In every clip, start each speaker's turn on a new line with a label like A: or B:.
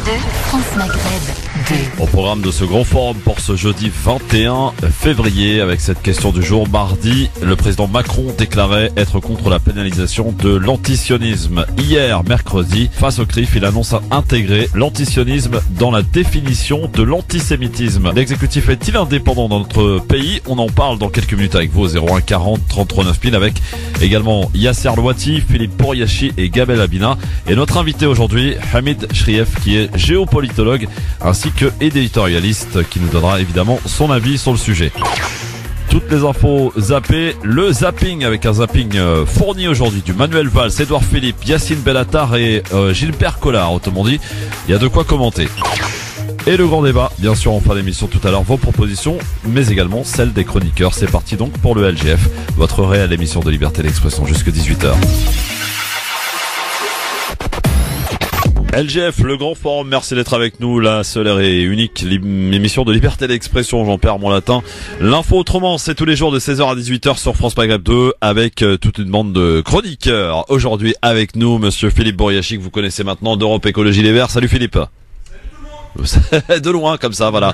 A: France Maghreb 2.
B: Au programme de ce grand forum pour ce jeudi 21 février, avec cette question du jour, mardi, le président Macron déclarait être contre la pénalisation de l'antisionisme. Hier, mercredi, face au CRIF, il annonce intégrer l'antisionisme dans la définition de l'antisémitisme. L'exécutif est-il indépendant dans notre pays? On en parle dans quelques minutes avec vous au 01 40 33 9000, avec également Yasser Louati, Philippe Bouriachi et Gabel Abina. Et notre invité aujourd'hui, Hamid Chrief, qui est géopolitologue ainsi que éditorialiste, qui nous donnera évidemment son avis sur le sujet. Toutes les infos zappées, le zapping avec un zapping fourni aujourd'hui du Manuel Valls, Édouard Philippe, Yacine Bellatar et Gilbert Collard. Autrement dit, il y a de quoi commenter. Et le grand débat, bien sûr, en fin d'émission tout à l'heure, vos propositions, mais également celles des chroniqueurs. C'est parti donc pour le LGF, votre réelle émission de liberté d'expression jusqu'à 18h. LGF, le grand forum, merci d'être avec nous, la seule et unique émission de liberté d'expression, j'en perds mon latin. L'info autrement, c'est tous les jours de 16h à 18h sur France Maghreb 2, avec toute une bande de chroniqueurs. Aujourd'hui avec nous, monsieur Philippe Bouriachi, que vous connaissez maintenant d'Europe Écologie Les Verts. Salut Philippe. De loin, comme ça, voilà.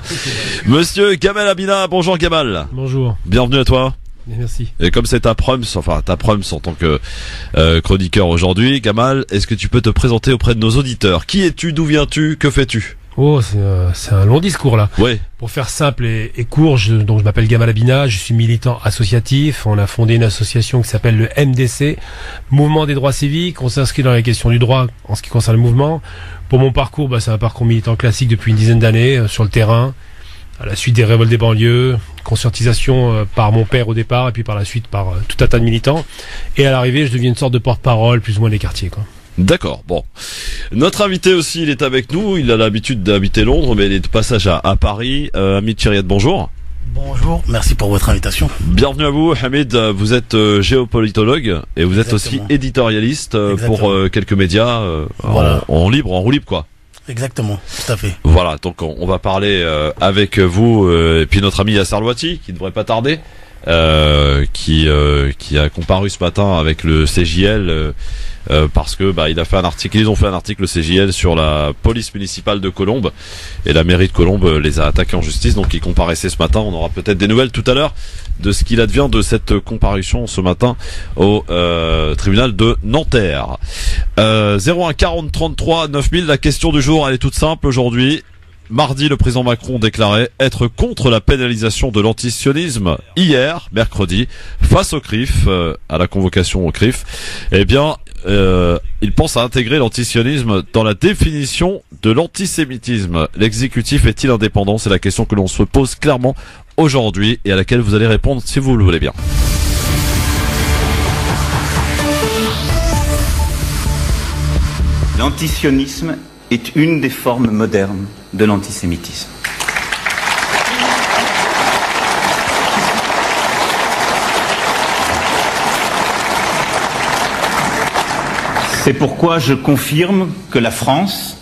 B: Monsieur Gabel Abina, bonjour Gabel.
C: Bonjour.
B: Bienvenue à toi.
C: Merci.
B: Et comme c'est ta prums en tant que chroniqueur aujourd'hui, Gamal, est-ce que tu peux te présenter auprès de nos auditeurs? Qui es-tu? D'où viens-tu? Que fais-tu?
C: Oh, c'est un long discours là.
B: Oui.
C: Pour faire simple et court, je m'appelle Gamal Abina, je suis militant associatif. On a fondé une association qui s'appelle le MDC, Mouvement des droits civiques. On s'inscrit dans la question du droit en ce qui concerne le mouvement. Pour mon parcours, c'est un parcours militant classique depuis une dizaine d'années sur le terrain. À la suite des révoltes des banlieues, conscientisation par mon père au départ, et puis par la suite par tout un tas de militants. Et à l'arrivée, je deviens une sorte de porte-parole, plus ou moins des quartiers, quoi.
B: D'accord, bon. Notre invité aussi, il est avec nous. Il a l'habitude d'habiter Londres, mais il est de passage à Paris. Hamid Chrief, bonjour.
D: Bonjour, merci pour votre invitation.
B: Bienvenue à vous, Hamid. Vous êtes géopolitologue et vous êtes aussi éditorialiste pour quelques médias voilà. en roue libre, quoi.
D: Exactement, tout à fait.
B: Voilà, donc on va parler avec vous et puis notre ami Yasser Louati, qui ne devrait pas tarder, qui a comparu ce matin avec le CJL parce que ils ont fait un article le CJL sur la police municipale de Colombes, et la mairie de Colombes les a attaqués en justice, donc ils comparaissaient ce matin. On aura peut-être des nouvelles tout à l'heure de ce qu'il advient de cette comparution ce matin au tribunal de Nanterre. 01 40 33 9000, la question du jour, elle est toute simple aujourd'hui. Mardi, le président Macron déclarait être contre la pénalisation de l'antisionisme. Hier, mercredi, face au CRIF, à la convocation au CRIF, il pense à intégrer l'antisionisme dans la définition de l'antisémitisme. L'exécutif est-il indépendant? C'est la question que l'on se pose clairement aujourd'hui et à laquelle vous allez répondre si vous le voulez bien.
E: L'antisionisme est une des formes modernes de l'antisémitisme. C'est pourquoi je confirme que la France,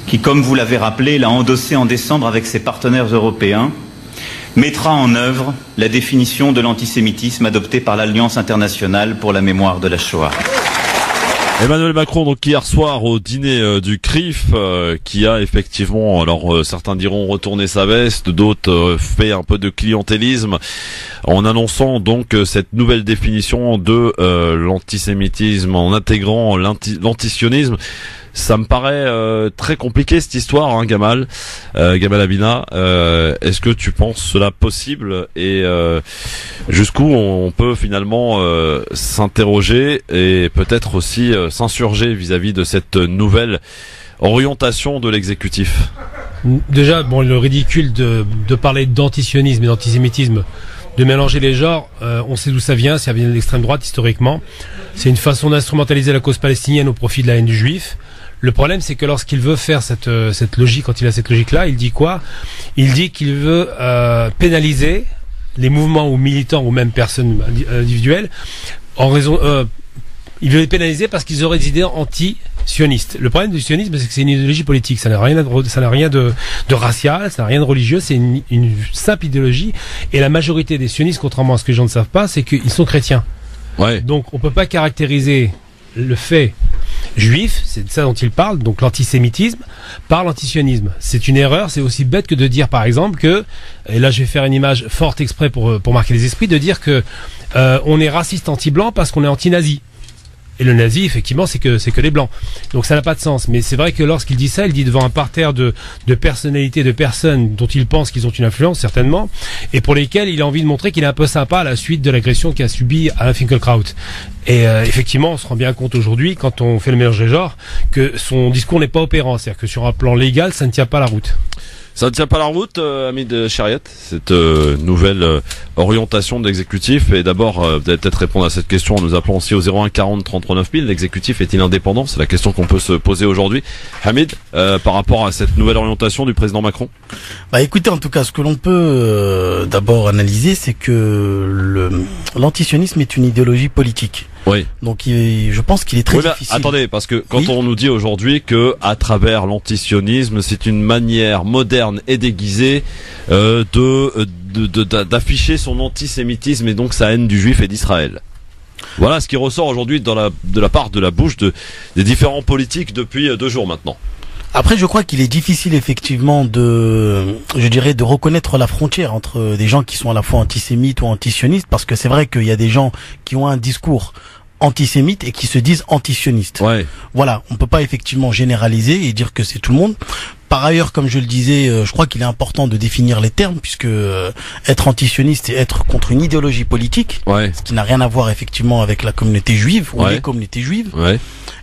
E: qui, comme vous l'avez rappelé, l'a endossé en décembre avec ses partenaires européens, mettra en œuvre la définition de l'antisémitisme adoptée par l'Alliance internationale pour la mémoire de la Shoah.
B: Emmanuel Macron, donc hier soir au dîner du CRIF, qui a effectivement, alors certains diront retourné sa veste, d'autres fait un peu de clientélisme, en annonçant donc cette nouvelle définition de l'antisémitisme, en intégrant l'antisionisme. Ça me paraît très compliqué cette histoire, hein, Gabel Abina. Est-ce que tu penses cela possible, et jusqu'où on peut finalement s'interroger et peut-être aussi s'insurger vis-à-vis de cette nouvelle orientation de l'exécutif?
C: Déjà, le ridicule de parler d'antisionisme et d'antisémitisme, de mélanger les genres, on sait d'où ça vient de l'extrême droite historiquement. C'est une façon d'instrumentaliser la cause palestinienne au profit de la haine du juif. Le problème, c'est que lorsqu'il veut faire cette logique, quand il a cette logique-là, il dit quoi? Il dit qu'il veut pénaliser les mouvements ou militants ou même personnes individuelles en raison. Il veut les pénaliser parce qu'ils auraient des idées anti-sionistes. Le problème du sionisme, c'est que c'est une idéologie politique. Ça n'a rien de racial, ça n'a rien de religieux. C'est une simple idéologie. Et la majorité des sionistes, contrairement à ce que les gens ne savent pas, c'est qu'ils sont chrétiens.
B: Ouais.
C: Donc, on peut pas caractériser le fait juifs, c'est de ça dont il parle, donc l'antisémitisme, par l'antisionisme. C'est une erreur, c'est aussi bête que de dire par exemple que, et là je vais faire une image forte exprès pour marquer les esprits, de dire que on est raciste anti-blanc parce qu'on est anti-nazi. Et le nazi, effectivement, c'est que les blancs. Donc ça n'a pas de sens. Mais c'est vrai que lorsqu'il dit ça, il dit devant un parterre de personnalités, de personnes dont il pense qu'ils ont une influence, certainement, et pour lesquelles il a envie de montrer qu'il est un peu sympa à la suite de l'agression qu'a subi Alain Finkielkraut. Et effectivement, on se rend bien compte aujourd'hui, quand on fait le mélange des genres, que son discours n'est pas opérant. C'est-à-dire que sur un plan légal, ça ne tient pas la route.
B: Ça ne tient pas la route, Hamid Chariat, cette nouvelle orientation de l'exécutif. Et d'abord, vous allez peut-être répondre à cette question en nous appelant aussi au 01 40 33 9000. L'exécutif est-il indépendant? C'est la question qu'on peut se poser aujourd'hui. Hamid, par rapport à cette nouvelle orientation du président Macron?
D: Bah écoutez, en tout cas, ce que l'on peut d'abord analyser, c'est que l'antisionisme est une idéologie politique.
B: Oui.
D: Donc je pense qu'il est très difficile.
B: Attendez, parce que quand on nous dit aujourd'hui que à travers l'antisionisme, c'est une manière moderne et déguisée d'afficher son antisémitisme et donc sa haine du juif et d'Israël. Voilà ce qui ressort aujourd'hui de la part de la bouche des différents politiques depuis 2 jours maintenant.
D: Après, je crois qu'il est difficile effectivement de reconnaître la frontière entre des gens qui sont à la fois antisémites ou antisionistes, parce que c'est vrai qu'il y a des gens qui ont un discours antisémite et qui se disent antisionistes.
B: Ouais.
D: Voilà, on peut pas effectivement généraliser et dire que c'est tout le monde. Par ailleurs, comme je le disais, je crois qu'il est important de définir les termes, puisque être antisioniste, c'est être contre une idéologie politique, ce qui n'a rien à voir effectivement avec la communauté juive ou les communautés juives. Ouais.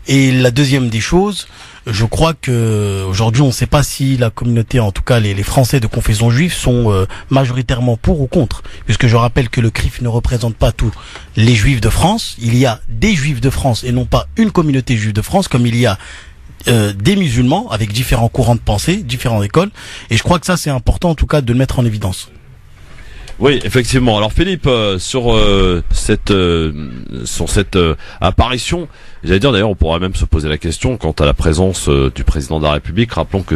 D: Et la deuxième des choses, je crois que aujourd'hui on ne sait pas si la communauté, en tout cas les Français de confession juive, sont majoritairement pour ou contre, puisque je rappelle que le CRIF ne représente pas tous les juifs de France. Il y a des juifs de France et non pas une communauté juive de France, comme il y a des musulmans avec différents courants de pensée, différentes écoles. Et je crois que ça c'est important en tout cas de le mettre en évidence.
B: Oui, effectivement. Alors Philippe, sur cette apparition, j'allais dire d'ailleurs, on pourrait même se poser la question quant à la présence du président de la République. Rappelons que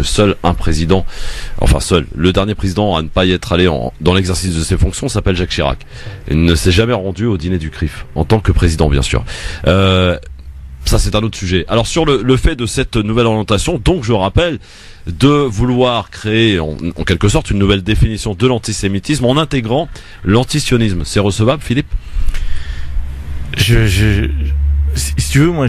B: le dernier président à ne pas y être allé dans l'exercice de ses fonctions s'appelle Jacques Chirac. Il ne s'est jamais rendu au dîner du CRIF, en tant que président bien sûr. Ça c'est un autre sujet. Alors sur le fait de cette nouvelle orientation, donc je rappelle, de vouloir créer en quelque sorte une nouvelle définition de l'antisémitisme en intégrant l'antisionisme. C'est recevable, Philippe?
F: Si tu veux, moi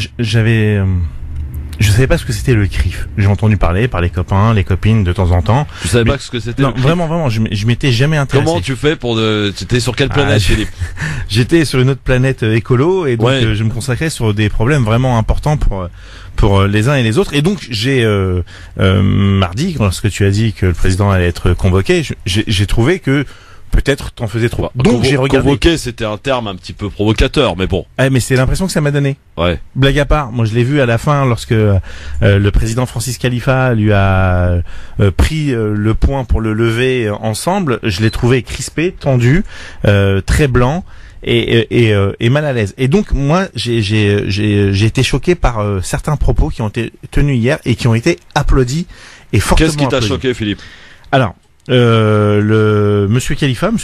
F: je savais pas ce que c'était le CRIF. J'ai entendu parler par les copains, les copines de temps en temps.
B: Tu savais pas ce que c'était?
F: Non, vraiment, je m'étais jamais intéressé.
B: Comment tu fais tu étais sur quelle planète, Philippe?
F: J'étais sur une autre planète écolo et donc je me consacrais sur des problèmes vraiment importants pour les uns et les autres. Et donc j'ai mardi, lorsque tu as dit que le président allait être convoqué, j'ai trouvé que peut-être t'en faisais trop. Donc j'ai regardé.
B: Convoqué, c'était un terme un petit peu provocateur, mais bon.
F: Mais c'est l'impression que ça m'a donné. Ouais. Blague à part, moi je l'ai vu à la fin lorsque le président Francis Khalifa lui a pris le poing pour le lever ensemble. Je l'ai trouvé crispé, tendu, très blanc et mal à l'aise. Et donc moi j'ai été choqué par certains propos qui ont été tenus hier et qui ont été applaudis et fortement applaudis.
B: Qu'est-ce qui t'a choqué, Philippe?
F: Alors. Monsieur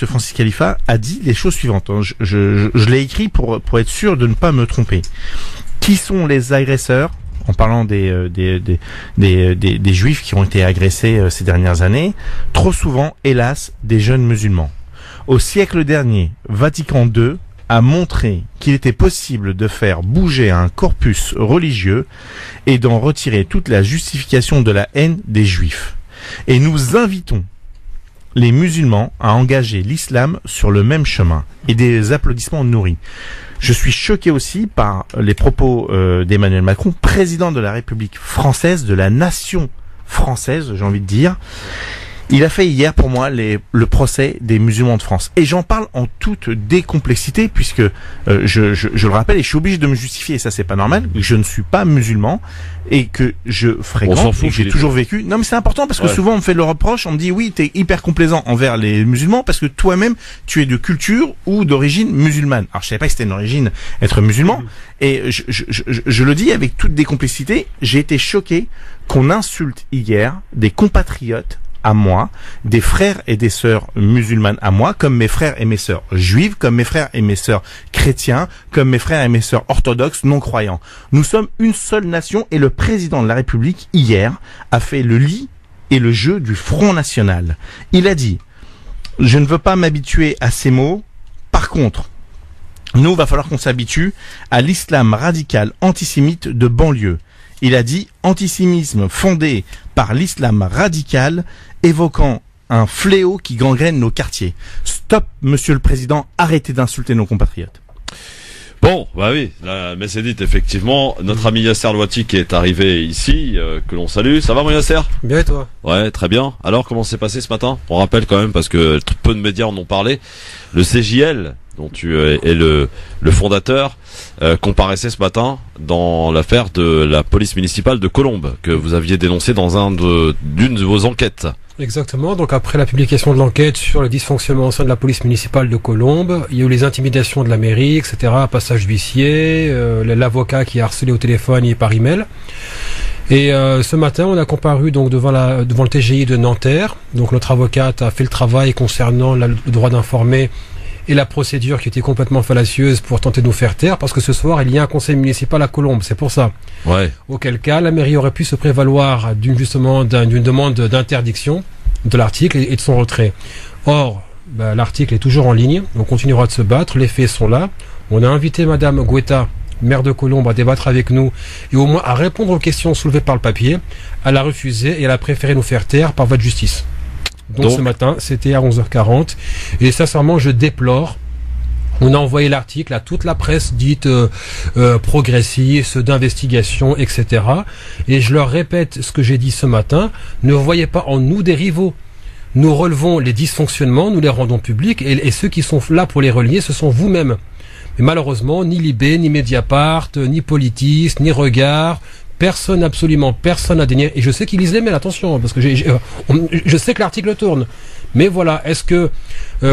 F: Francis Khalifa a dit les choses suivantes. Je l'ai écrit pour être sûr de ne pas me tromper. Qui sont les agresseurs? En parlant des juifs qui ont été agressés ces dernières années, trop souvent, hélas, des jeunes musulmans. Au siècle dernier, Vatican II a montré qu'il était possible de faire bouger un corpus religieux et d'en retirer toute la justification de la haine des juifs. Et nous invitons les musulmans à engager l'islam sur le même chemin, et des applaudissements nourris. Je suis choqué aussi par les propos d'Emmanuel Macron, président de la République française, de la nation française, j'ai envie de dire. Il a fait hier pour moi le procès des musulmans de France. Et j'en parle en toute décomplexité puisque je le rappelle et je suis obligé de me justifier, et ça c'est pas normal, je ne suis pas musulman et que je fréquente et que j'ai toujours vécu. Non mais c'est important parce que souvent on me fait le reproche, on me dit oui t'es hyper complaisant envers les musulmans parce que toi-même tu es de culture ou d'origine musulmane. Alors je savais pas que c'était une origine être musulman et je le dis avec toute décomplexité, j'ai été choqué qu'on insulte hier des compatriotes à moi, des frères et des sœurs musulmanes à moi, comme mes frères et mes sœurs juives, comme mes frères et mes sœurs chrétiens, comme mes frères et mes sœurs orthodoxes non croyants. Nous sommes une seule nation et le président de la République, hier, a fait le lit et le jeu du Front National. Il a dit, je ne veux pas m'habituer à ces mots, par contre, nous, va falloir qu'on s'habitue à l'islam radical antisémite de banlieue. Il a dit antisémisme fondé par l'islam radical, évoquant un fléau qui gangrène nos quartiers. Stop, monsieur le président, arrêtez d'insulter nos compatriotes.
B: Bon, bah oui, la messe est dite, effectivement. Notre ami Yasser Louati qui est arrivé ici, que l'on salue. Ça va, mon Yasser?
G: Bien, et toi?
B: Ouais, très bien. Alors, comment s'est passé ce matin? On rappelle quand même, parce que peu de médias en ont parlé, le CJL, dont tu es le fondateur, comparaissait ce matin dans l'affaire de la police municipale de Colombes, que vous aviez dénoncé dans d'une de vos enquêtes.
G: Exactement. Donc après la publication de l'enquête sur le dysfonctionnement au sein de la police municipale de Colombes, il y a eu les intimidations de la mairie, etc., passage d'huissier, l'avocat qui a harcelé au téléphone et par email. Et ce matin, on a comparu donc devant le TGI de Nanterre. Donc notre avocate a fait le travail concernant le droit d'informer et la procédure qui était complètement fallacieuse pour tenter de nous faire taire, parce que ce soir, il y a un conseil municipal à Colombes, c'est pour ça.
B: Ouais.
G: Auquel cas, la mairie aurait pu se prévaloir d'une demande d'interdiction de l'article et de son retrait. Or, l'article est toujours en ligne, on continuera de se battre, les faits sont là. On a invité Madame Guetta, maire de Colombes, à débattre avec nous et au moins à répondre aux questions soulevées par le papier. Elle a refusé et elle a préféré nous faire taire par voie de justice. Donc ce matin, c'était à 11h40. Et sincèrement, je déplore. On a envoyé l'article à toute la presse dite progressiste, d'investigation, etc. Et je leur répète ce que j'ai dit ce matin. Ne voyez pas en nous des rivaux. Nous relevons les dysfonctionnements, nous les rendons publics. Et ceux qui sont là pour les relier, ce sont vous-mêmes. Mais malheureusement, ni Libé, ni Mediapart, ni Politis, ni Regard... Personne, absolument personne n'a dénié. Et je sais qu'ils lisent les mails, attention, parce que je sais que l'article tourne. Mais voilà, est-ce que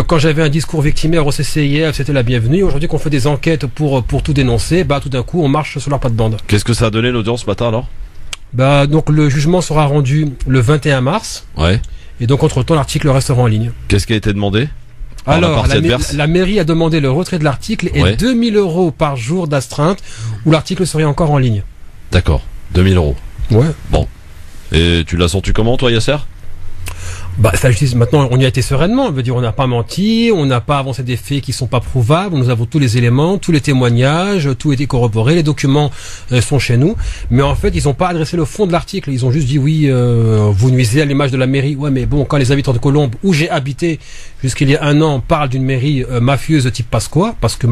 G: quand j'avais un discours victimaire au CCIF, c'était la bienvenue? Aujourd'hui qu'on fait des enquêtes pour tout dénoncer, tout d'un coup on marche sur leur patte-bande.
B: Qu'est-ce que ça a donné l'audience ce matin alors?
G: Donc le jugement sera rendu le 21 mars.
B: Ouais. Et
G: donc entre-temps l'article restera en ligne.
B: Qu'est-ce qui a été demandé?
G: Alors, la mairie a demandé le retrait de l'article et 2000 € par jour d'astreinte où l'article serait encore en ligne.
B: D'accord. 2000 €.
G: Ouais.
B: Bon. Et tu l'as senti comment, toi, Yasser?
G: Maintenant, on y a été sereinement. On veut dire, on n'a pas menti, on n'a pas avancé des faits qui sont pas prouvables. Nous avons tous les éléments, tous les témoignages, tout a été corroboré, les documents sont chez nous. Mais en fait, ils n'ont pas adressé le fond de l'article. Ils ont juste dit oui, vous nuisez à l'image de la mairie. Ouais, mais bon, quand les habitants de Colombes, où j'ai habité jusqu'il y a 1 an, parlent d'une mairie mafieuse de type Pasqua, parce que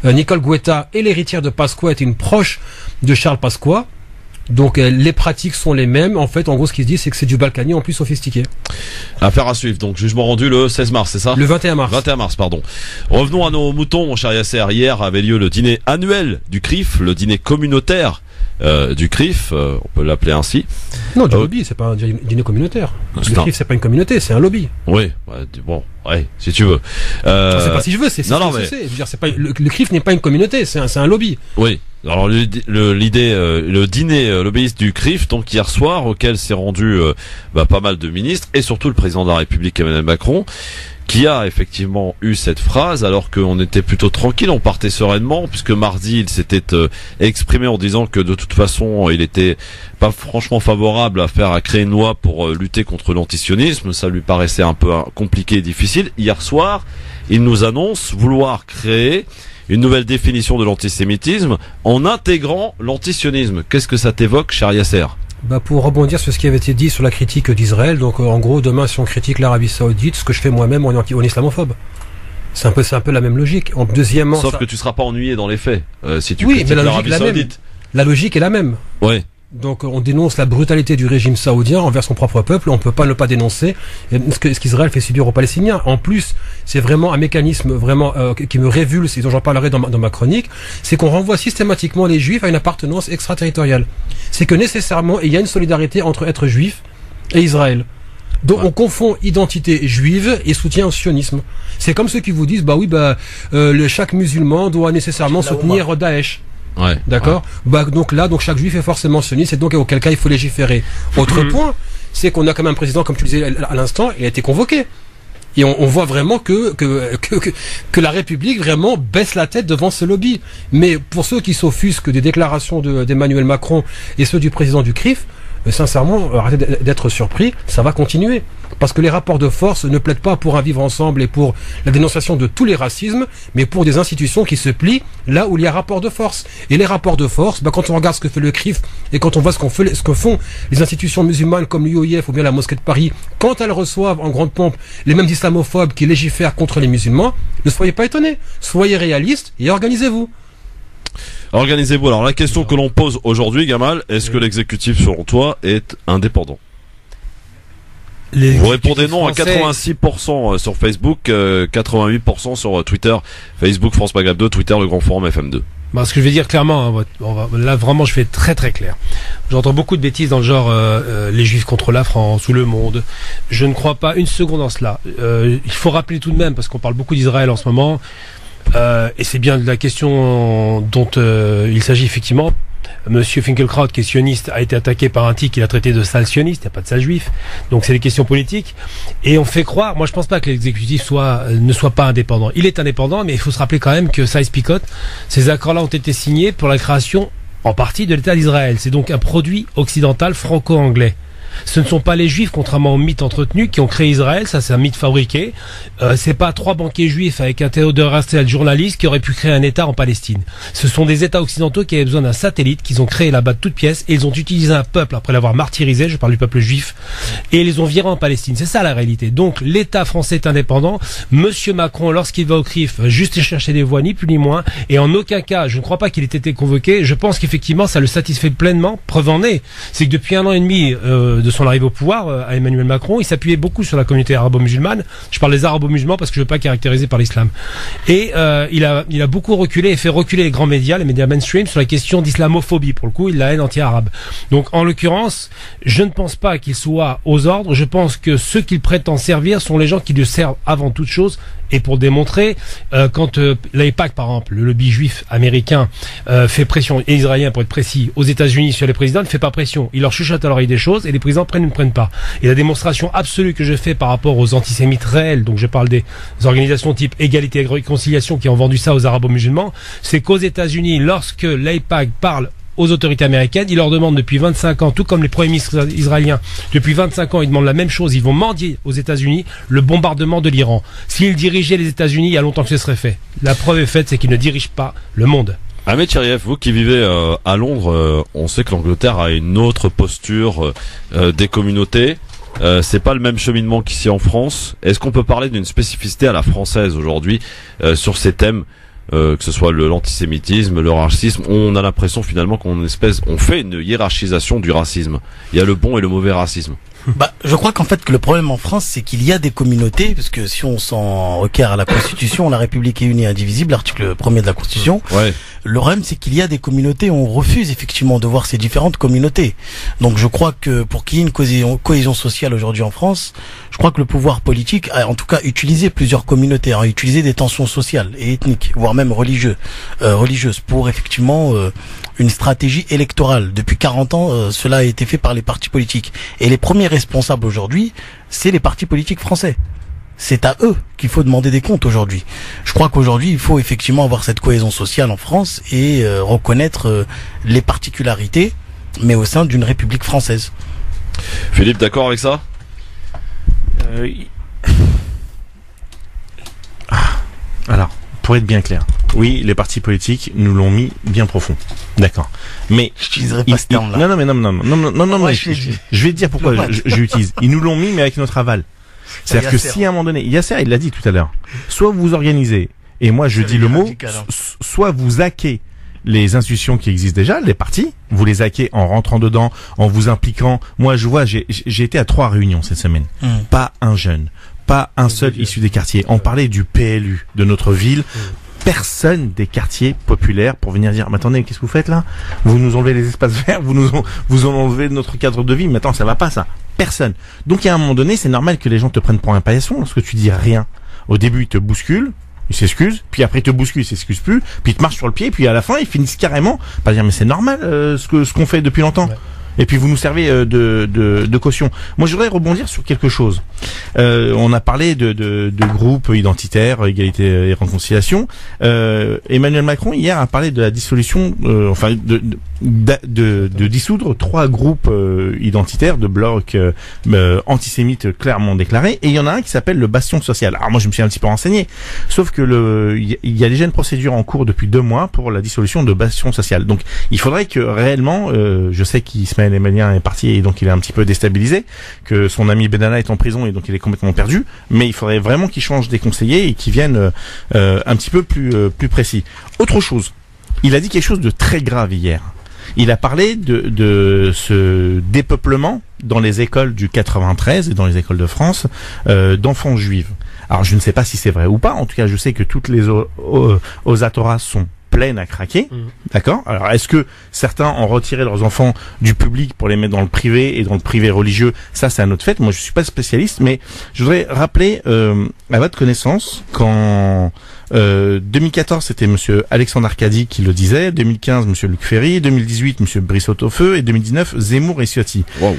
G: Nicole Guetta et l'héritière de Pasqua est une proche de Charles Pasqua. Donc les pratiques sont les mêmes. En fait, en gros, ce qui se dit, c'est que c'est du balkany en plus sophistiqué.
B: Affaire à suivre. Donc jugement rendu le 16 mars, c'est ça?
G: Le 21 mars.
B: 21 mars, pardon. Revenons à nos moutons, mon cher Yasser. Hier avait lieu le dîner annuel du CRIF, le dîner communautaire du CRIF, on peut l'appeler ainsi.
G: Non, du lobby, c'est pas un dîner communautaire. Le CRIF, c'est pas une communauté, c'est un lobby.
B: Oui, bon, ouais, si tu veux.
G: C'est pas si je veux, c'est
B: non, mais...
G: c'est. Je veux dire, c'est pas le CRIF n'est pas une communauté, c'est un lobby.
B: Oui. Alors le dîner lobbyiste du CRIF, donc hier soir, auquel s'est rendu pas mal de ministres et surtout le président de la République Emmanuel Macron, qui a effectivement eu cette phrase alors qu'on était plutôt tranquille, on partait sereinement, puisque mardi il s'était exprimé en disant que de toute façon il était pas franchement favorable à créer une loi pour lutter contre l'antisionisme. Ça lui paraissait un peu compliqué et difficile. Hier soir, il nous annonce vouloir créer une nouvelle définition de l'antisémitisme en intégrant l'antisionisme. Qu'est-ce que ça t'évoque, cher Yasser?
G: Pour rebondir sur ce qui avait été dit sur la critique d'Israël, donc en gros, demain, si on critique l'Arabie Saoudite, ce que je fais moi-même, on est islamophobe. C'est un peu la même logique. Deuxièmement,
B: sauf que tu seras pas ennuyé dans les faits, si tu
G: oui,
B: critiques
G: mais
B: l'Arabie Saoudite.
G: La logique est la même.
B: Ouais.
G: Donc on dénonce la brutalité du régime saoudien envers son propre peuple, on peut pas ne pas dénoncer ce qu'Israël fait subir aux Palestiniens. En plus, c'est vraiment un mécanisme vraiment qui me révulse et dont j'en parlerai dans ma chronique, c'est qu'on renvoie systématiquement les Juifs à une appartenance extraterritoriale. C'est que nécessairement, il y a une solidarité entre être juif et Israël. Donc on confond identité juive et soutien au sionisme. C'est comme ceux qui vous disent chaque musulman doit nécessairement soutenir Daesh.
B: Ouais.
G: D'accord. Donc chaque juif est forcément sioniste et donc auquel cas il faut légiférer. Autre point, c'est qu'on a quand même un président, comme tu le disais à l'instant, il a été convoqué. Et on voit vraiment que la République vraiment baisse la tête devant ce lobby. Mais pour ceux qui s'offusquent des déclarations d'Emmanuel Macron et ceux du président du CRIF, sincèrement, arrêtez d'être surpris, ça va continuer. Parce que les rapports de force ne plaident pas pour un vivre ensemble et pour la dénonciation de tous les racismes, mais pour des institutions qui se plient là où il y a rapport de force. Et les rapports de force, quand on regarde ce que fait le CRIF et quand on voit ce que font les institutions musulmanes comme l'UOIF ou bien la mosquée de Paris, quand elles reçoivent en grande pompe les mêmes islamophobes qui légifèrent contre les musulmans, ne soyez pas étonnés. Soyez réalistes et organisez-vous.
B: Organisez-vous. Alors la question que l'on pose aujourd'hui, Gamal, est-ce que l'exécutif, selon toi, est indépendant? Vous répondez non à 86% sur Facebook, 88% sur Twitter, Facebook France Maghreb 2, Twitter Le Grand Forum FM2.
C: Ce que je vais dire clairement, là vraiment je vais être très très clair. J'entends beaucoup de bêtises dans le genre les Juifs contre la France ou le monde. Je ne crois pas une seconde en cela. Il faut rappeler tout de même, parce qu'on parle beaucoup d'Israël en ce moment, et c'est bien de la question dont il s'agit effectivement. Monsieur Finkielkraut, qui est sioniste, a été attaqué par un type qu'il a traité de sale sioniste, il n'y a pas de sale juif. Donc c'est des questions politiques. Et on fait croire, moi je pense pas que l'exécutif ne soit pas indépendant. Il est indépendant, mais il faut se rappeler quand même que Sykes-Picot, ces accords-là ont été signés pour la création en partie de l'État d'Israël. C'est donc un produit occidental franco-anglais. Ce ne sont pas les Juifs, contrairement au mythe entretenu, qui ont créé Israël. Ça, c'est un mythe fabriqué. C'est pas 3 banquiers juifs avec un Théodore Herzl journaliste qui auraient pu créer un État en Palestine. Ce sont des États occidentaux qui avaient besoin d'un satellite qu'ils ont créé là-bas de toutes pièces, et ils ont utilisé un peuple après l'avoir martyrisé. Je parle du peuple juif, et ils les ont virés en Palestine. C'est ça la réalité. Donc l'État français est indépendant. Monsieur Macron, lorsqu'il va au CRIF, juste chercher des voix, ni plus ni moins. Et en aucun cas, je ne crois pas qu'il ait été convoqué. Je pense qu'effectivement, ça le satisfait pleinement. Preuve en est, c'est que depuis 1 an et demi de son arrivée au pouvoir à Emmanuel Macron, il s'appuyait beaucoup sur la communauté arabo-musulmane. Je parle des arabo-musulmans parce que je ne veux pas caractériser par l'islam. Et il a beaucoup reculé et fait reculer les grands médias, les médias mainstream, sur la question d'islamophobie. Pour le coup, il la haine anti-arabe. Donc, en l'occurrence, je ne pense pas qu'il soit aux ordres. Je pense que ceux qu'il prétend servir sont les gens qui le servent avant toute chose. Et pour démontrer, quand l'AIPAC, par exemple, le lobby juif américain, fait pression, et israélien pour être précis, aux États-Unis sur les présidents, ne fait pas pression. Il leur chuchote à l'oreille des choses et les présidents prennent ou ne prennent pas. Et la démonstration absolue que je fais par rapport aux antisémites réels, donc je parle des organisations type Égalité et Réconciliation qui ont vendu ça aux arabo-musulmans, c'est qu'aux États-Unis, lorsque l'AIPAC parle aux autorités américaines, ils leur demandent depuis 25 ans, tout comme les premiers ministres israéliens, depuis 25 ans, ils demandent la même chose, ils vont mendier aux États-Unis le bombardement de l'Iran. S'ils dirigeaient les États-Unis, il y a longtemps que ce serait fait. La preuve est faite, c'est qu'ils ne dirigent pas le monde.
B: Ahmed Cheriev, vous qui vivez à Londres, on sait que l'Angleterre a une autre posture des communautés. C'est pas le même cheminement qu'ici en France. Est-ce qu'on peut parler d'une spécificité à la française aujourd'hui sur ces thèmes? Que ce soit l'antisémitisme, le racisme, on a l'impression finalement on fait une hiérarchisation du racisme. Il y a le bon et le mauvais racisme.
D: Je crois qu'en fait que le problème en France, c'est qu'il y a des communautés, parce que si on s'en requiert à la Constitution, la République est unie et indivisible, l'article 1er de la Constitution. Ouais. Le problème, c'est qu'il y a des communautés où on refuse effectivement de voir ces différentes communautés. Donc je crois que pour qu'il y ait une cohésion sociale aujourd'hui en France, je crois que le pouvoir politique a en tout cas utilisé plusieurs communautés, a utilisé des tensions sociales et ethniques, voire même religieuses, pour effectivement une stratégie électorale. Depuis 40 ans, cela a été fait par les partis politiques. Et les premiers responsables aujourd'hui, c'est les partis politiques français. C'est à eux qu'il faut demander des comptes aujourd'hui. Je crois qu'aujourd'hui, il faut effectivement avoir cette cohésion sociale en France et reconnaître les particularités, mais au sein d'une République française.
B: Philippe, d'accord avec ça?
F: Alors, pour être bien clair, oui, les partis politiques nous l'ont mis bien profond. D'accord. Mais
D: j'utiliserai pas ce terme-là.
F: Non, mais je vais te dire pourquoi j'utilise. Ils nous l'ont mis, mais avec notre aval. C'est-à-dire que si à un moment donné, Yasser, il l'a dit tout à l'heure, soit vous vous organisez, et moi je dis le mot, soit vous hackez les institutions qui existent déjà, les partis, vous les hackez en rentrant dedans, en vous impliquant. Moi je vois, j'ai été à 3 réunions cette semaine. Pas un jeune, pas un seul issu des quartiers. On parlait du PLU de notre ville. Personne des quartiers populaires pour venir dire, mais attendez, qu'est-ce que vous faites là? Vous nous enlevez les espaces verts, vous enlevez notre cadre de vie, maintenant ça va pas ça. Personne. Donc à un moment donné, c'est normal que les gens te prennent pour un paillasson lorsque tu dis rien. Au début, ils te bousculent, ils s'excusent, puis après ils te bousculent, ils s'excusent plus, puis ils te marchent sur le pied, puis à la fin, ils finissent carrément par dire, mais c'est normal ce qu'on fait depuis longtemps. Ouais. Et puis vous nous servez de caution. Moi, je voudrais rebondir sur quelque chose. On a parlé de groupes identitaires, égalité et réconciliation. Emmanuel Macron hier a parlé de la dissolution, de dissoudre 3 groupes identitaires de blocs antisémites clairement déclarés. Et il y en a un qui s'appelle le Bastion social. Alors moi, je me suis un petit peu renseigné. Sauf que il y a déjà une procédure en cours depuis 2 mois pour la dissolution de Bastion social. Donc il faudrait que réellement, je sais qu'Ismaël Emelien est parti et donc il est un petit peu déstabilisé, que son ami Benalla est en prison et donc il est complètement perdu, mais il faudrait vraiment qu'il change des conseillers et qu'il vienne un petit peu plus précis. Autre chose, il a dit quelque chose de très grave hier. Il a parlé de ce dépeuplement dans les écoles du 93 et dans les écoles de France d'enfants juifs. Alors je ne sais pas si c'est vrai ou pas, en tout cas je sais que toutes les osatoras sont pleines à craquer, d'accord. Alors est-ce que certains ont retiré leurs enfants du public pour les mettre dans le privé et dans le privé religieux? Ça c'est un autre fait. Moi je suis pas spécialiste, mais je voudrais rappeler à votre connaissance qu'en 2014 c'était monsieur Alexandre Arcadi qui le disait, 2015 monsieur Luc Ferry, 2018 monsieur Brice Hautefeu et 2019 Zemmour et Ciotti.
B: Wow.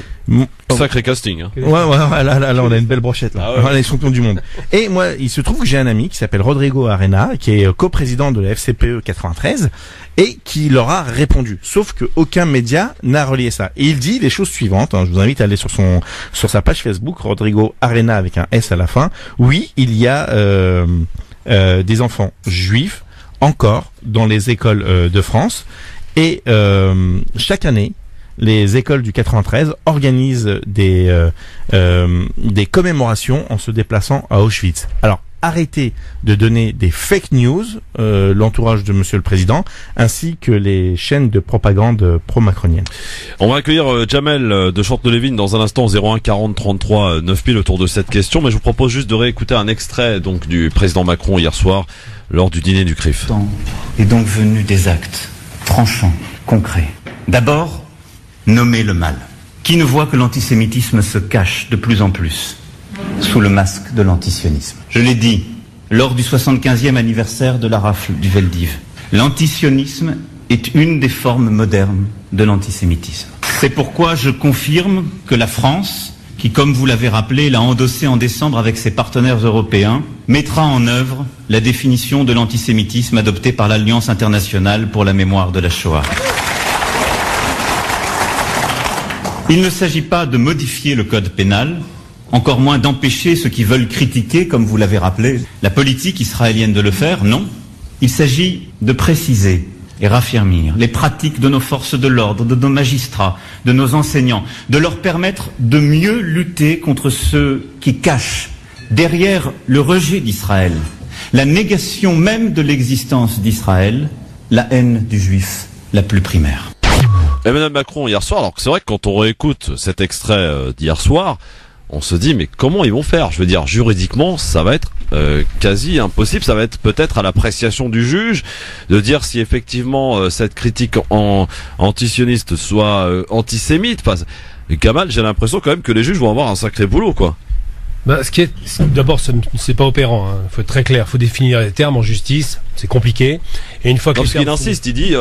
B: Sacré casting. Hein.
F: Ouais, là, on a une belle brochette, là. On a les champions du monde. Et moi, il se trouve que j'ai un ami qui s'appelle Rodrigo Arena, qui est coprésident de la FCPE 93, et qui leur a répondu. Sauf que aucun média n'a relié ça. Et il dit les choses suivantes, je vous invite à aller sur sa page Facebook, Rodrigo Arena avec un S à la fin. Oui, il y a, des enfants juifs, encore, dans les écoles de France, et, chaque année, les écoles du 93 organisent des commémorations en se déplaçant à Auschwitz. Alors, arrêtez de donner des fake news, l'entourage de Monsieur le Président, ainsi que les chaînes de propagande pro-macronienne.
B: On va accueillir Jamel de Chanteloup-les-Vignes dans un instant, 01 40 33 9000 autour de cette question, mais je vous propose juste de réécouter un extrait donc du président Macron hier soir lors du dîner du CRIF.
E: Est donc venu des actes tranchants, concrets. D'abord, nommer le mal. Qui ne voit que l'antisémitisme se cache de plus en plus sous le masque de l'antisionisme. Je l'ai dit lors du 75e anniversaire de la rafle du Veldiv. L'antisionisme est une des formes modernes de l'antisémitisme. C'est pourquoi je confirme que la France, qui, comme vous l'avez rappelé, l'a endossé en décembre avec ses partenaires européens, mettra en œuvre la définition de l'antisémitisme adoptée par l'Alliance internationale pour la mémoire de la Shoah. Il ne s'agit pas de modifier le code pénal, encore moins d'empêcher ceux qui veulent critiquer, comme vous l'avez rappelé, la politique israélienne de le faire, non. Il s'agit de préciser et raffermir les pratiques de nos forces de l'ordre, de nos magistrats, de nos enseignants, de leur permettre de mieux lutter contre ceux qui cachent, derrière le rejet d'Israël, la négation même de l'existence d'Israël, la haine du juif la plus primaire.
B: Emmanuel Macron hier soir, alors que c'est vrai que quand on réécoute cet extrait d'hier soir, on se dit mais comment ils vont faire? Je veux dire, juridiquement, ça va être quasi impossible. Ça va être peut-être à l'appréciation du juge de dire si effectivement cette critique antisioniste soit antisémite. Kamal, j'ai l'impression quand même que les juges vont avoir un sacré boulot, quoi.
C: D'abord, c'est pas opérant. Il faut être très clair. Il faut définir les termes en justice. C'est compliqué. Et une fois que
B: parce qu'il insiste, il dit,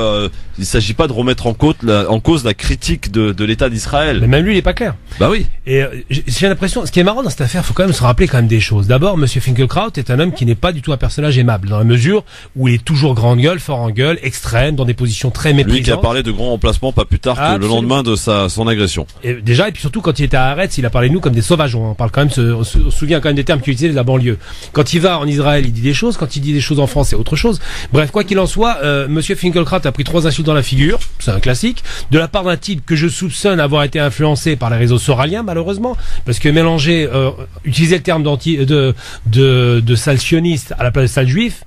B: il s'agit pas de remettre en cause la critique de l'État d'Israël.
C: Mais même lui, il est pas clair.
B: Bah oui.
C: Et j'ai l'impression, ce qui est marrant dans cette affaire, faut quand même se rappeler quand même des choses. D'abord, Monsieur Finkielkraut est un homme qui n'est pas du tout un personnage aimable, dans la mesure où il est toujours grande gueule, fort en gueule, extrême, dans des positions très méprisantes.
B: Lui qui a parlé de grands remplacements pas plus tard que le lendemain de son agression.
C: Et déjà, et puis surtout quand il était à Haaretz, il a parlé de nous comme des sauvages. On parle quand même, on se souvient quand même des termes qu'il utilisait de la banlieue. Quand il va en Israël, il dit des choses. Quand il dit des choses en France, c'est autre chose. Bref, quoi qu'il en soit, Monsieur Finkielkraut a pris 3 insultes dans la figure. C'est un classique. De la part d'un type que je soupçonne avoir été influencé par les réseaux soraliens, malheureusement, parce que mélanger, utiliser le terme de sale sioniste à la place de sale juif.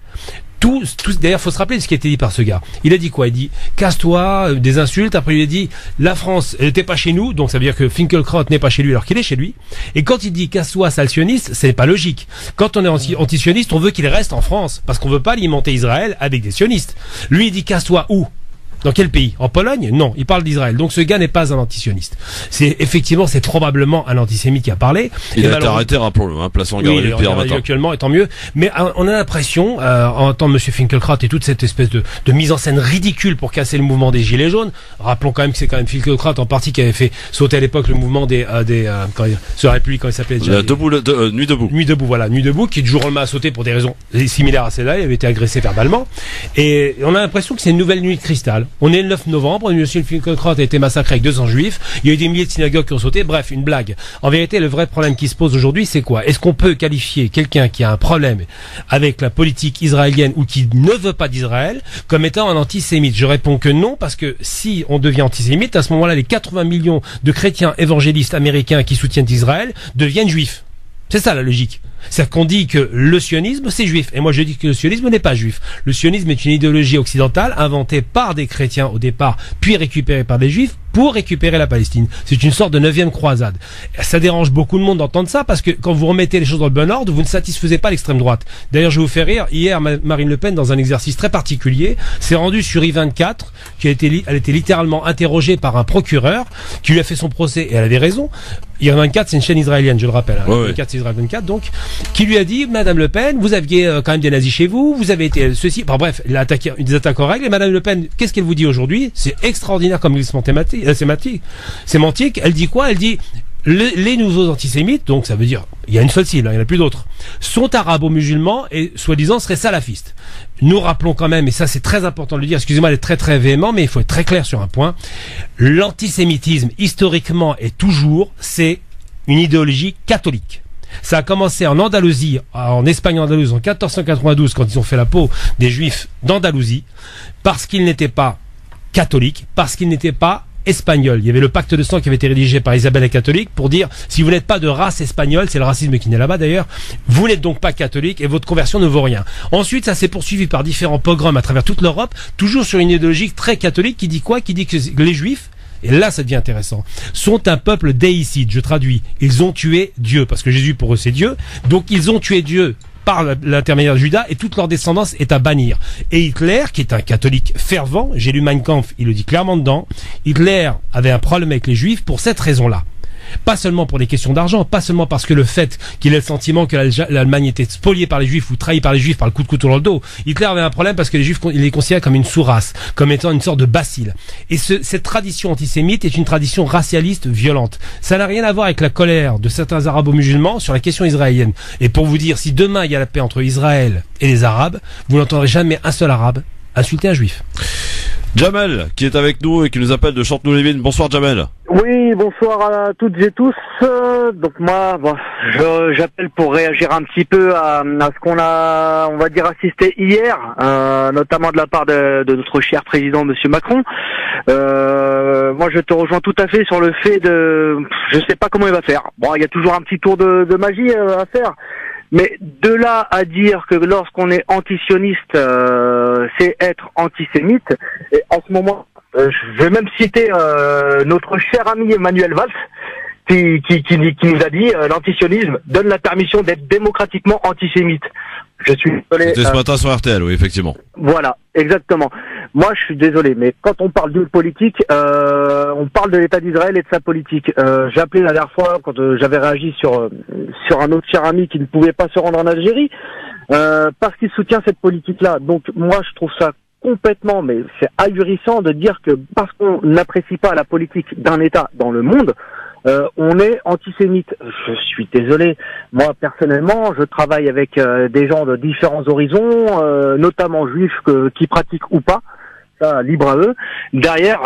C: D'ailleurs, faut se rappeler de ce qui a été dit par ce gars. Il a dit quoi? Il dit casse-toi, des insultes. Après, il a dit la France n'était pas chez nous, donc ça veut dire que Finkielkraut n'est pas chez lui alors qu'il est chez lui. Et quand il dit casse-toi, sale sioniste, c'est pas logique. Quand on est anti-sioniste, on veut qu'il reste en France parce qu'on veut pas alimenter Israël avec des sionistes. Lui, il dit casse-toi où? Dans quel pays? En Pologne? Non, il parle d'Israël. Donc ce gars n'est pas un antisioniste. C'est probablement un antisémite qui a parlé.
B: Il a été arrêté, rappelons-le, placé en garde à vue depuis un matin.
C: Actuellement, et tant mieux. Mais on a l'impression, en entendant M. Finkielkraut et toute cette espèce de mise en scène ridicule pour casser le mouvement des Gilets jaunes. Rappelons quand même que c'est quand même Finkielkraut en partie qui avait fait sauter à l'époque le mouvement sur la République, comment il s'appelait déjà?
B: Nuit debout.
C: Nuit debout, voilà. Nuit debout, qui du jour au lendemain a sauté pour des raisons similaires à celle-là. Il avait été agressé verbalement. Et on a l'impression que c'est une nouvelle nuit de cristal. On est le 9 novembre, M. Finkielkraut a été massacré avec 200 juifs. Il y a eu des milliers de synagogues qui ont sauté. Bref, une blague. En vérité, le vrai problème qui se pose aujourd'hui, c'est quoi? Est-ce qu'on peut qualifier quelqu'un qui a un problème avec la politique israélienne ou qui ne veut pas d'Israël comme étant un antisémite? Je réponds que non, parce que si on devient antisémite, à ce moment-là, les 80 millions de chrétiens évangélistes américains qui soutiennent Israël deviennent juifs. C'est ça la logique. C'est-à-dire qu'on dit que le sionisme, c'est juif. Et moi, je dis que le sionisme n'est pas juif. Le sionisme est une idéologie occidentale inventée par des chrétiens au départ, puis récupérée par des juifs pour récupérer la Palestine. C'est une sorte de 9e croisade. Ça dérange beaucoup de monde d'entendre ça parce que quand vous remettez les choses dans le bon ordre, vous ne satisfaisez pas l'extrême droite. D'ailleurs, je vais vous faire rire. Hier, Marine Le Pen, dans un exercice très particulier, s'est rendue sur I24, elle était littéralement interrogée par un procureur qui lui a fait son procès et elle avait raison. I24, c'est une chaîne israélienne, je le rappelle.
B: Ouais,
C: I24, c'est Israël 24, donc, qui lui a dit, Madame Le Pen, vous aviez quand même des nazis chez vous, vous avez été ceci. Enfin, bref, il a attaqué des attaques aux règles. Et Madame Le Pen, qu'est-ce qu'elle vous dit aujourd'hui? C'est extraordinaire comme glissement sémantique. Elle dit quoi? Elle dit les nouveaux antisémites, donc ça veut dire il y a une seule cible, il n'y en a plus d'autres, sont arabo-musulmans et soi-disant seraient salafistes. Nous rappelons quand même, et ça c'est très important de le dire, excusez-moi d'être très très véhément, mais il faut être très clair sur un point, l'antisémitisme historiquement et toujours c'est une idéologie catholique. Ça a commencé en Andalousie, en Espagne andalouse, en 1492, quand ils ont fait la peau des Juifs d'Andalousie, parce qu'ils n'étaient pas catholiques, parce qu'ils n'étaient pas espagnols. Il y avait le pacte de sang qui avait été rédigé par Isabelle la catholique pour dire, si vous n'êtes pas de race espagnole, c'est le racisme qui naît là-bas d'ailleurs, vous n'êtes donc pas catholique et votre conversion ne vaut rien. Ensuite, ça s'est poursuivi par différents pogroms à travers toute l'Europe, toujours sur une idéologie très catholique qui dit quoi? Qui dit que les Juifs, et là ça devient intéressant, sont un peuple déicide, je traduis. Ils ont tué Dieu, parce que Jésus pour eux c'est Dieu, donc ils ont tué Dieu par l'intermédiaire de Judas et toute leur descendance est à bannir. Et Hitler, qui est un catholique fervent, j'ai lu Mein Kampf, il le dit clairement dedans, Hitler avait un problème avec les Juifs pour cette raison-là. Pas seulement pour des questions d'argent, pas seulement parce que le fait qu'il ait le sentiment que l'Allemagne était spoliée par les Juifs ou trahie par les Juifs par le coup de couteau dans le dos. Hitler avait un problème parce que les Juifs, il les considérait comme une sous-race, comme étant une sorte de bacille. Et cette tradition antisémite est une tradition racialiste violente. Ça n'a rien à voir avec la colère de certains arabo-musulmans sur la question israélienne. Et pour vous dire, si demain il y a la paix entre Israël et les Arabes, vous n'entendrez jamais un seul Arabe insulter un Juif.
B: Jamel, qui est avec nous et qui nous appelle de Chanteloup-les-Vignes. Bonsoir Jamel.
H: Oui, bonsoir à toutes et tous. Donc moi, j'appelle pour réagir un petit peu à ce qu'on a, on va dire, assisté hier, notamment de la part de notre cher président, Monsieur Macron. Moi, je te rejoins tout à fait sur le fait je sais pas comment il va faire. Bon, il y a toujours un petit tour de magie à faire. Mais de là à dire que lorsqu'on est antisioniste, c'est être antisémite, et en ce moment, je vais même citer notre cher ami Emmanuel Valls, qui nous a dit l'antisionisme donne la permission d'être démocratiquement antisémite. Je suis désolé.
B: C'était ce matin sur RTL, oui, effectivement.
H: Voilà, exactement. Moi, je suis désolé, mais quand on parle de politique, on parle de l'État d'Israël et de sa politique. J'ai appelé la dernière fois quand j'avais réagi sur un autre cher ami qui ne pouvait pas se rendre en Algérie parce qu'il soutient cette politique-là. Donc moi, je trouve ça complètement, mais c'est ahurissant de dire que parce qu'on n'apprécie pas la politique d'un État dans le monde, on est antisémite. Je suis désolé. Moi, personnellement, je travaille avec des gens de différents horizons, notamment juifs qui pratiquent ou pas. Ça, libre à eux. Derrière,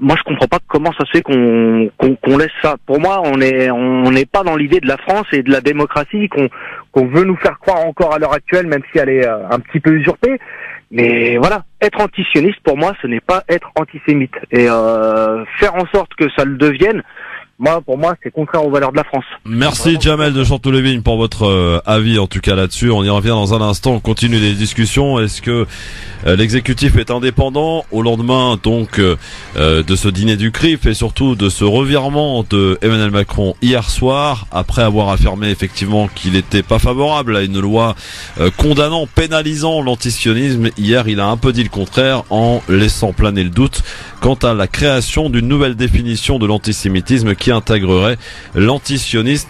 H: moi, je comprends pas comment ça se fait qu'on laisse ça. Pour moi, on n'est pas dans l'idée de la France et de la démocratie qu'on veut nous faire croire encore à l'heure actuelle, même si elle est un petit peu usurpée. Mais voilà, être antisioniste, pour moi, ce n'est pas être antisémite. Et faire en sorte que ça le devienne, pour moi, c'est contraire aux valeurs de la France.
B: Merci Jamel de Chanteloup-les-Vignes pour votre avis en tout cas là-dessus. On y revient dans un instant, on continue les discussions. Est-ce que l'exécutif est indépendant au lendemain donc de ce dîner du CRIF et surtout de ce revirement de Emmanuel Macron hier soir après avoir affirmé effectivement qu'il n'était pas favorable à une loi condamnant, pénalisant l'antisionisme. Hier, il a un peu dit le contraire en laissant planer le doute quant à la création d'une nouvelle définition de l'antisémitisme qui intégrerait l'antisionisme.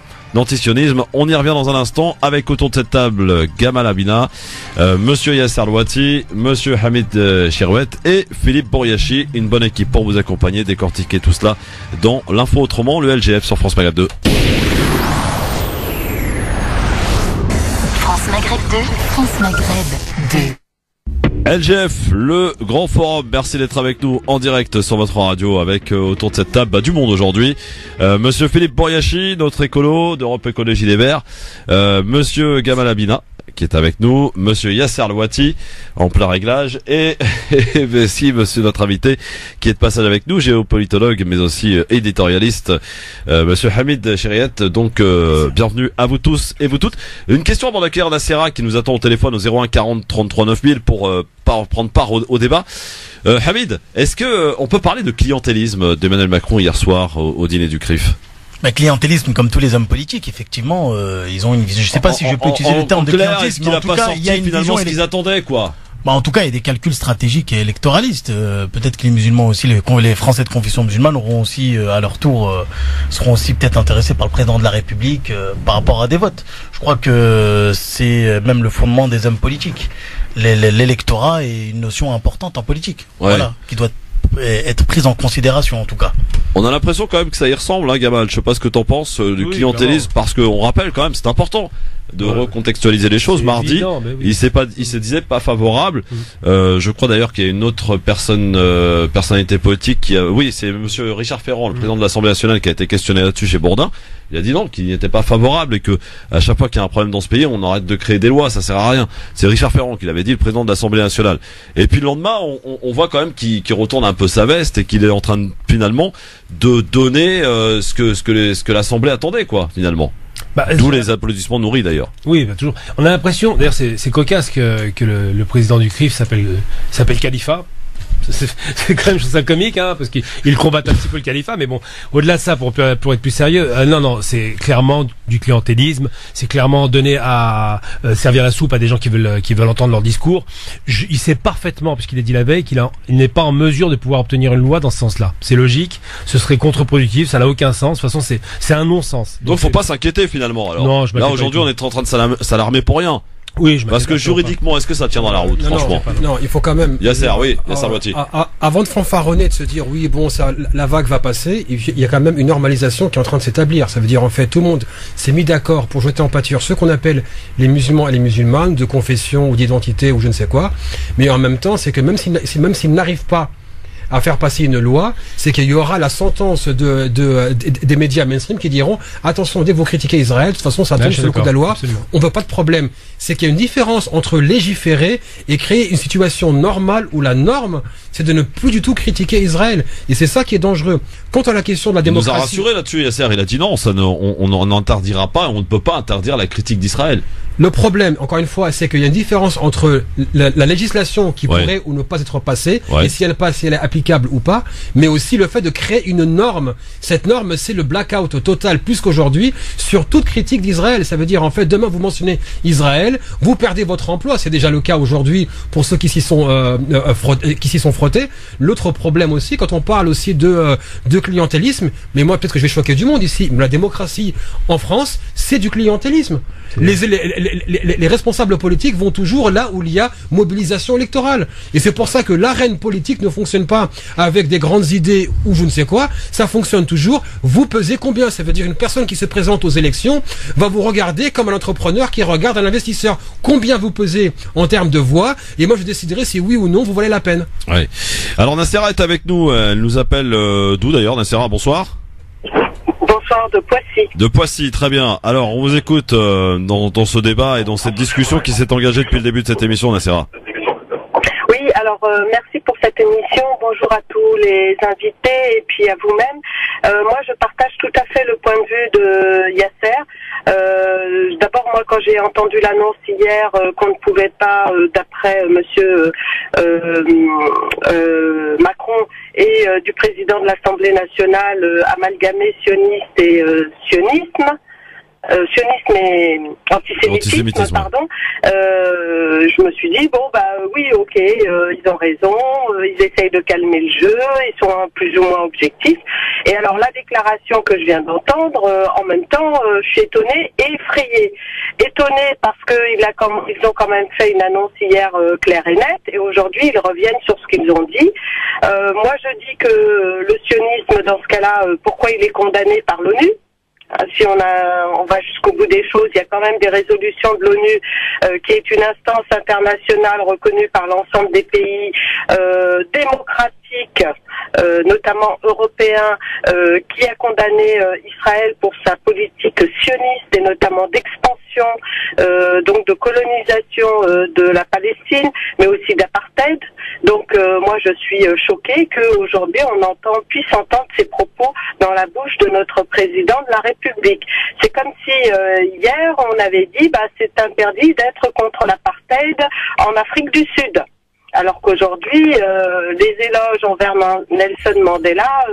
B: On y revient dans un instant avec autour de cette table Gamal Abina, Monsieur Yasser Louati, Monsieur Hamid Chirouet et Philippe Boriachi. Une bonne équipe pour vous accompagner, décortiquer tout cela dans l'info autrement, le LGF sur France Maghreb 2.
A: France Maghreb 2, France Maghreb 2.
B: LGF, le grand forum, merci d'être avec nous en direct sur votre radio avec autour de cette table du monde aujourd'hui. Monsieur Philippe Boriachi, notre écolo d'Europe Écologie Les Verts, Monsieur Gamal Abina qui est avec nous, Monsieur Yasser Louati en plein réglage et si Monsieur notre invité qui est de passage avec nous, géopolitologue mais aussi éditorialiste, Monsieur Hamid Chirouet. Donc bienvenue à vous tous et vous toutes. Une question avant d'accueillir Nassera qui nous attend au téléphone au 01 40 33 9000 pour prendre part au débat. Hamid, est-ce que on peut parler de clientélisme d'Emmanuel Macron hier soir au dîner du CRIF?
D: Clientélisme, comme tous les hommes politiques, effectivement, ils ont une vision. Je sais pas si je peux utiliser le terme de clientélisme, mais en tout cas, il y a une vision.
B: Ce qu'ils attendaient, quoi.
D: En tout cas, il y a des calculs stratégiques et électoralistes. Peut-être que les musulmans aussi, les Français de confession musulmane auront aussi, à leur tour, seront aussi peut-être intéressés par le président de la République par rapport à des votes. Je crois que c'est même le fondement des hommes politiques. L'électorat est une notion importante en politique. Ouais. Voilà, qui doit être prise en considération en tout cas.
B: On a l'impression quand même que ça y ressemble, hein, Gamal. Je sais pas ce que t'en penses du clientélisme, parce qu'on rappelle quand même, c'est important de recontextualiser les choses. Mardi, évident, oui. il se disait pas favorable. Je crois d'ailleurs qu'il y a une autre personnalité politique qui c'est Monsieur Richard Ferrand, le président de l'Assemblée nationale, qui a été questionné là-dessus chez Bourdin. Il a dit non, qu'il n'était pas favorable et que à chaque fois qu'il y a un problème dans ce pays, on arrête de créer des lois, ça sert à rien. C'est Richard Ferrand qui l'avait dit, le président de l'Assemblée nationale. Et puis le lendemain, on voit quand même qu'il retourne un peu sa veste et qu'il est en train de, finalement de donner ce que l'Assemblée attendait, quoi, finalement. D'où les applaudissements nourris d'ailleurs.
C: Oui, toujours. On a l'impression, d'ailleurs c'est cocasse que le président du CRIF s'appelle Khalifa. C'est quand même chose ça comique, hein, parce qu'il combat un petit peu le califat, mais bon, au-delà de ça, pour être plus sérieux, non, c'est clairement du clientélisme, c'est clairement donné à servir la soupe à des gens qui veulent entendre leur discours. Il sait parfaitement, puisqu'il a dit la veille, qu'il n'est pas en mesure de pouvoir obtenir une loi dans ce sens-là. C'est logique, ce serait contre-productif, ça n'a aucun sens. De toute façon, c'est un non-sens.
B: Donc faut pas s'inquiéter finalement. Alors
C: non,
B: là aujourd'hui, on est en train de s'alarmer pour rien.
C: Oui,
B: parce que juridiquement, est-ce que ça tient dans la route, franchement?
G: Non, il faut quand même.
B: Yasser, Yasser Louati.
G: Avant de fanfaronner, de se dire oui, bon, la vague va passer, il y a quand même une normalisation qui est en train de s'établir. Ça veut dire en fait, tout le monde s'est mis d'accord pour jeter en pâture ceux qu'on appelle les musulmans et les musulmanes de confession ou d'identité ou je ne sais quoi. Mais en même temps, c'est que même s'ils n'arrivent pas à faire passer une loi, c'est qu'il y aura la sentence des médias mainstream qui diront attention, dès que vous critiquez Israël, de toute façon ça tombe sur le coup de la loi, absolument. On veut pas de problème. C'est qu'il y a une différence entre légiférer et créer une situation normale où la norme, c'est de ne plus du tout critiquer Israël. Et c'est ça qui est dangereux. Quant à la question de la démocratie...
B: Il nous a rassuré là-dessus, Yasser. Il a dit non, on n'interdira pas, on ne peut pas interdire la critique d'Israël.
G: Le problème, encore une fois, c'est qu'il y a une différence entre la législation qui pourrait ou ne pas être passée, et si elle passe, si elle est applicable ou pas, mais aussi le fait de créer une norme. Cette norme, c'est le blackout total, plus qu'aujourd'hui, sur toute critique d'Israël. Ça veut dire, en fait, demain, vous mentionnez Israël, vous perdez votre emploi. C'est déjà le cas aujourd'hui pour ceux qui s'y sont frottés. L'autre problème aussi, quand on parle aussi de clientélisme, mais moi, peut-être que je vais choquer du monde ici, mais la démocratie en France, c'est du clientélisme. Les responsables politiques vont toujours là où il y a mobilisation électorale. Et c'est pour ça que l'arène politique ne fonctionne pas avec des grandes idées ou je ne sais quoi. Ça fonctionne toujours. Vous pesez combien? Ça veut dire une personne qui se présente aux élections va vous regarder comme un entrepreneur qui regarde un investisseur. Combien vous pesez en termes de voix? Et moi, je déciderai si oui ou non vous valez la peine.
B: Oui. Alors, Nassera est avec nous. Elle nous appelle d'où d'ailleurs, Nassera? Bonsoir.
I: De Poissy.
B: De Poissy, très bien. Alors, on vous écoute dans ce débat et dans cette discussion qui s'est engagée depuis le début de cette émission, Nassera.
I: Oui, alors merci pour cette émission. Bonjour à tous les invités et puis à vous-même. Moi, je partage tout à fait le point de vue de Yasser. D'abord, moi, quand j'ai entendu l'annonce hier qu'on ne pouvait pas, d'après Monsieur Macron et du président de l'Assemblée nationale, amalgamer sioniste et sionisme. Sionisme et antisémitisme, pardon. Je me suis dit oui, ok, ils ont raison, ils essayent de calmer le jeu, ils sont plus ou moins objectifs. Et alors la déclaration que je viens d'entendre, en même temps, je suis étonnée et effrayée. Étonnée parce que ils ont quand même fait une annonce hier claire et nette, et aujourd'hui ils reviennent sur ce qu'ils ont dit. Moi je dis que le sionisme dans ce cas-là, pourquoi il est condamné par l'ONU? Si on va jusqu'au bout des choses, il y a quand même des résolutions de l'ONU qui est une instance internationale reconnue par l'ensemble des pays démocratiques, notamment européens, qui a condamné Israël pour sa politique sioniste et notamment d'expansion, donc de colonisation de la Palestine, mais aussi d'apartheid. Donc moi je suis choquée qu'aujourd'hui on puisse entendre ces propos dans la bouche de notre président de la République. C'est comme si hier on avait dit c'est interdit d'être contre l'apartheid en Afrique du Sud. Alors qu'aujourd'hui, les éloges envers Nelson Mandela,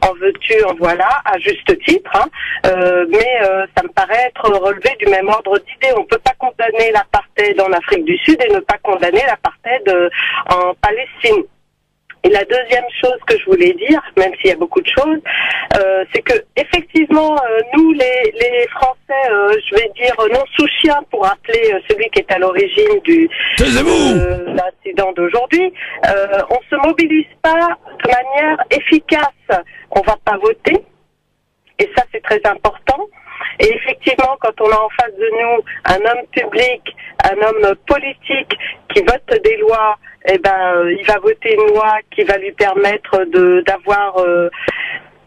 I: en veux-tu, en voilà, à juste titre, mais ça me paraît être relevé du même ordre d'idée. On ne peut pas condamner l'apartheid en Afrique du Sud et ne pas condamner l'apartheid en Palestine. Et la deuxième chose que je voulais dire, même s'il y a beaucoup de choses, c'est que effectivement, nous les Français, je vais dire non sous chien pour appeler celui qui est à l'origine du l'incident d'aujourd'hui, on se mobilise pas de manière efficace. On va pas voter, et ça c'est très important. Et effectivement, quand on a en face de nous un homme public, un homme politique qui vote des lois, il va voter une loi qui va lui permettre d'avoir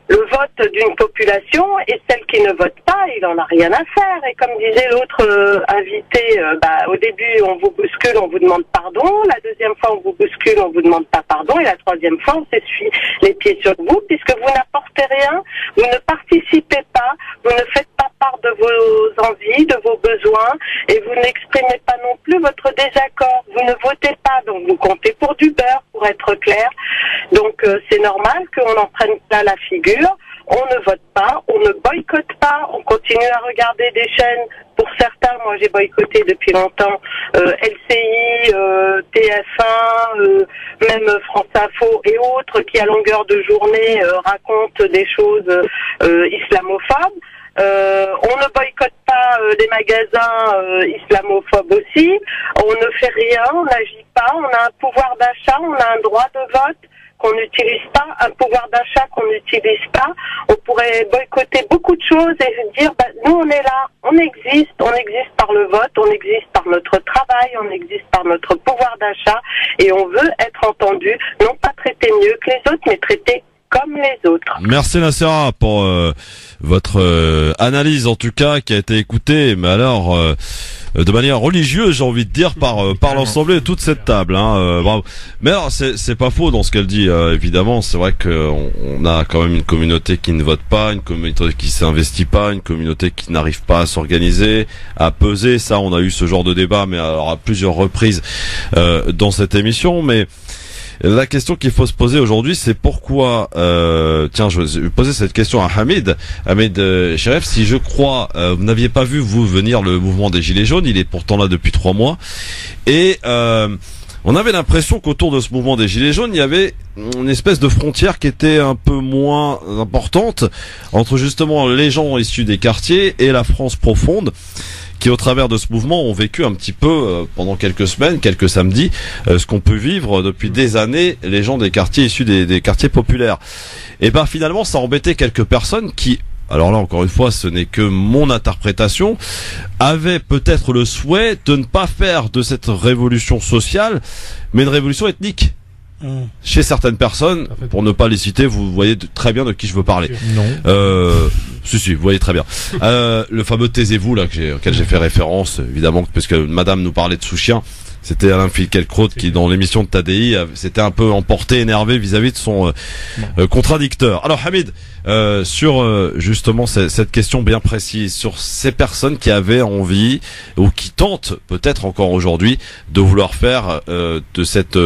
I: le vote d'une population, et celle qui ne vote pas, il en a rien à faire. Et comme disait l'autre invité, au début on vous bouscule, on vous demande pardon, la deuxième fois on vous bouscule, on vous demande pas pardon, et la troisième fois on s'essuie les pieds sur vous, puisque vous n'apportez rien, vous ne participez pas, vous ne faites pas part de vos envies, de vos besoins, et vous n'exprimez pas non plus votre désaccord. Vous ne votez pas, donc vous comptez pour du beurre, pour être clair. Donc c'est normal qu'on en prenne plein la figure. On ne vote pas, on ne boycotte pas, on continue à regarder des chaînes. Pour certains, moi j'ai boycotté depuis longtemps LCI, TF1, même France Info et autres qui à longueur de journée racontent des choses islamophobes. On ne boycotte pas les magasins islamophobes aussi. On ne fait rien, on n'agit pas. On a un pouvoir d'achat, on a un droit de vote qu'on n'utilise pas, un pouvoir d'achat qu'on n'utilise pas. On pourrait boycotter beaucoup de choses et dire nous on est là, on existe par le vote, on existe par notre travail, on existe par notre pouvoir d'achat, et on veut être entendu, non pas traiter mieux que les autres, mais traiter comme les autres.
B: Merci Nassera pour votre analyse en tout cas qui a été écoutée, mais alors de manière religieuse, j'ai envie de dire par l'ensemble de toute cette table. Bravo. Mais alors c'est pas faux dans ce qu'elle dit. Évidemment, c'est vrai que on a quand même une communauté qui ne vote pas, une communauté qui s'investit pas, une communauté qui n'arrive pas à s'organiser, à peser. Ça, on a eu ce genre de débat, mais alors à plusieurs reprises dans cette émission, mais la question qu'il faut se poser aujourd'hui, c'est pourquoi... tiens, je vais poser cette question à Hamid Cheref. Si je crois, vous n'aviez pas vu, vous, venir le mouvement des Gilets jaunes, il est pourtant là depuis 3 mois. Et on avait l'impression qu'autour de ce mouvement des Gilets jaunes, il y avait une espèce de frontière qui était un peu moins importante entre justement les gens issus des quartiers et la France profonde, qui au travers de ce mouvement ont vécu un petit peu pendant quelques semaines, quelques samedis, ce qu'on peut vivre depuis des années les gens des quartiers issus des quartiers populaires. Et finalement ça embêtait quelques personnes qui, alors là encore une fois ce n'est que mon interprétation, avaient peut-être le souhait de ne pas faire de cette révolution sociale mais une révolution ethnique. Chez certaines personnes, pour ne pas les citer, vous voyez très bien de qui je veux parler.
F: Non.
B: Si, vous voyez très bien. Le fameux taisez-vous là auquel j'ai fait référence, évidemment, parce que Madame nous parlait de sous-chien. C'était Alain Finkielkraut qui, dans l'émission de Tadei, s'était un peu emporté, énervé vis-à-vis de son contradicteur. Alors Hamid, sur justement cette question bien précise, sur ces personnes qui avaient envie ou qui tentent peut-être encore aujourd'hui de vouloir faire de cette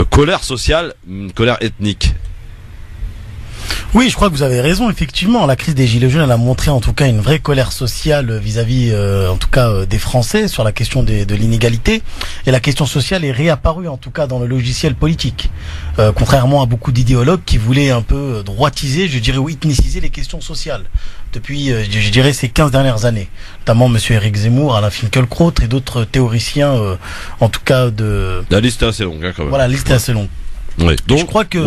B: colère sociale une colère ethnique.
D: Oui, je crois que vous avez raison. Effectivement, la crise des Gilets jaunes, elle a montré en tout cas une vraie colère sociale vis-à-vis, en tout cas, des Français sur la question de l'inégalité. Et la question sociale est réapparue, en tout cas, dans le logiciel politique. Contrairement à beaucoup d'idéologues qui voulaient un peu droitiser, je dirais, ou ethniciser les questions sociales. Depuis, je dirais, ces 15 dernières années. Notamment monsieur Éric Zemmour, Alain Finkielkraut et d'autres théoriciens, en tout cas La
B: liste est assez longue, hein, quand même.
D: Voilà, la liste est assez longue.
B: Oui. Donc,
D: je crois que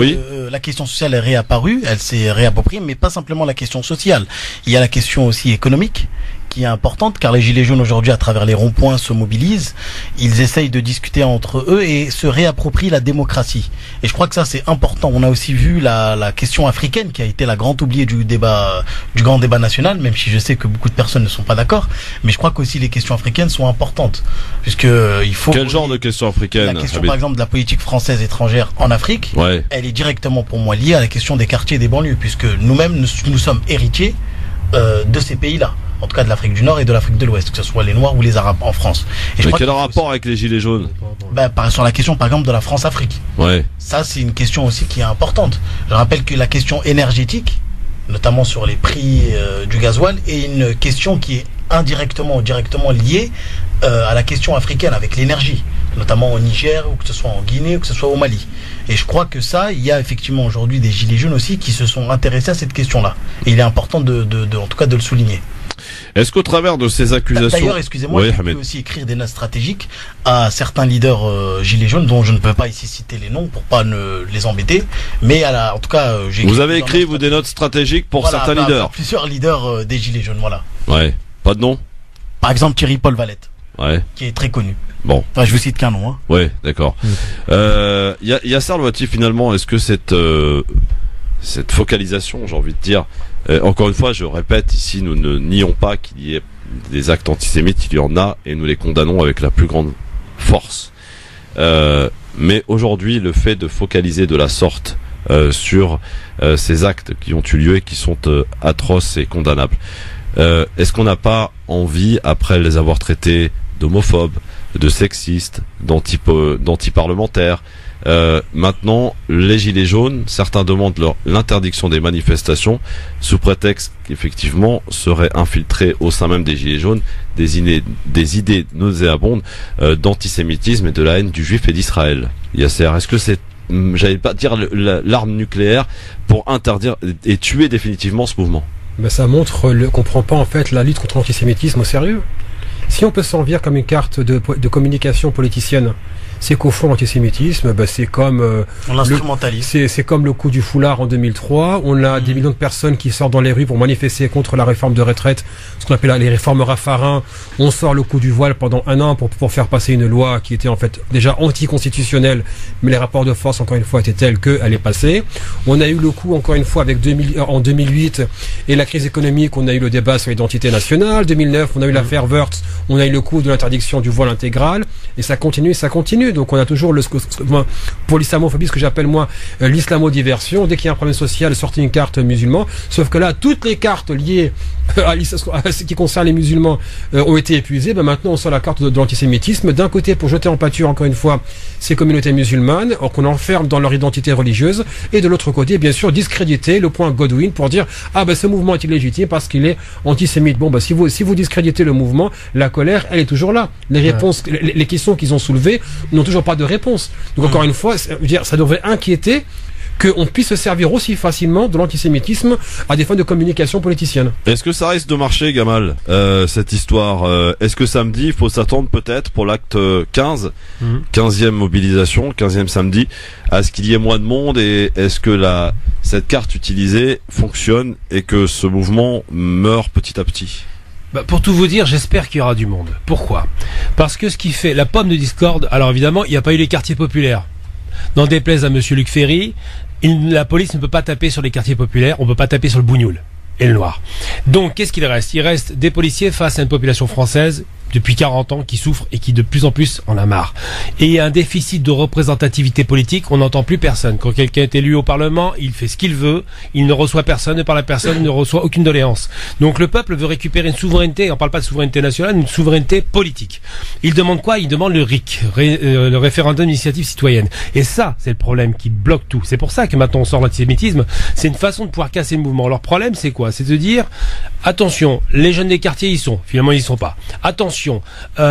D: la question sociale est réapparue, elle s'est réappropriée, mais pas simplement la question sociale. Il y a la question aussi économique qui est importante, car les Gilets jaunes aujourd'hui, à travers les ronds-points, se mobilisent. Ils essayent de discuter entre eux et se réapproprient la démocratie. Et je crois que ça, c'est important. On a aussi vu la question africaine qui a été la grande oubliée du grand débat national, même si je sais que beaucoup de personnes ne sont pas d'accord. Mais je crois qu'aussi les questions africaines sont importantes, puisque il faut.
B: Quel genre de questions africaines?
D: La question, par exemple, de la politique française étrangère en Afrique, elle est directement pour moi liée à la question des quartiers et des banlieues, puisque nous-mêmes, nous sommes héritiers de ces pays-là. En tout cas de l'Afrique du Nord et de l'Afrique de l'Ouest, que ce soit les Noirs ou les Arabes en France.
B: Et quel rapport avec les Gilets jaunes?
D: Sur la question par exemple de la France-Afrique. Ça c'est une question aussi qui est importante. Je rappelle que la question énergétique, notamment sur les prix du gasoil, est une question qui est indirectement ou directement liée à la question africaine avec l'énergie, notamment au Niger, ou que ce soit en Guinée, ou que ce soit au Mali. Et je crois que ça, il y a effectivement aujourd'hui des Gilets jaunes aussi qui se sont intéressés à cette question-là. Et il est important en tout cas de le souligner.
B: Est-ce qu'au travers de ces accusations...
D: D'ailleurs, excusez-moi, je peux aussi écrire des notes stratégiques à certains leaders Gilets jaunes, dont je ne peux pas ici citer les noms pour pas les embêter, mais en tout cas...
B: Vous avez écrit, vous, des notes stratégiques pour certains leaders?
D: Plusieurs leaders des Gilets jaunes, voilà.
B: Pas de nom?
D: Par exemple, Thierry Paul Valette, qui est très connu.
B: Bon.
D: Enfin, je vous cite qu'un nom.
B: D'accord. Yasser Louati, finalement, est-ce que cette focalisation, j'ai envie de dire... encore une fois, je répète, ici, nous ne nions pas qu'il y ait des actes antisémites, il y en a, et nous les condamnons avec la plus grande force. Mais aujourd'hui, le fait de focaliser de la sorte sur ces actes qui ont eu lieu et qui sont atroces et condamnables, est-ce qu'on n'a pas envie, après les avoir traités d'homophobes, de sexistes, d'antiparlementaires, maintenant, les Gilets jaunes, certains demandent l'interdiction des manifestations sous prétexte qu'effectivement seraient infiltrés au sein même des Gilets jaunes des idées nauséabondes d'antisémitisme et de la haine du juif et d'Israël. Yasser, est-ce que c'est, j'allais pas dire l'arme nucléaire pour interdire et tuer définitivement ce mouvement?
G: Ça montre qu'on prend pas en fait la lutte contre l'antisémitisme au sérieux. Si on peut s'en servir comme une carte de communication politicienne, c'est qu'au fond l'antisémitisme, c'est comme
D: on l'instrumentalise.
G: C'est comme le coup du foulard en 2003. On a des millions de personnes qui sortent dans les rues pour manifester contre la réforme de retraite, ce qu'on appelle les réformes Raffarin. On sort le coup du voile pendant un an pour faire passer une loi qui était en fait déjà anticonstitutionnelle, mais les rapports de force encore une fois étaient tels qu'elle est passée. On a eu le coup encore une fois avec en 2008 et la crise économique, on a eu le débat sur l'identité nationale. 2009, on a eu l'affaire Woerth, on a eu le coup de l'interdiction du voile intégral, et ça continue. Donc on a toujours pour l'islamophobie, ce que j'appelle moi l'islamo-diversion. Dès qu'il y a un problème social, sortez une carte musulman. Sauf que là, toutes les cartes liées à ce qui concerne les musulmans ont été épuisées. Maintenant, on sort la carte de l'antisémitisme. D'un côté, pour jeter en pâture, encore une fois, ces communautés musulmanes, qu'on enferme dans leur identité religieuse. Et de l'autre côté, bien sûr, discréditer le point Godwin pour dire ce mouvement est illégitime parce qu'il est antisémite. Si vous discréditez le mouvement, la colère, elle est toujours là. Les réponses, les questions qu'ils ont soulevées n'ont toujours pas de réponse. Donc encore une fois, ça devrait inquiéter qu'on puisse se servir aussi facilement de l'antisémitisme à des fins de communication politicienne.
B: Est-ce que ça risque de marcher, Gamal, cette histoire? Est-ce que samedi, il faut s'attendre peut-être pour l'acte 15, 15e mobilisation, 15e samedi, à ce qu'il y ait moins de monde, et est-ce que cette carte utilisée fonctionne et que ce mouvement meurt petit à petit?
C: Pour tout vous dire, j'espère qu'il y aura du monde. Pourquoi? Parce que ce qui fait la pomme de discorde, alors évidemment, il n'y a pas eu les quartiers populaires. N'en déplaise à monsieur Luc Ferry, la police ne peut pas taper sur les quartiers populaires, on ne peut pas taper sur le bougnoul. et le noir. Donc, qu'est-ce qu'il reste? Il reste des policiers face à une population française depuis 40 ans qui souffre et qui de plus en plus en a marre. Et il y a un déficit de représentativité politique, on n'entend plus personne. Quand quelqu'un est élu au Parlement, il fait ce qu'il veut, il ne reçoit personne, ne parle à personne, il ne reçoit aucune doléance. Donc le peuple veut récupérer une souveraineté, on parle pas de souveraineté nationale, une souveraineté politique. Il demande quoi? Il demande le RIC, le référendum d'initiative citoyenne. Et ça, c'est le problème qui bloque tout. C'est pour ça que maintenant on sort l'antisémitisme, c'est une façon de pouvoir casser le mouvement. Leur problème, c'est quoi? C'est de dire, attention, les jeunes des quartiers y sont, finalement ils y sont pas. Attention, il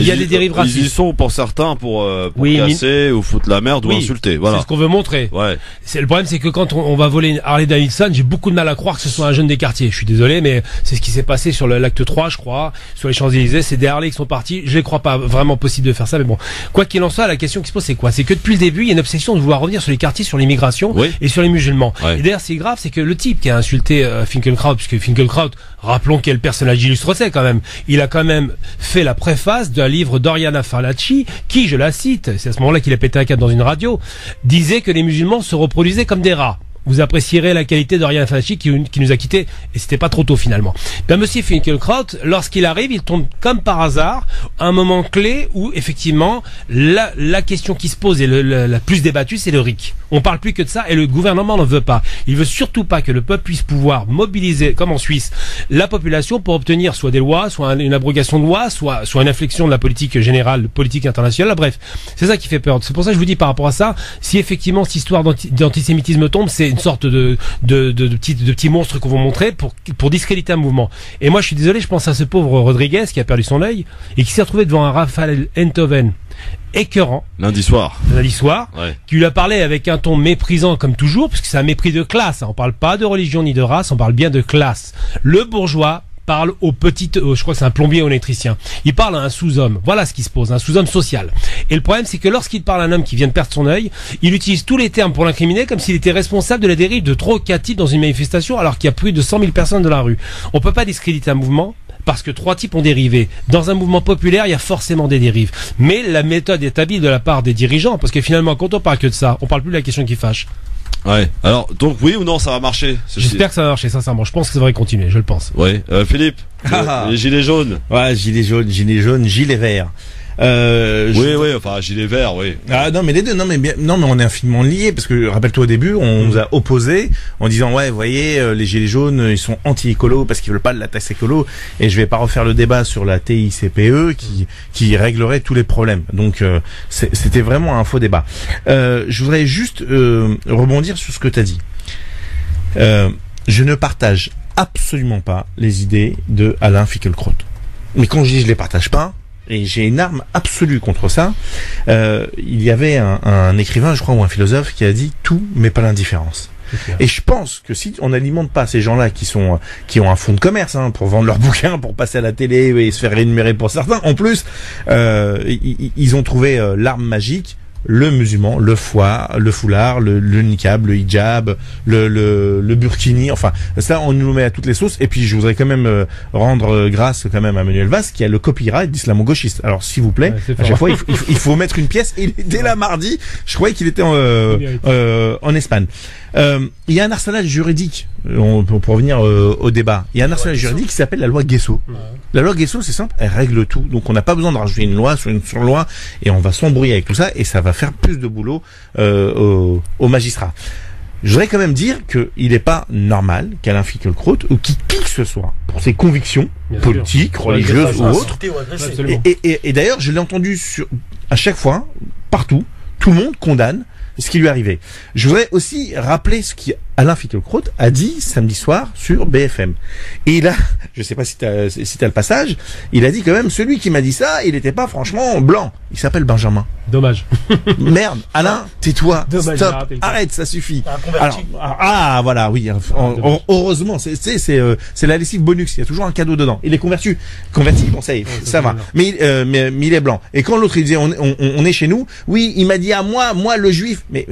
C: y a des dérives racistes.
B: Ils y sont pour certains pour casser ou foutre la merde ou insulter. Voilà.
C: C'est ce qu'on veut montrer.
B: Ouais.
C: Le problème, c'est que quand on va voler une Harley Davidson, j'ai beaucoup de mal à croire que ce soit un jeune des quartiers. Je suis désolé, mais c'est ce qui s'est passé sur l'acte 3, je crois, sur les Champs-Élysées. C'est des Harley qui sont partis. Je ne crois pas vraiment possible de faire ça, mais bon. Quoi qu'il en soit, la question qui se pose, c'est quoi? C'est que depuis le début, il y a une obsession de vouloir revenir sur les quartiers, sur l'immigration et sur les musulmans. Ouais. Et d'ailleurs, c'est grave, c'est que le type qui a insulté Finkielkraut, puisque Finkielkraut, rappelons quel personnage illustre c'est quand même. Il a quand même fait la préface d'un livre d'Oriana Fallaci, qui, je la cite, c'est à ce moment-là qu'il a pété un câble dans une radio, disait que les musulmans se reproduisaient comme des rats. Vous apprécierez la qualité d'Oriana Fallaci qui nous a quittés, et c'était pas trop tôt finalement. Ben, monsieur Finkielkraut, lorsqu'il arrive, il tombe comme par hasard à un moment clé où effectivement la question qui se pose et la plus débattue, c'est le RIC. On parle plus que de ça et le gouvernement n'en veut pas. Il veut surtout pas que le peuple puisse pouvoir mobiliser, comme en Suisse, la population pour obtenir soit des lois, soit une abrogation de loi, soit une inflexion de la politique générale, politique internationale. Bref, c'est ça qui fait peur. C'est pour ça que je vous dis par rapport à ça, si effectivement cette histoire d'antisémitisme tombe, c'est une sorte de petits monstres qu'on va montrer pour discréditer un mouvement. Et moi, je suis désolé, je pense à ce pauvre Rodriguez qui a perdu son œil et qui s'est retrouvé devant un Raphaël Enthoven écœurant. Lundi soir. Ouais. Qui lui a parlé avec un ton méprisant comme toujours, puisque c'est un mépris de classe. On parle pas de religion ni de race, on parle bien de classe. Le bourgeois parle aux petites, je crois que c'est un plombier ou un électricien. Il parle à un sous-homme. Voilà ce qui se pose, un sous-homme social. Et le problème, c'est que lorsqu'il parle à un homme qui vient de perdre son œil, il utilise tous les termes pour l'incriminer comme s'il était responsable de la dérive de 3 ou 4 types dans une manifestation alors qu'il y a plus de 100 000 personnes dans la rue. On peut pas discréditer un mouvement parce que 3 types ont dérivé. Dans un mouvement populaire, il y a forcément des dérives. Mais la méthode est habile de la part des dirigeants, parce que finalement, quand on parle que de ça, on parle plus de la question qui fâche.
B: Ouais. Alors, donc oui ou non, ça va marcher?
C: J'espère que ça va marcher, sincèrement. Je pense que ça devrait continuer, je le pense.
B: Ouais. Philippe, les gilets jaunes.
F: Ouais, gilets jaunes, gilets verts.
B: Oui, enfin, gilet vert, oui.
F: Ah, non, mais les deux, non, mais on est infiniment liés, parce que, rappelle-toi au début, on nous a opposés, en disant, ouais, vous voyez, les gilets jaunes, ils sont anti-écolo, parce qu'ils veulent pas de la taxe écolo, et je vais pas refaire le débat sur la TICPE, qui réglerait tous les problèmes. Donc, c'était vraiment un faux débat. Je voudrais juste, rebondir sur ce que t'as dit. Je ne partage absolument pas les idées de Alain Finkielkraut. Mais quand je dis je les partage pas, et j'ai une arme absolue contre ça. Il y avait un écrivain, je crois, ou un philosophe qui a dit tout, mais pas l'indifférence. Et je pense que si on n'alimente pas ces gens-là qui ont un fonds de commerce pour vendre leurs bouquins, pour passer à la télé et se faire rémunérer pour certains, en plus, ils ont trouvé l'arme magique. Le musulman, le foulard, le niqab, le hijab, le burkini, enfin ça on nous met à toutes les sauces. Et puis je voudrais quand même rendre grâce quand même à Manuel Valls qui a le copyright d'islamo-gauchiste. Alors s'il vous plaît, à chaque fois il faut mettre une pièce. Et dès la mardi, je croyais qu'il était en Espagne. Il y a un arsenal juridique, pour revenir au débat, il y a un arsenal juridique qui s'appelle la loi Guesso. La loi Guesso, c'est simple, elle règle tout. Donc on n'a pas besoin de rajouter une loi sur une surloi et on va s'embrouiller avec tout ça et ça va faire plus de boulot aux magistrats. Je voudrais quand même dire qu'il n'est pas normal qu'Alain Finkielkraut ou qui que ce soit, pour ses convictions politiques, religieuses ou autres, et d'ailleurs je l'ai entendu à chaque fois, partout, tout le monde condamne ce qui lui est arrivé. Je voudrais aussi rappeler ce qu'Alain Finkielkraut a dit samedi soir sur BFM. Et là, je sais pas si t'as le passage, il a dit quand même, celui qui m'a dit ça, il n'était pas franchement blanc. Il s'appelle Benjamin.
C: Dommage.
F: Merde, Alain, tais-toi. Stop, arrête, ça suffit. Alors, voilà, oui. Heureusement, c'est la lessive bonus. Il y a toujours un cadeau dedans. Il est converti, bon, ça va. Mais il est blanc. Et quand l'autre il disait, on est chez nous, oui, il m'a dit à moi le juif. Mais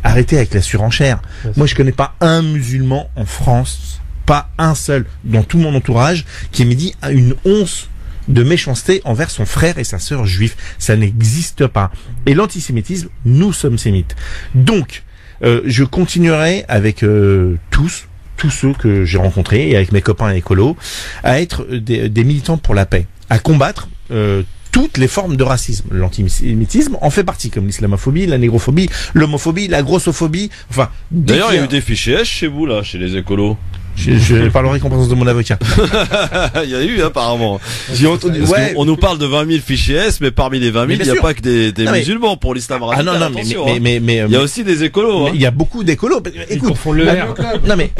F: arrêtez avec la surenchère. Moi, je connais pas un musulman en France, pas un seul, dans tout mon entourage, qui m'ait dit une once de méchanceté envers son frère et sa sœur juifs. Ça n'existe pas. Et l'antisémitisme, nous sommes sémites. Donc, je continuerai avec tous, tous ceux que j'ai rencontrés et avec mes copains écolos à être des militants pour la paix, à combattre toutes les formes de racisme. L'antisémitisme en fait partie, comme l'islamophobie, la négrophobie, l'homophobie, la grossophobie. Enfin,
B: d'ailleurs, il y a eu des fichiers S chez vous là, chez les écolos.
F: Je parlerai qu'en présence de mon avocat.
B: Il y a eu apparemment. J'ai entendu. On nous parle de 20 000 fichiers S, mais parmi les 20 000, il n'y a pas que des musulmans pour l'islam radical.
F: Ah non, mais
B: il y a aussi des écolos.
F: Il y a beaucoup d'écolos. Écoute,
C: ils confondent le verre.
F: Non mais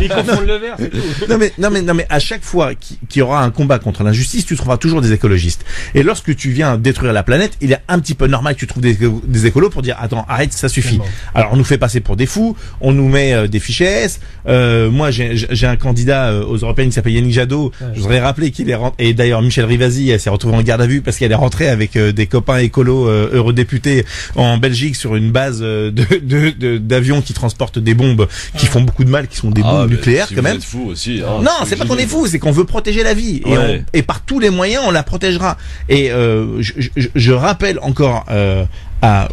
C: ils confondent le verre, c'est tout.
F: Non mais à chaque fois qu'il y aura un combat contre l'injustice, tu trouveras toujours des écologistes. Et lorsque tu viens détruire la planète, il est un petit peu normal que tu trouves des écolos pour dire attends, arrête, ça suffit. Alors on nous fait passer pour des fous, on nous met des fichiers S. Moi j'ai un candidat aux européennes qui s'appelle Yannick Jadot. Je voudrais rappeler qu'il est rentré, et d'ailleurs Michel Rivasi elle s'est retrouvée en garde à vue parce qu'elle est rentrée avec des copains écolos eurodéputés en Belgique sur une base d'avions qui transportent des bombes qui font beaucoup de mal, qui sont des bombes nucléaires
B: si
F: quand même.
B: Vous êtes fou aussi. Hein,
F: non, c'est pas qu'on est fou, c'est qu'on veut protéger la vie et par tous les moyens on la protégera. Et je rappelle encore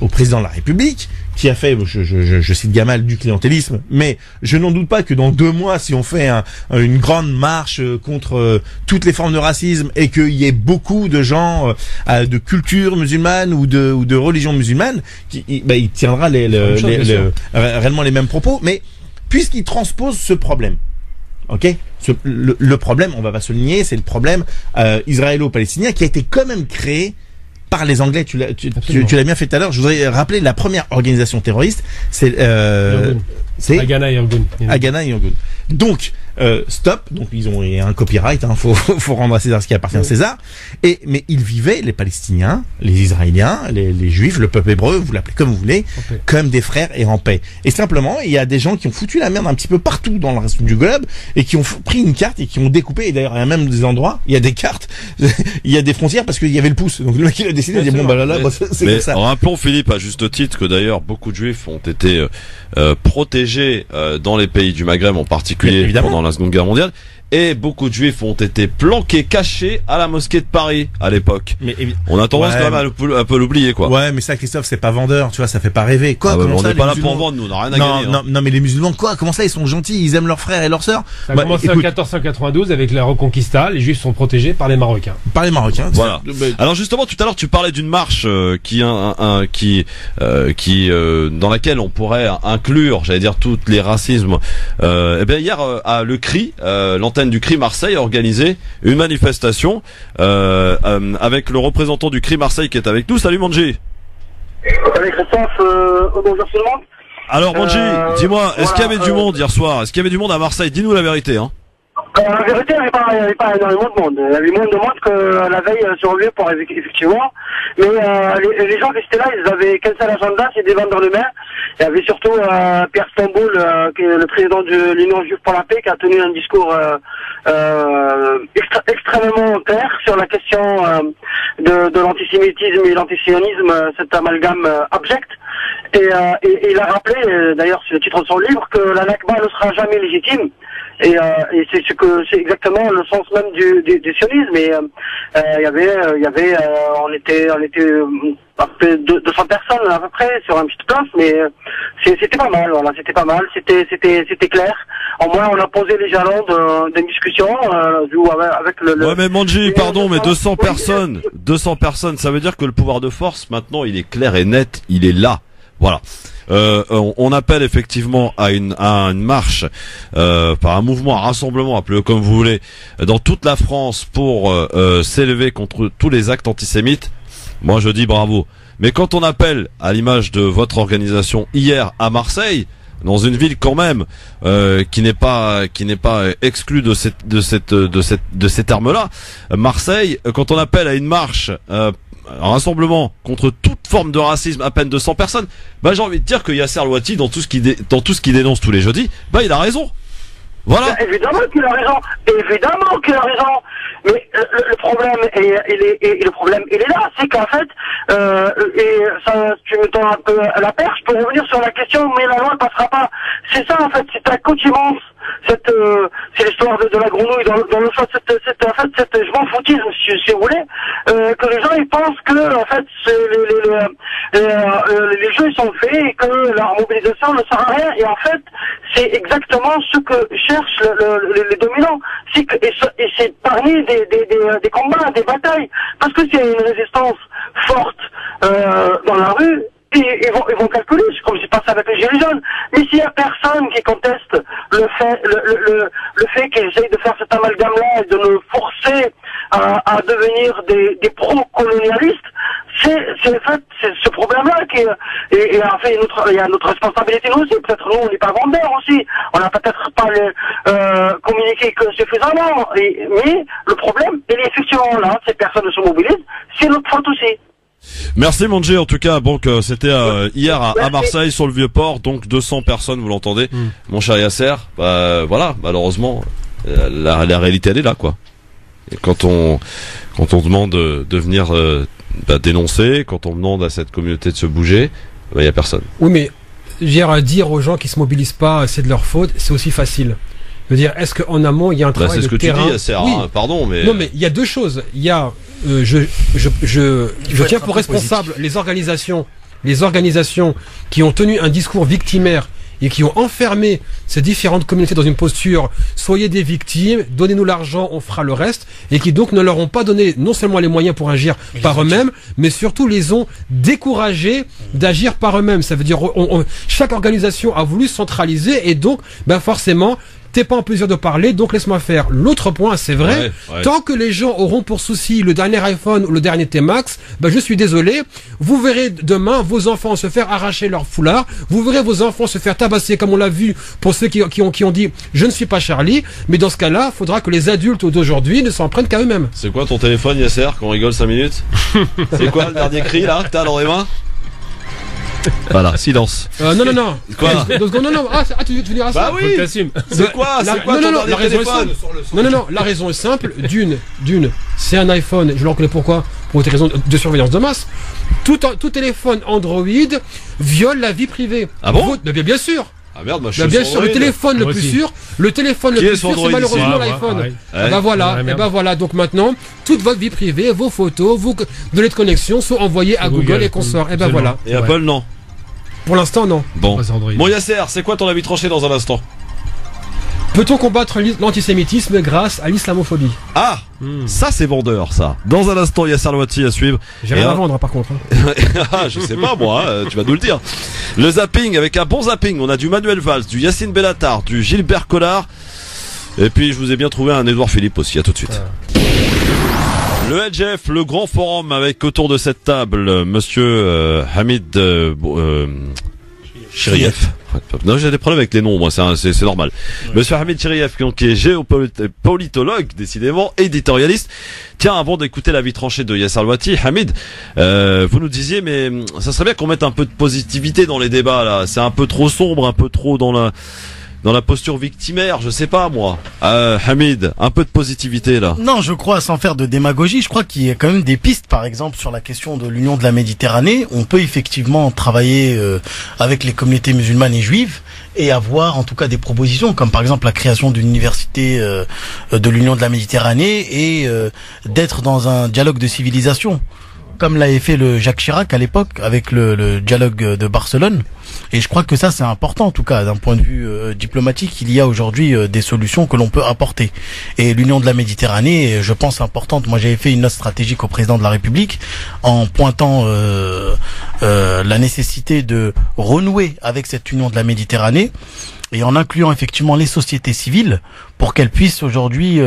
F: au président de la République qui a fait, je cite Gamal, du clientélisme, mais je n'en doute pas que dans 2 mois, si on fait une grande marche contre toutes les formes de racisme et qu'il y ait beaucoup de gens de culture musulmane ou de religion musulmane, il tiendra réellement les mêmes propos, mais puisqu'il transpose ce problème. Ok, le problème, on va pas se le nier, c'est le problème israélo-palestinien qui a été quand même créé par les Anglais. Tu l'as bien fait tout à l'heure. Je voudrais rappeler la première organisation terroriste, c'est
C: Haganah et
F: Irgun. Donc stop. Donc il y a un copyright. Faut rendre à César ce qui appartient à César. Mais ils vivaient, les Palestiniens, les Israéliens, les Juifs, le peuple hébreu, vous l'appelez comme vous voulez, comme des frères et en paix. Et simplement, il y a des gens qui ont foutu la merde un petit peu partout dans le reste du globe et qui ont pris une carte et qui ont découpé. Et d'ailleurs, il y a même des endroits, il y a des cartes, il y a des frontières parce qu'il y avait le pouce. Donc le mec il a décidé de dire bon bah là, c'est comme ça.
B: Rappelons Philippe à juste titre que d'ailleurs beaucoup de Juifs ont été protégés dans les pays du Maghreb en particulier pendant la Seconde Guerre mondiale. Et beaucoup de Juifs ont été planqués, cachés à la mosquée de Paris à l'époque. On a tendance quand même à un peu l'oublier, quoi.
F: Ouais, mais ça, Christophe, c'est pas vendeur, tu vois, ça fait pas rêver. Quoi,
B: on n'est pas là pour vendre, nous, on n'a rien à gagner.
F: Non, mais les musulmans, quoi, comment ça, ils sont gentils, ils aiment leurs frères et leurs sœurs.
C: Ça a commencé en 1492 avec la Reconquista, les Juifs sont protégés par les Marocains.
B: Voilà. Alors justement, tout à l'heure, tu parlais d'une marche dans laquelle on pourrait inclure, j'allais dire, tous les racismes. Eh bien, hier, à Le Cri, l'antenne du CRI Marseille a organisé une manifestation avec le représentant du CRI Marseille qui est avec nous. Salut Manji.
H: Salut Christophe, bonjour tout le monde.
B: Alors Manji, dis-moi, est-ce qu'il y avait du monde hier soir? Est-ce qu'il y avait du monde à Marseille? Dis-nous la vérité. Hein.
H: La vérité, il n'y avait pas énormément de monde. Il y avait moins de monde que la veille sur le lieu, effectivement. Mais les gens qui étaient là, ils avaient qu'un seul agenda, c'est des ventes dans les mains. Il y avait surtout Pierre Stamboul, qui est le président de l'Union Juive pour la Paix, qui a tenu un discours extrêmement clair sur la question de l'antisémitisme et l'antisionisme, cet amalgame abject. Et il a rappelé, d'ailleurs c'est le titre de son livre, que la Nakba ne sera jamais légitime. Et c'est exactement le sens même du sionisme. Et on était à peu 200 personnes à peu près sur une petite place, mais c'était pas mal. Voilà, c'était pas mal. C'était clair. Au moins, on a posé les jalons d'une discussion avec le.
B: Ouais, mais Manji, pardon, mais 200 personnes, ça veut dire que le pouvoir de force maintenant, il est clair et net, il est là. Voilà. On appelle effectivement à une marche, par un mouvement, un rassemblement, appelez-le comme vous voulez, dans toute la France pour s'élever contre tous les actes antisémites. Moi, je dis bravo. Mais quand on appelle, à l'image de votre organisation hier à Marseille, dans une ville quand même qui n'est pas exclue de ces termes-là, Marseille, quand on appelle à une marche, un rassemblement contre toute forme de racisme, à peine de 100 personnes, bah j'ai envie de dire que Yasser Louati, dans tout ce qu'il dénonce tous les jeudis, bah il a raison. Voilà.
H: Évidemment qu'il a raison. Mais le problème, il est là, c'est qu'en fait, et ça, tu me tends un peu à la perche, je peux revenir sur la question, mais la loi ne passera pas. C'est ça, en fait, c'est la accoutumance. C'est l'histoire de la grenouille dans le choix. En
J: fait je m'en foutisme si vous voulez, que les gens ils pensent que en fait les jeux ils sont faits et que leur mobilisation ne sert à rien, et en fait c'est exactement ce que cherchent les dominants, et c'est parmi des combats, des batailles, parce que s'il y a une résistance forte dans la rue, ils vont calculer, comme c'est passé avec les Gilets jaunes. Mais s'il y a personne qui conteste le fait qu'ils essayent de faire cet amalgame-là et de nous forcer à devenir des pro-colonialistes, c'est ce problème-là qui et en fait il y a notre responsabilité nous aussi. Peut-être nous on n'est pas vendeurs aussi, on n'a peut-être pas communiqué que suffisamment. Mais le problème, il est effectivement là, ces personnes se mobilisent, c'est notre faute aussi.
B: Merci Manji, en tout cas, donc c'était hier à Marseille sur le Vieux-Port, donc 200 personnes, vous l'entendez, mon cher Yasser. Voilà, malheureusement, la réalité elle est là, quoi. Et quand on demande de venir dénoncer, quand on demande à cette communauté de se bouger, il y a personne.
G: Oui, mais dire aux gens qui se mobilisent pas, c'est de leur faute, c'est aussi facile. Je veux dire, est-ce qu'en amont il y a un travail de terrain? C'est ce que tu dis, Yasser, oui. Pardon, mais non, mais il y a deux choses. Il y a je tiens pour responsable les organisations qui ont tenu un discours victimaire et qui ont enfermé ces différentes communautés dans une posture soyez des victimes, donnez-nous l'argent, on fera le reste, et qui donc ne leur ont pas donné non seulement les moyens pour agir par eux-mêmes, mais surtout les ont découragés d'agir par eux-mêmes. Ça veut dire chaque organisation a voulu centraliser, et donc forcément t'es pas en mesure de parler, donc laisse-moi faire. L'autre point, c'est vrai, tant que les gens auront pour souci le dernier iPhone ou le dernier T-Max, je suis désolé, vous verrez demain vos enfants se faire arracher leur foulard, vous verrez vos enfants se faire tabasser, comme on l'a vu pour ceux qui ont dit « je ne suis pas Charlie », mais dans ce cas-là, il faudra que les adultes d'aujourd'hui ne s'en prennent qu'à eux-mêmes.
B: C'est quoi ton téléphone, Yasser, qu'on rigole 5 minutes? C'est quoi le dernier cri, là, que t'as dans les mains? Voilà, silence.
G: Non.
B: Quoi?
G: 2 secondes, non. Tu veux dire ça?
B: Bah oui. C'est quoi? C'est quoi ton dernier téléphone?
G: Non, la raison est simple. D'une, c'est un iPhone. Je le reconnais pourquoi? Pour des raisons de surveillance de masse. Tout téléphone Android viole la vie privée.
B: Ah bon?
G: Bien sûr.
B: Ah merde, moi je suis
G: bien sûr, le téléphone le plus sûr, c'est malheureusement l'iPhone. Voilà, donc maintenant, toute votre vie privée, vos photos, vos données de connexion sont envoyées à Google et consorts. Voilà.
B: Et Apple, non?
G: Pour l'instant, non.
B: Bon, Yasser, c'est quoi ton avis tranché dans un instant?
G: Peut-on combattre l'antisémitisme grâce à l'islamophobie?
B: Ah, ça c'est vendeur, ça. Dans un instant, Yasser Louati à suivre.
G: J'ai rien à vendre, par contre.
B: Je sais pas moi, tu vas nous le dire. Le zapping, avec un bon zapping, on a du Manuel Valls, du Yacine Bellatar, du Gilbert Collard. Et puis je vous ai bien trouvé un Édouard Philippe aussi, à tout de suite. Le LGF, le grand forum, avec autour de cette table, monsieur Hamid Chirieff. Non, j'ai des problèmes avec les noms, moi, c'est normal. Ouais. Monsieur Hamid Chirieff, qui est géopolitologue, décidément, éditorialiste. Tiens, avant d'écouter l'avis tranché de Yasser Louati, Hamid, vous nous disiez, mais ça serait bien qu'on mette un peu de positivité dans les débats, là. C'est un peu trop sombre, un peu trop dans la posture victimaire, je sais pas moi. Hamid, un peu de positivité là.
D: Non, je crois, sans faire de démagogie, je crois qu'il y a quand même des pistes, par exemple sur la question de l'Union de la Méditerranée. On peut effectivement travailler avec les communautés musulmanes et juives et avoir en tout cas des propositions, comme par exemple la création d'une université de l'Union de la Méditerranée et d'être dans un dialogue de civilisation, comme l'avait fait le Jacques Chirac à l'époque avec le dialogue de Barcelone. Et je crois que ça c'est important, en tout cas d'un point de vue diplomatique. Il y a aujourd'hui des solutions que l'on peut apporter. Et l'Union de la Méditerranée, je pense, importante. Moi j'avais fait une note stratégique au président de la République en pointant la nécessité de renouer avec cette Union de la Méditerranée et en incluant effectivement les sociétés civiles pour qu'elles puissent aujourd'hui,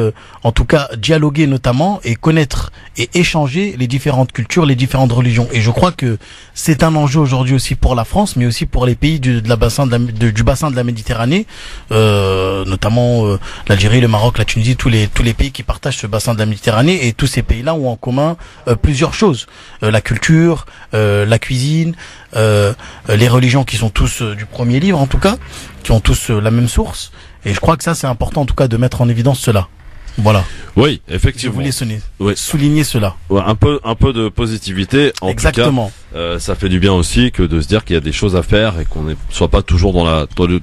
D: en tout cas, dialoguer notamment et connaître et échanger les différentes cultures, les différentes religions. Et je crois que c'est un enjeu aujourd'hui aussi pour la France, mais aussi pour les pays du bassin de la Méditerranée, notamment l'Algérie, le Maroc, la Tunisie, tous les pays qui partagent ce bassin de la Méditerranée. Et tous ces pays-là ont en commun plusieurs choses: la culture, la cuisine, les religions qui sont tous du premier livre en tout cas, qui ont tous la même source. Et je crois que ça c'est important en tout cas de mettre en évidence cela. Voilà.
B: Oui, effectivement.
D: Je voulais souligner cela.
B: Ouais, un peu de positivité.
D: Exactement.
B: Tout cas, ça fait du bien aussi que de se dire qu'il y a des choses à faire et qu'on ne soit pas toujours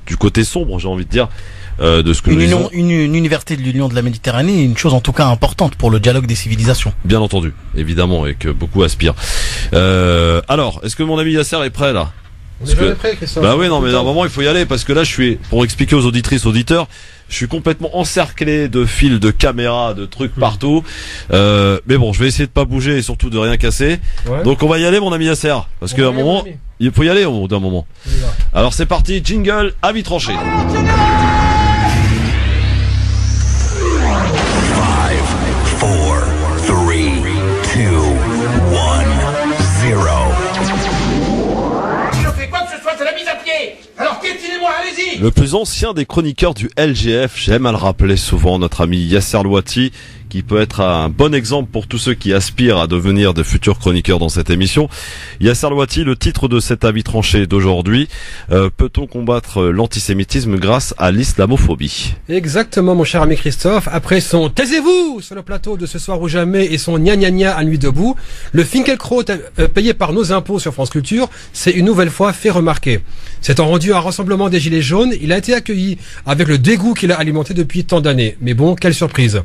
B: du côté sombre, j'ai envie de dire. de ce que nous disons.
D: Une université de l'Union de la Méditerranée est une chose en tout cas importante pour le dialogue des civilisations.
B: Bien entendu, évidemment, et que beaucoup aspirent. Alors, est-ce que mon ami Yasser est prêt là?
G: On est jamais prêt, Christophe.
B: Bah oui, non, mais à un moment il faut y aller parce que là pour expliquer aux auditrices, auditeurs, je suis complètement encerclé de fils, de caméras, de trucs partout. Mais bon, je vais essayer de pas bouger et surtout de rien casser. Ouais. Donc on va y aller, mon ami Yasser, parce qu'à un moment, il faut y aller au bout d'un moment. Alors c'est parti, jingle, avis tranché.
K: 5, 4, 3, 2, 1, 0.
L: Alors piétinez-moi, allez-y.
B: Le plus ancien des chroniqueurs du LGF, j'aime à le rappeler souvent, notre ami Yasser Louati, qui peut être un bon exemple pour tous ceux qui aspirent à devenir de futurs chroniqueurs dans cette émission. Yasser Louati, le titre de cet avis tranché d'aujourd'hui, peut-on combattre l'antisémitisme grâce à l'islamophobie?
G: Exactement, mon cher ami Christophe. Après son taisez-vous sur le plateau de Ce soir ou jamais et son gna gna gna à nuit debout, le Finkielkraut payé par nos impôts sur France Culture s'est une nouvelle fois fait remarquer. S'étant rendu à un rassemblement des Gilets jaunes, il a été accueilli avec le dégoût qu'il a alimenté depuis tant d'années. Mais bon, quelle surprise!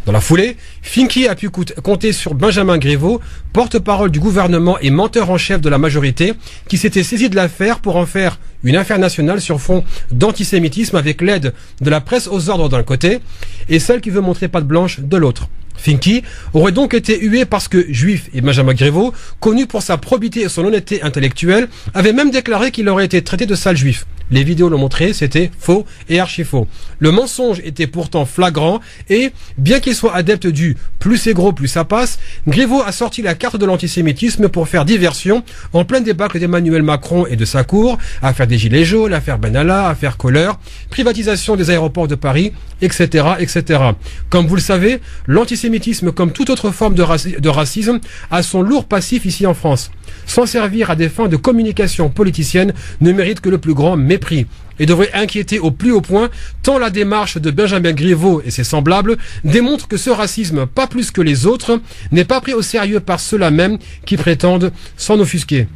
G: Dans la foulée, Finky a pu compter sur Benjamin Griveaux, porte-parole du gouvernement et menteur en chef de la majorité, qui s'était saisi de l'affaire pour en faire une affaire nationale sur fond d'antisémitisme avec l'aide de la presse aux ordres d'un côté et celle qui veut montrer patte blanche de l'autre. Finky aurait donc été hué parce que juif et Benjamin Griveaux, connu pour sa probité et son honnêteté intellectuelle, avait même déclaré qu'il aurait été traité de sale juif. Les vidéos l'ont montré, c'était faux et archi faux. Le mensonge était pourtant flagrant et, bien qu'il soit adepte du plus c'est gros, plus ça passe, Griveaux a sorti la carte de l'antisémitisme pour faire diversion en pleine débâcle d'Emmanuel Macron et de sa cour, affaire des Gilets jaunes, affaire Benalla, affaire Kohler, privatisation des aéroports de Paris, etc., etc. Comme vous le savez, l'antisémitisme, comme toute autre forme de racisme, a son lourd passif ici en France. S'en servir à des fins de communication politicienne ne mérite que le plus grand mépris et devrait inquiéter au plus haut point tant la démarche de Benjamin Griveaux et ses semblables démontre que ce racisme, pas plus que les autres, n'est pas pris au sérieux par ceux-là même qui prétendent s'en offusquer.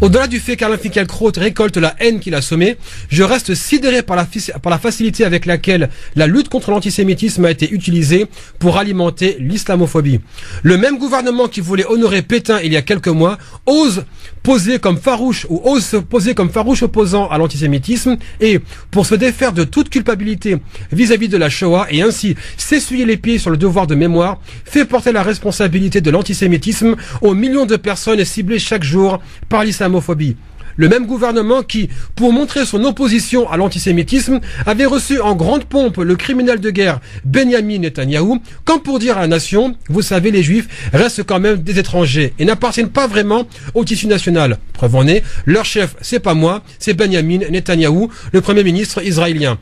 G: Au-delà du fait qu'Alain Finkielkraut récolte la haine qu'il a semée, je reste sidéré par la facilité avec laquelle la lutte contre l'antisémitisme a été utilisée pour alimenter l'islamophobie. Le même gouvernement qui voulait honorer Pétain il y a quelques mois ose se poser comme farouche opposant à l'antisémitisme et, pour se défaire de toute culpabilité vis-à-vis de la Shoah et ainsi s'essuyer les pieds sur le devoir de mémoire, fait porter la responsabilité de l'antisémitisme aux millions de personnes ciblées chaque jour par l'islamophobie. Le même gouvernement qui, pour montrer son opposition à l'antisémitisme, avait reçu en grande pompe le criminel de guerre Benyamin Netanyahou, comme pour dire à la nation, vous savez, les juifs restent quand même des étrangers et n'appartiennent pas vraiment au tissu national. Preuve en est, leur chef, c'est pas moi, c'est Benyamin Netanyahou, le premier ministre israélien.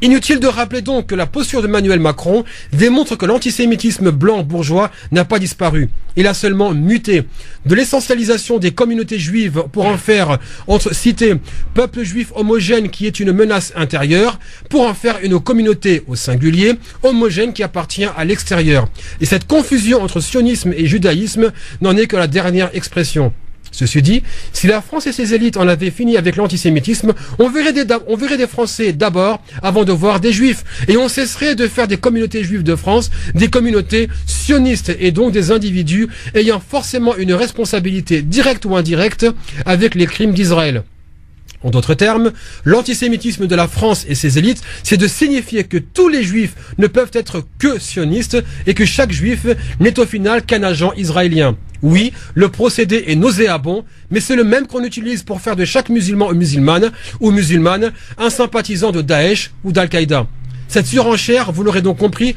G: Inutile de rappeler donc que la posture d'Emmanuel Macron démontre que l'antisémitisme blanc bourgeois n'a pas disparu. Il a seulement muté. De l'essentialisation des communautés juives pour en faire, entre cités, peuple juif homogène qui est une menace intérieure, pour en faire une communauté au singulier, homogène qui appartient à l'extérieur. Et cette confusion entre sionisme et judaïsme n'en est que la dernière expression. Ceci dit, si la France et ses élites en avaient fini avec l'antisémitisme, on verrait des Français d'abord avant de voir des Juifs. Et on cesserait de faire des communautés juives de France des communautés sionistes et donc des individus ayant forcément une responsabilité directe ou indirecte avec les crimes d'Israël. En d'autres termes, l'antisémitisme de la France et ses élites, c'est de signifier que tous les juifs ne peuvent être que sionistes et que chaque juif n'est au final qu'un agent israélien. Oui, le procédé est nauséabond, mais c'est le même qu'on utilise pour faire de chaque musulman ou musulmane un sympathisant de Daesh ou d'Al-Qaïda. Cette surenchère, vous l'aurez donc compris,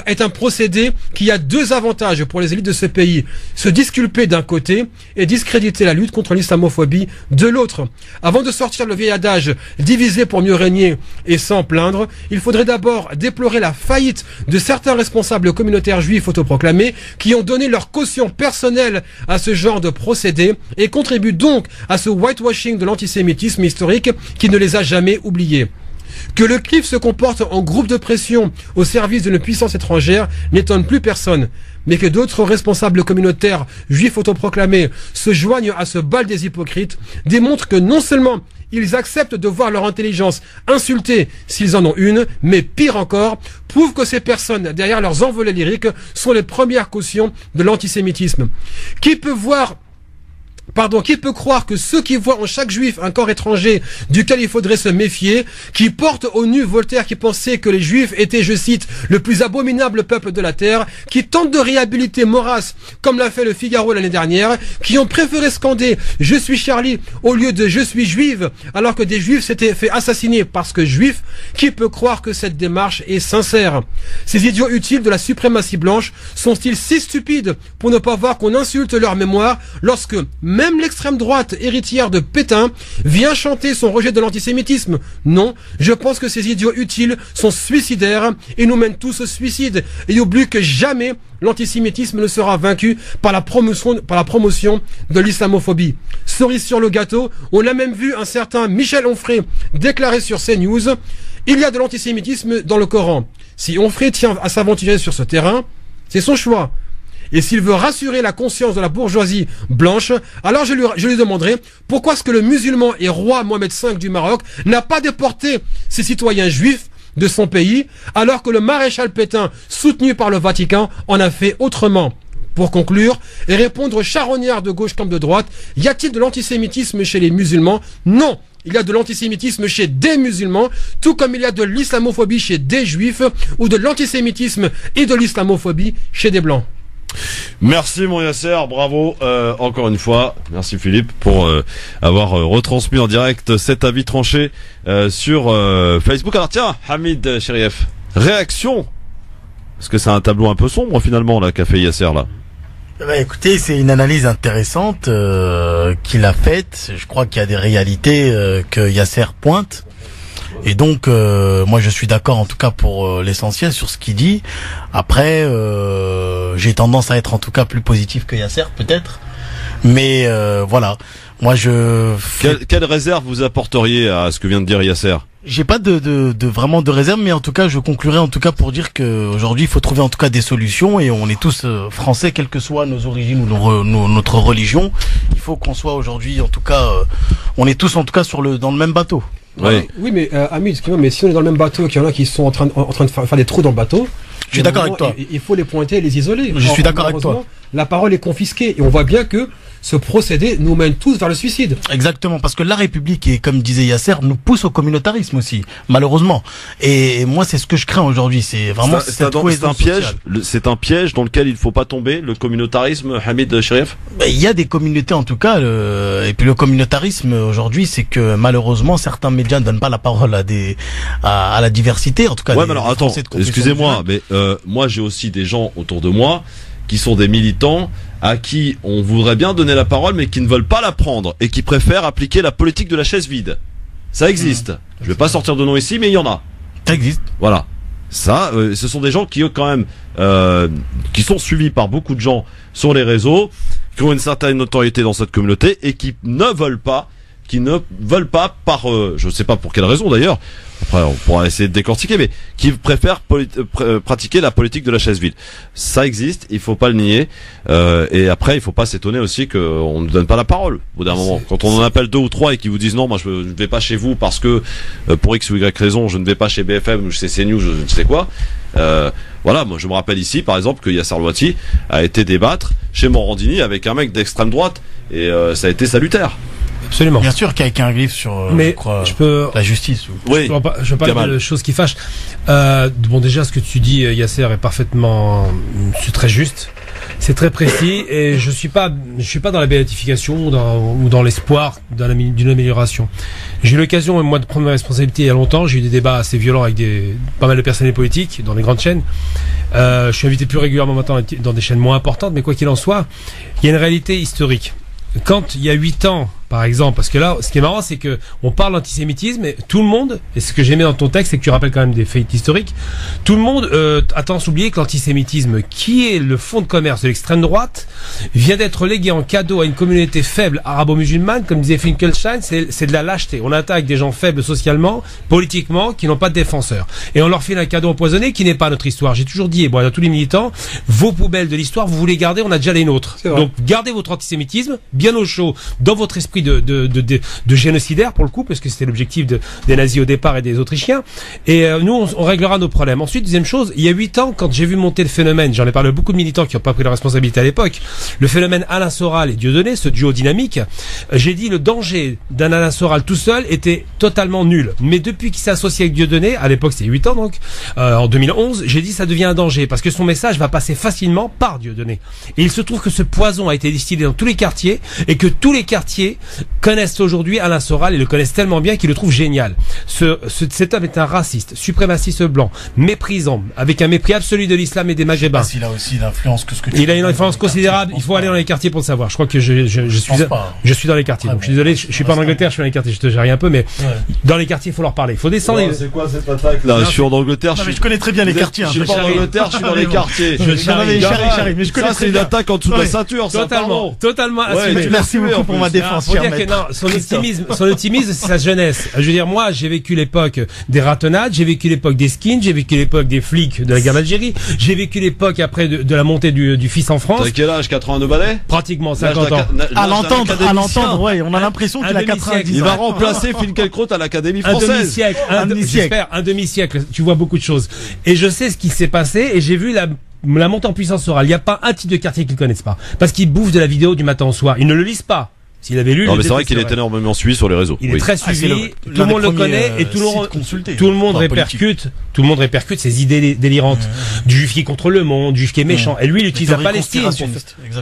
G: est un procédé qui a deux avantages pour les élites de ce pays. Se disculper d'un côté et discréditer la lutte contre l'islamophobie de l'autre. Avant de sortir le vieil adage « diviser pour mieux régner » et s'en plaindre, il faudrait d'abord déplorer la faillite de certains responsables communautaires juifs autoproclamés qui ont donné leur caution personnelle à ce genre de procédé et contribuent donc à ce whitewashing de l'antisémitisme historique qui ne les a jamais oubliés. Que le CRIF se comporte en groupe de pression au service d'une puissance étrangère n'étonne plus personne. Mais que d'autres responsables communautaires juifs autoproclamés se joignent à ce bal des hypocrites démontre que non seulement ils acceptent de voir leur intelligence insultée s'ils en ont une, mais pire encore, prouvent que ces personnes, derrière leurs envolées lyriques, sont les premières cautions de l'antisémitisme. Qui peut croire que ceux qui voient en chaque juif un corps étranger duquel il faudrait se méfier, qui portent au nu Voltaire qui pensait que les juifs étaient, je cite, le plus abominable peuple de la terre, qui tentent de réhabiliter Maurras comme l'a fait le Figaro l'année dernière, qui ont préféré scander « Je suis Charlie » au lieu de « Je suis juive » alors que des juifs s'étaient fait assassiner parce que juifs, qui peut croire que cette démarche est sincère? Ces idiots utiles de la suprématie blanche sont-ils si stupides pour ne pas voir qu'on insulte leur mémoire lorsque même l'extrême droite héritière de Pétain vient chanter son rejet de l'antisémitisme? Non, je pense que ces idiots utiles sont suicidaires et nous mènent tous au suicide. Et oublie que jamais l'antisémitisme ne sera vaincu par la promotion de l'islamophobie. Cerise sur le gâteau, on a même vu un certain Michel Onfray déclarer sur CNews: il y a de l'antisémitisme dans le Coran. Si Onfray tient à s'aventurer sur ce terrain, c'est son choix. Et s'il veut rassurer la conscience de la bourgeoisie blanche, alors je lui demanderai pourquoi est-ce que le musulman et roi Mohamed V du Maroc n'a pas déporté ses citoyens juifs de son pays, alors que le maréchal Pétain, soutenu par le Vatican, en a fait autrement. Pour conclure, et répondre aux charognards de gauche comme de droite, y a-t-il de l'antisémitisme chez les musulmans? Non! Il y a de l'antisémitisme chez des musulmans, tout comme il y a de l'islamophobie chez des juifs, ou de l'antisémitisme et de l'islamophobie chez des blancs.
B: Merci mon Yasser, bravo encore une fois. Merci Philippe pour avoir retransmis en direct cet avis tranché sur Facebook. Alors tiens, Hamid Chérif, réaction, parce que c'est un tableau un peu sombre finalement là qu'a fait Yasser là.
D: Bah, écoutez, c'est une analyse intéressante qu'il a faite. Je crois qu'il y a des réalités que Yasser pointe. Et donc, moi, je suis d'accord en tout cas pour l'essentiel sur ce qu'il dit. Après, j'ai tendance à être en tout cas plus positif que Yasser, peut-être. Mais voilà, moi
B: Quelle réserve vous apporteriez à ce que vient de dire Yasser?
D: J'ai pas vraiment de réserve, mais en tout cas, je conclurai en tout cas pour dire que aujourd'hui, il faut trouver en tout cas des solutions, et on est tous français, quelles que soient nos origines ou notre religion. Il faut qu'on soit aujourd'hui, en tout cas, on est tous en tout cas dans le même bateau.
G: Oui. Oui, mais Ami, excuse-moi, mais si on est dans le même bateau, qu'il y en a qui sont en train de faire des trous dans le bateau,
D: je suis d'accord avec toi.
G: Il faut les pointer et les isoler.
D: Je suis d'accord avec toi.
G: La parole est confisquée et on voit bien que ce procédé nous mène tous vers le suicide.
D: Exactement, parce que la République, et comme disait Yasser, nous pousse au communautarisme aussi, malheureusement. Et moi, c'est ce que je crains aujourd'hui. C'est vraiment
B: c'est un piège dans lequel il faut pas tomber, le communautarisme, Hamid Chérif.
D: Il y a des communautés en tout cas, et puis le communautarisme aujourd'hui, c'est que malheureusement certains médias ne donnent pas la parole à la diversité, en tout cas.
B: Ouais, mais alors attends, excusez-moi, mais moi j'ai aussi des gens autour de moi qui sont des militants à qui on voudrait bien donner la parole mais qui ne veulent pas la prendre et qui préfèrent appliquer la politique de la chaise vide. Ça existe. Je vais pas sortir de nom ici, mais il y en a.
D: Ça existe.
B: Voilà. Ça, ce sont des gens qui quand même qui sont suivis par beaucoup de gens sur les réseaux, qui ont une certaine notoriété dans cette communauté et qui ne veulent pas par je sais pas pour quelle raison d'ailleurs, après on pourra essayer de décortiquer, mais qui préfèrent pratiquer la politique de la chaise vide. Ça existe, il faut pas le nier, et après il faut pas s'étonner aussi qu'on ne donne pas la parole au bout d'un moment. Quand on en appelle 2 ou 3 et qui vous disent non, moi je ne vais pas chez vous parce que pour X ou Y raison je ne vais pas chez BFM ou chez CNews, je ne sais quoi. Voilà, moi je me rappelle ici par exemple que Yasser Louati a été débattre chez Morandini avec un mec d'extrême droite et ça a été salutaire.
C: Absolument.
D: Bien sûr qu'avec un griffe sur la justice.
C: Oui. Je parle de choses qui fâchent. Bon, déjà, ce que tu dis, Yasser, est parfaitement, c'est très juste. C'est très précis et je suis pas dans la béatification ou dans l'espoir d'une amélioration. J'ai eu l'occasion, moi, de prendre mes responsabilités il y a longtemps. J'ai eu des débats assez violents avec pas mal de personnalités politiques dans des grandes chaînes. Je suis invité plus régulièrement maintenant dans des chaînes moins importantes, mais quoi qu'il en soit, il y a une réalité historique. Quand il y a 8 ans, par exemple, parce que là, ce qui est marrant, c'est que on parle d'antisémitisme et tout le monde, et ce que j'aimais dans ton texte, c'est que tu rappelles quand même des faits historiques, tout le monde a tendance à oublier que l'antisémitisme, qui est le fonds de commerce de l'extrême droite, vient d'être légué en cadeau à une communauté faible arabo-musulmane, comme disait Finkelstein, c'est de la lâcheté. On attaque des gens faibles socialement, politiquement, qui n'ont pas de défenseurs. Et on leur file un cadeau empoisonné qui n'est pas notre histoire. J'ai toujours dit, et bon, à tous les militants, vos poubelles de l'histoire, vous voulez garder, on a déjà les nôtres. Donc, gardez votre antisémitisme bien au chaud dans votre esprit esprit de génocidaire pour le coup, parce que c'était l'objectif des nazis au départ et des Autrichiens. Et nous, on réglera nos problèmes. Ensuite, deuxième chose, il y a 8 ans, quand j'ai vu monter le phénomène, j'en ai parlé à beaucoup de militants qui n'ont pas pris la responsabilité à l'époque, le phénomène Alain Soral et Dieudonné, ce duo dynamique, j'ai dit le danger d'un Alain Soral tout seul était totalement nul. Mais depuis qu'il s'est associé avec Dieudonné, à l'époque c'était 8 ans donc, en 2011, j'ai dit ça devient un danger, parce que son message va passer facilement par Dieudonné. Et il se trouve que ce poison a été distillé dans tous les quartiers, et que tous les quartiers connaissent aujourd'hui Alain Soral et le connaissent tellement bien qu'ils le trouvent génial. Cet homme est un raciste, suprémaciste blanc, méprisant, avec un mépris absolu de l'islam et des maghrébins.
D: Il a aussi l'influence que ce que tu
C: Il a une influence considérable, il faut aller dans les quartiers pour le savoir. Je crois que je suis dans les quartiers. Donc je suis désolé, je suis pas en Angleterre, je suis dans les quartiers, je te gère un peu, mais dans les quartiers, il faut leur parler. Il faut descendre.
B: C'est quoi cette attaque là? Je suis en Angleterre.
D: Je connais très bien les quartiers.
B: Je suis pas en Angleterre, je suis dans les quartiers.
D: Mais je connais
B: ça, c'est une attaque en dessous de la ceinture.
C: Totalement assumé.
D: Merci beaucoup pour ma défense.
C: Faut dire que non, son optimisme, c'est sa jeunesse. Je veux dire, moi, j'ai vécu l'époque des ratonnades, j'ai vécu l'époque des skins, j'ai vécu l'époque des flics de la guerre d'Algérie, j'ai vécu l'époque après de la montée du fils en France.
B: T'as quel âge? 82 balais?
C: Pratiquement 50 ans.
D: À l'entendre, ouais, on a l'impression qu'il a 90 ans.
B: Il va remplacer Finkielkraut à l'Académie française.
C: Un demi-siècle. Tu vois beaucoup de choses. Et je sais ce qui s'est passé, et j'ai vu la montée en puissance orale. Il n'y a pas un type de quartier qu'ils ne connaissent pas. Parce qu'ils bouffent de la vidéo du matin au soir. Ils ne le lisent pas. S'il avait lu,
B: non, mais c'est vrai qu'il est énormément suivi sur les réseaux.
C: Il est très suivi, tout le monde le connaît et tout le monde répercute ses idées délirantes. Du juif qui est contre le monde, du juif qui est méchant. Et lui, il utilise la Palestine.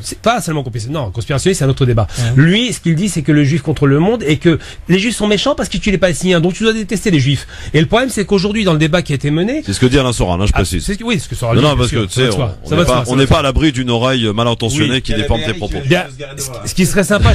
C: C'est pas seulement conspirationniste, c'est un autre débat. Lui, ce qu'il dit, c'est que le juif contre le monde et que les juifs sont méchants parce qu'ils tuent les Palestiniens. Donc tu dois détester les juifs. Et le problème, c'est qu'aujourd'hui, dans le débat qui a été mené.
B: C'est ce que dit Alain Soral, je précise.
C: Oui, ce que Soral dit.
B: Non, parce que, tu sais, on n'est pas à l'abri d'une oreille mal intentionnée qui déforme tes propos.
C: Ce qui serait sympa,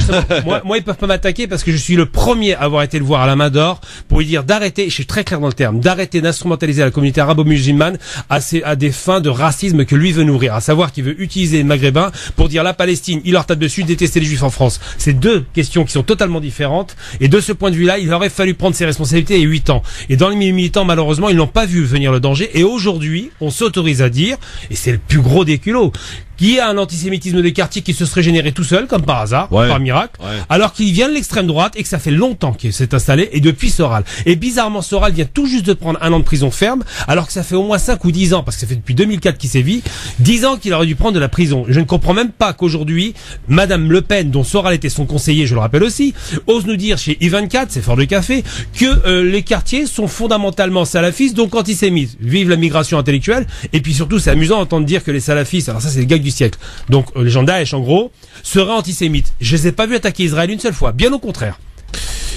C: moi, ils peuvent pas m'attaquer parce que je suis le premier à avoir été le voir à la main d'or pour lui dire d'arrêter, je suis très clair dans le terme, d'arrêter d'instrumentaliser la communauté arabo-musulmane à des fins de racisme que lui veut nourrir, à savoir qu'il veut utiliser les Maghrébins pour dire la Palestine, il leur tape dessus, détester les Juifs en France. C'est deux questions qui sont totalement différentes, et de ce point de vue-là, il aurait fallu prendre ses responsabilités il y a 8 ans. Et dans les milieux militants, malheureusement, ils n'ont pas vu venir le danger, et aujourd'hui, on s'autorise à dire, et c'est le plus gros des culots, qu'il y a un antisémitisme des quartiers qui se serait généré tout seul, comme par hasard, par miracle, alors qu'il vient de l'extrême droite et que ça fait longtemps qu'il s'est installé, et depuis Soral. Et bizarrement, Soral vient tout juste de prendre 1 an de prison ferme, alors que ça fait au moins 5 ou 10 ans, parce que ça fait depuis 2004 qu'il sévit, 10 ans qu'il aurait dû prendre de la prison. Je ne comprends même pas qu'aujourd'hui, Madame Le Pen, dont Soral était son conseiller, je le rappelle aussi, ose nous dire chez I24, c'est fort de café, que les quartiers sont fondamentalement salafistes, donc antisémites. Vive la migration intellectuelle, et puis surtout, c'est amusant d'entendre dire que les salafistes, alors ça c'est le gag du siècle, donc les gens Daesh en gros, seraient antisémites. Je les ai pas vus attaquer Israël une seule fois, bien au contraire.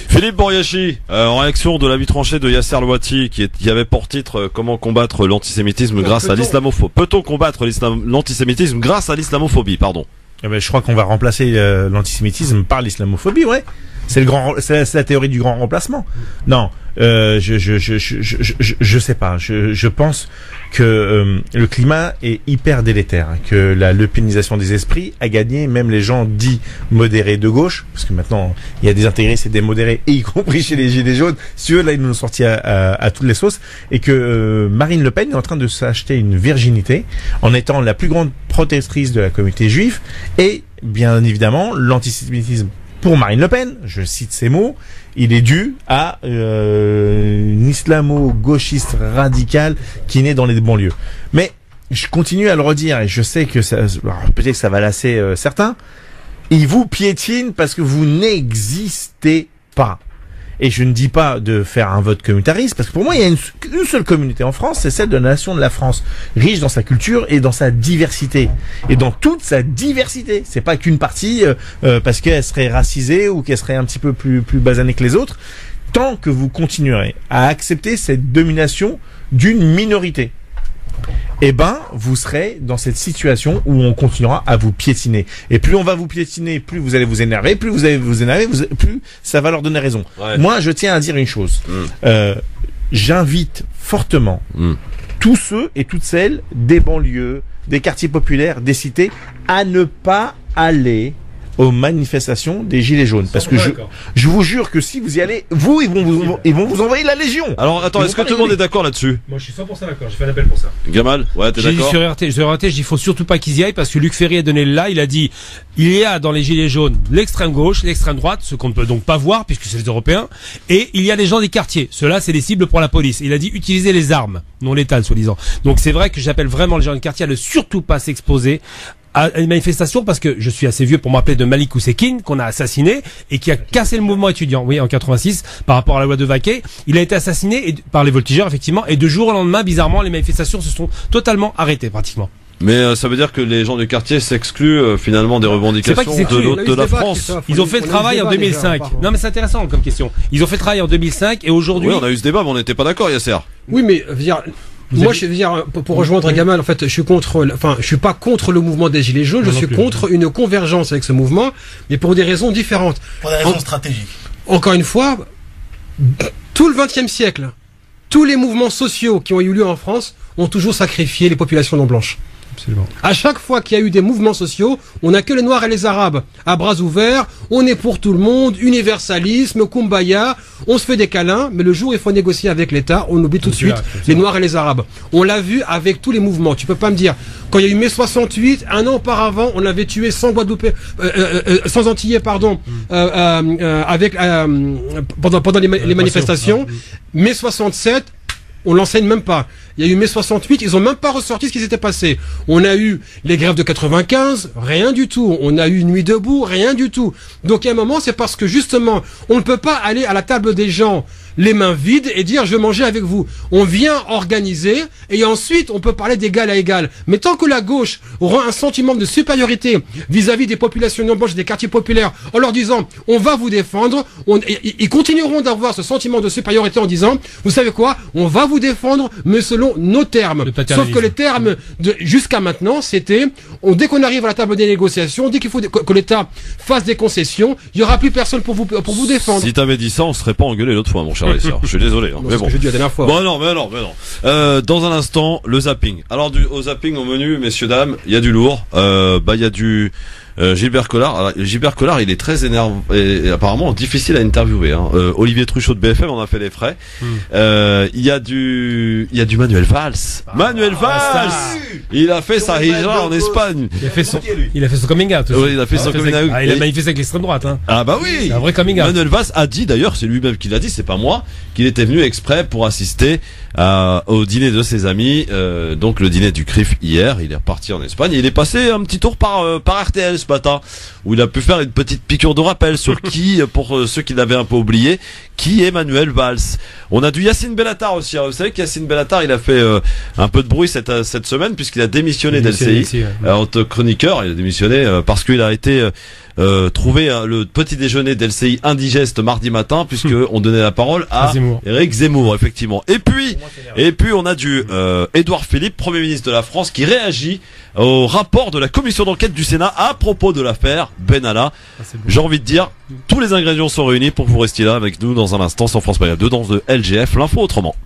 B: Philippe Boriachi, en réaction de l'avis tranché de Yasser Louati qui avait pour titre comment combattre l'antisémitisme grâce à l'islamophobie. Peut-on combattre l'antisémitisme grâce à l'islamophobie, pardon?
F: Je crois qu'on va remplacer l'antisémitisme par l'islamophobie, ouais. C'est la théorie du grand remplacement. Non, je sais pas. Je pense que le climat est hyper délétère, que la lepénisation des esprits a gagné même les gens dits modérés de gauche, parce que maintenant il y a des intégrés, c'est des modérés, et y compris chez les gilets jaunes. Si eux là ils nous ont sorti à toutes les sauces, et que Marine Le Pen est en train de s'acheter une virginité en étant la plus grande protectrice de la communauté juive, et bien évidemment l'antisémitisme. Pour Marine Le Pen, je cite ces mots, il est dû à une islamo-gauchiste radicale qui naît dans les banlieues. Mais je continue à le redire, et je sais que peut-être que ça va lasser certains. Ils vous piétinent parce que vous n'existez pas. Et je ne dis pas de faire un vote communautariste, parce que pour moi, il y a une seule communauté en France, c'est celle de la nation de la France, riche dans sa culture et dans sa diversité. Et dans toute sa diversité. C'est pas qu'une partie, parce qu'elle serait racisée ou qu'elle serait un petit peu plus basanée que les autres. Tant que vous continuerez à accepter cette domination d'une minorité, eh ben, vous serez dans cette situation où on continuera à vous piétiner. Et plus on va vous piétiner, plus vous allez vous énerver, plus vous allez vous énerver, plus ça va leur donner raison. Ouais. Moi, je tiens à dire une chose. J'invite fortement tous ceux et toutes celles des banlieues, des quartiers populaires, des cités, à ne pas aller aux manifestations des Gilets jaunes. Parce que je vous jure que si vous y allez, ils vont vous envoyer la Légion.
B: Alors attends, est-ce que tout le monde est d'accord là-dessus?
C: Moi je suis 100% d'accord, j'ai fait un appel pour ça.
B: Gamal, ouais, t'es d'accord?
C: Sur RT, je dis faut surtout pas qu'ils y aillent parce que Luc Ferry a donné le là, il a dit il y a dans les Gilets jaunes l'extrême gauche, l'extrême droite, ce qu'on ne peut donc pas voir puisque c'est les Européens, et il y a des gens des quartiers. Ceux-là c'est des cibles pour la police. Il a dit utiliser les armes non létales soi-disant. Donc c'est vrai que j'appelle vraiment les gens de quartier à ne surtout pas s'exposer à une manifestation parce que je suis assez vieux pour m'appeler de Malik Oussekine qu'on a assassiné et qui a cassé le mouvement étudiant. Oui, en 86 par rapport à la loi de Vaquet, il a été assassiné par les voltigeurs effectivement et de jour au lendemain bizarrement les manifestations se sont totalement arrêtées pratiquement.
B: Mais ça veut dire que les gens du quartier s'excluent finalement des revendications de la France.
C: Ils ont fait le travail en 2005. Non mais c'est intéressant comme question. Ils ont fait le travail en 2005 et aujourd'hui...
B: Oui, on a eu ce débat mais on n'était pas d'accord, Yasser.
G: Oui mais moi, je veux dire, pour rejoindre Gamal, en fait, je suis pas contre le mouvement des Gilets jaunes, je suis contre une convergence avec ce mouvement, mais pour des raisons différentes.
D: Pour des raisons stratégiques.
G: Encore une fois, tout le XXe siècle, tous les mouvements sociaux qui ont eu lieu en France ont toujours sacrifié les populations non blanches.
C: Absolument.
G: À chaque fois qu'il y a eu des mouvements sociaux, on n'a que les Noirs et les Arabes à bras ouverts, on est pour tout le monde, universalisme, kumbaya, on se fait des câlins, mais le jour où il faut négocier avec l'État, on oublie tout de suite les Noirs et les Arabes. On l'a vu avec tous les mouvements. Tu peux pas me dire, quand il y a eu mai 68, un an auparavant, on avait tué 100 Guadeloupéens, 100 Antillais, pardon, pendant les manifestations. Mai 67, on l'enseigne même pas. Il y a eu mai 68, ils ont même pas ressorti ce qui s'était passé. On a eu les grèves de 95, rien du tout. On a eu Nuit debout, rien du tout. Donc il y a un moment, c'est parce que justement, on ne peut pas aller à la table des gens les mains vides et dire je vais manger avec vous. On vient organiser et ensuite on peut parler d'égal à égal. Mais tant que la gauche aura un sentiment de supériorité vis-à-vis des populations non blanches et des quartiers populaires en leur disant on va vous défendre, ils continueront d'avoir ce sentiment de supériorité en disant vous savez quoi, on va vous défendre mais selon nos termes. Sauf que les termes jusqu'à maintenant c'était dès qu'on arrive à la table des négociations, dès qu'il faut que l'État fasse des concessions, il y aura plus personne pour vous défendre.
B: Si t'avais dit ça, on serait pas engueulé l'autre fois, mon cher. Je suis désolé, hein. Mais bon.
G: J'ai dit la dernière fois.
B: Bon, non, mais non. Dans un instant, le zapping. Alors, au zapping, au menu, messieurs, dames, il y a du lourd. Il y a du, Gilbert Collard. Alors, Gilbert Collard, il est très énervant et apparemment difficile à interviewer, hein. Olivier Truchot de BFM en a fait les frais. Il y a du Manuel Valls. Manuel Valls! Il a fait sa hijra en Espagne.
C: Il a fait son coming out.
B: Oui, il a fait son coming out.
C: Il a manifesté avec l'extrême droite, hein.
B: Ah bah oui!
C: C'est un vrai coming out.
B: Manuel Valls a dit, d'ailleurs, c'est lui-même qui l'a dit, c'est pas moi, qu'il était venu exprès pour assister au dîner de ses amis, donc le dîner du CRIF hier. Il est reparti en Espagne et il est passé un petit tour par RTL ce matin, où il a pu faire une petite piqûre de rappel sur qui, pour ceux qui l'avaient un peu oublié, qui est Manuel Valls. On a du Yacine Bellatar aussi. Vous savez qu'Yacine Bellatar, il a fait un peu de bruit cette semaine puisqu'il a démissionné d'LCI en tant que chroniqueur. Il a démissionné parce qu'il a été trouvé le petit déjeuner d'LCI indigeste mardi matin puisque on donnait la parole à Éric Zemmour, effectivement. Et puis on a du Édouard Philippe, Premier ministre de la France, qui réagit au rapport de la commission d'enquête du Sénat à propos de l'affaire Benalla. J'ai envie de dire, tous les ingrédients sont réunis pour que vous restiez là avec nous dans un instant sur France Maghreb 2 dans le LGF, l'info autrement.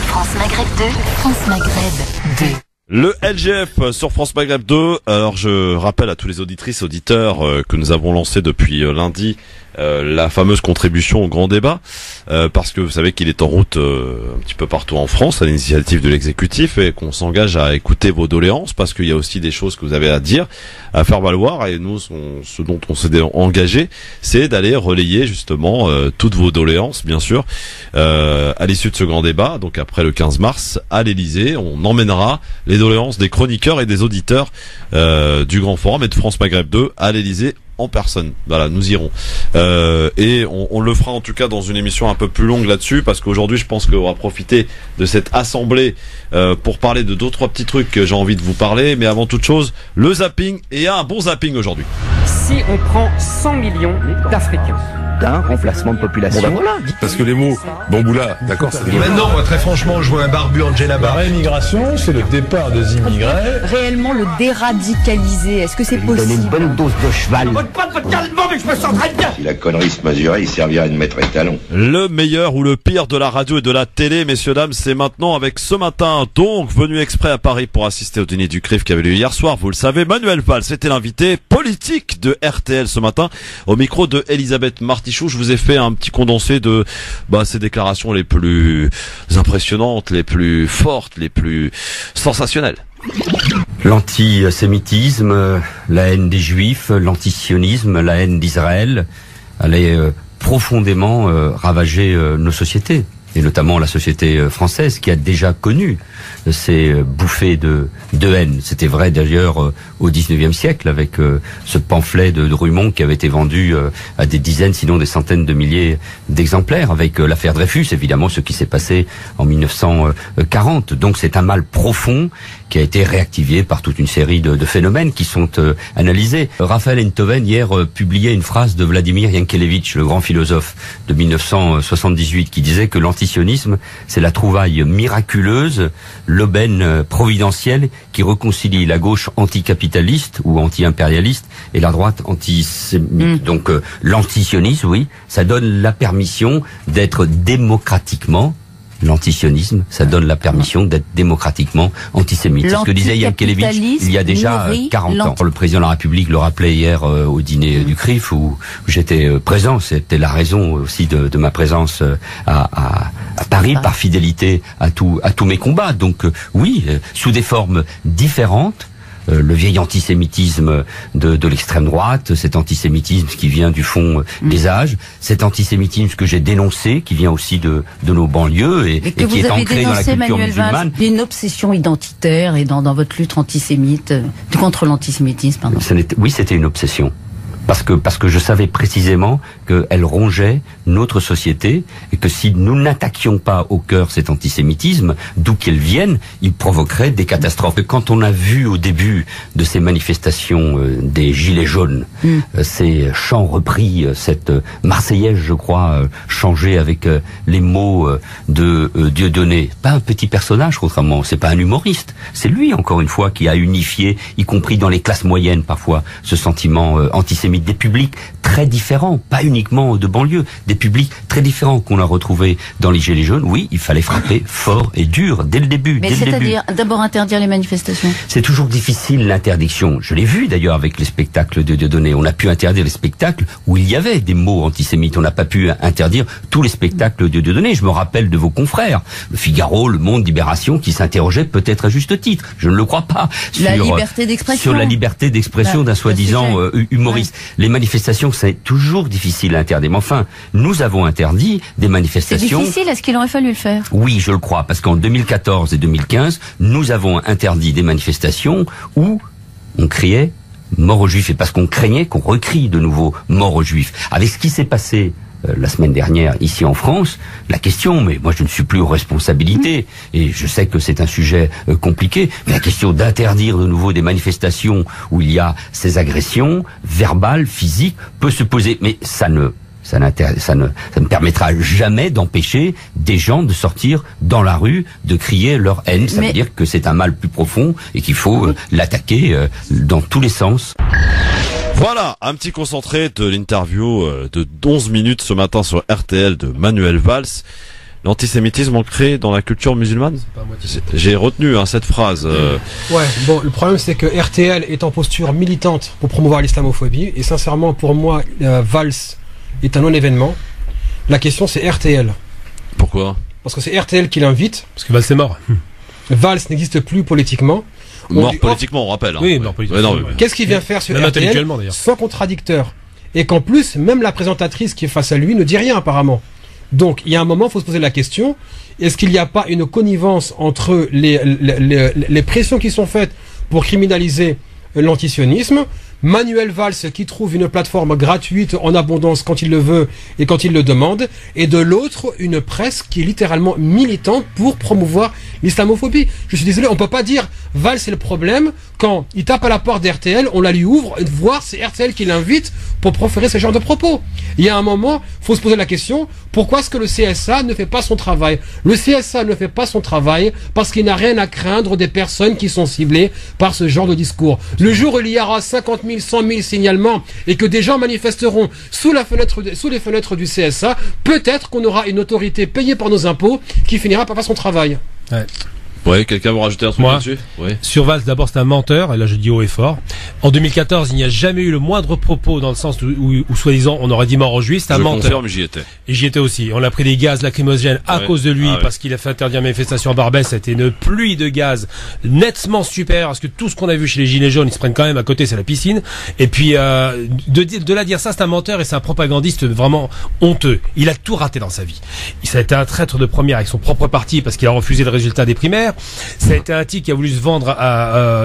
A: France Maghreb 2, France Maghreb 2.
B: Le LGF sur France Maghreb 2. Alors je rappelle à tous les auditrices et auditeurs que nous avons lancé depuis lundi la fameuse contribution au grand débat, parce que vous savez qu'il est en route un petit peu partout en France à l'initiative de l'exécutif et qu'on s'engage à écouter vos doléances parce qu'il y a aussi des choses que vous avez à dire, à faire valoir, et nous ce dont on s'est engagé, c'est d'aller relayer justement toutes vos doléances, bien sûr, à l'issue de ce grand débat. Donc après le 15 mars à l'Elysée, on emmènera les doléances des chroniqueurs et des auditeurs du Grand Forum et de France Maghreb 2 à l'Elysée en personne. Voilà, nous irons. Et on le fera en tout cas dans une émission un peu plus longue là-dessus, parce qu'aujourd'hui je pense qu'on va profiter de cette assemblée pour parler de 2-3 petits trucs que j'ai envie de vous parler, mais avant toute chose, le zapping, et il y a un bon zapping aujourd'hui.
L: Si on prend 100 millions d'Africains d'un remplacement de population.
M: Bon, ben voilà. Parce que les mots bamboula, d'accord, c'est des...
N: Maintenant, moi, très franchement, je vois un barbu en djellaba. La réimmigration, c'est le départ des immigrés.
O: Réellement le déradicaliser, est-ce que c'est possible?
L: Donner une bonne dose de cheval.
O: Mais je me sens très bien.
P: Si la connerie se mesurait, il servirait de maître étalon.
B: Le meilleur ou le pire de la radio et de la télé, messieurs, dames, c'est maintenant avec Ce Matin. Donc, venu exprès à Paris pour assister au dîner du CRIF qui avait lieu hier soir, vous le savez, Manuel Valls était l'invité politique de RTL ce matin. Au micro de Elisabeth Martichoux, je vous ai fait un petit condensé de ses déclarations les plus impressionnantes, les plus fortes, les plus sensationnelles.
Q: L'antisémitisme, la haine des Juifs, l'antisionisme, la haine d'Israël allait profondément ravager nos sociétés, et notamment la société française qui a déjà connu ces bouffées de haine. C'était vrai d'ailleurs au XIXe siècle avec ce pamphlet de Rumont qui avait été vendu à des dizaines, sinon des centaines de milliers d'exemplaires, avec l'affaire Dreyfus, évidemment ce qui s'est passé en 1940. Donc c'est un mal profond qui a été réactivé par toute une série de phénomènes qui sont analysés. Raphaël Enthoven hier publiait une phrase de Vladimir Yankelevitch, le grand philosophe de 1978, qui disait que l'antisionisme, c'est la trouvaille miraculeuse, l'aubaine providentielle qui réconcilie la gauche anticapitaliste ou anti-impérialiste et la droite antisémite. Donc l'antisionisme, oui, ça donne la permission d'être démocratiquement, l'antisionisme, ça donne la permission d'être démocratiquement antisémite. C'est ce que disait Yankelevitch il y a déjà 40 ans. Le président de la République le rappelait hier au dîner du CRIF où j'étais présent. C'était la raison aussi de ma présence à Paris, par fidélité à tous mes combats. Donc oui, sous des formes différentes. Le vieil antisémitisme de l'extrême droite, cet antisémitisme qui vient du fond des âges, cet antisémitisme que j'ai dénoncé, qui vient aussi de nos banlieues et qui est ancré dans la culture musulmane.
O: Il y a une obsession identitaire et dans votre lutte antisémite, contre l'antisémitisme, pardon.
Q: Oui, c'était une obsession. Parce que je savais précisément qu'elle rongeait notre société et que si nous n'attaquions pas au cœur cet antisémitisme, d'où qu'il vienne, il provoquerait des catastrophes. Et quand on a vu au début de ces manifestations des Gilets jaunes, ces chants repris, cette Marseillaise, je crois, changée avec les mots de Dieudonné, pas un petit personnage, contrairement, c'est pas un humoriste, c'est lui, encore une fois, qui a unifié, y compris dans les classes moyennes parfois, ce sentiment antisémite. Des publics très différents, pas uniquement de banlieue, des publics très différents qu'on a retrouvés dans les Gilets jaunes. Oui, il fallait frapper fort et dur dès le début.
O: Mais c'est-à-dire d'abord interdire les manifestations.
Q: C'est toujours difficile l'interdiction. Je l'ai vu d'ailleurs avec les spectacles de Dieudonné. On a pu interdire les spectacles où il y avait des mots antisémites. On n'a pas pu interdire tous les spectacles de Dieudonné. Je me rappelle de vos confrères, le Figaro, Le Monde, Libération, qui s'interrogeaient peut-être à juste titre. Je ne le crois pas. Sur la liberté d'expression d'un soi-disant humoriste. Les manifestations, c'est toujours difficile à interdire. Mais enfin, nous avons interdit des manifestations.
O: C'est difficile, est-ce qu'il aurait fallu le faire?
Q: Oui, je le crois, parce qu'en 2014 et 2015, nous avons interdit des manifestations où on criait mort aux Juifs, et parce qu'on craignait qu'on recrie de nouveau mort aux Juifs. Avec ce qui s'est passé la semaine dernière ici en France, la question, mais moi je ne suis plus aux responsabilités, et je sais que c'est un sujet compliqué, mais la question d'interdire de nouveau des manifestations où il y a ces agressions verbales, physiques, peut se poser, mais ça ne permettra jamais d'empêcher des gens de sortir dans la rue, de crier leur haine. Ça veut dire que c'est un mal plus profond et qu'il faut l'attaquer dans tous les sens.
B: Voilà, un petit concentré de l'interview de 11 minutes ce matin sur RTL de Manuel Valls. L'antisémitisme ancré dans la culture musulmane. J'ai retenu cette phrase.
G: Ouais, bon, le problème c'est que RTL est en posture militante pour promouvoir l'islamophobie, et sincèrement pour moi, Valls est un non-événement. La question c'est RTL.
B: Pourquoi?
G: Parce que c'est RTL qui l'invite.
C: Parce que Valls est mort.
G: Valls n'existe plus politiquement.
B: Mort politiquement, on rappelle.
C: Oui, mort politiquement.
G: Qu'est-ce qu'il vient faire sur RTL sans contradicteur? Et qu'en plus, même la présentatrice qui est face à lui ne dit rien apparemment. Donc, il y a un moment, il faut se poser la question, est-ce qu'il n'y a pas une connivence entre les pressions qui sont faites pour criminaliser l'antisionisme, Manuel Valls qui trouve une plateforme gratuite en abondance quand il le veut et quand il le demande, et de l'autre, une presse qui est littéralement militante pour promouvoir l'islamophobie. Je suis désolé, on peut pas dire Valls c'est le problème quand il tape à la porte d'RTL, on la lui ouvre, et voir c'est RTL qui l'invite pour proférer ce genre de propos. Il y a un moment, faut se poser la question, pourquoi est-ce que le CSA ne fait pas son travail? Le CSA ne fait pas son travail parce qu'il n'a rien à craindre des personnes qui sont ciblées par ce genre de discours. Le jour où il y aura 50 000, 100 000 signalements et que des gens manifesteront sous les fenêtres du CSA, peut-être qu'on aura une autorité payée par nos impôts qui finira par faire son travail.
C: Ouais.
B: Oui, quelqu'un veut rajouter un truc là-dessus? Oui.
C: Sur Valls, d'abord, c'est un menteur, et là je dis haut et fort. En 2014, il n'y a jamais eu le moindre propos dans le sens où soi-disant, on aurait dit mort aux Juifs, c'est un menteur.
B: Je confirme, j'y étais.
C: Et j'y étais aussi. On a pris des gaz lacrymogènes à cause de lui, parce qu'il a fait interdire la manifestation à Barbès. C'était une pluie de gaz nettement supérieure à ce que tout ce qu'on a vu chez les Gilets jaunes, ils se prennent quand même à côté, c'est la piscine. Et puis, de là dire ça, c'est un menteur et c'est un propagandiste vraiment honteux. Il a tout raté dans sa vie. Ça a été un traître de première avec son propre parti parce qu'il a refusé le résultat des primaires. Ça a été un type qui a voulu se vendre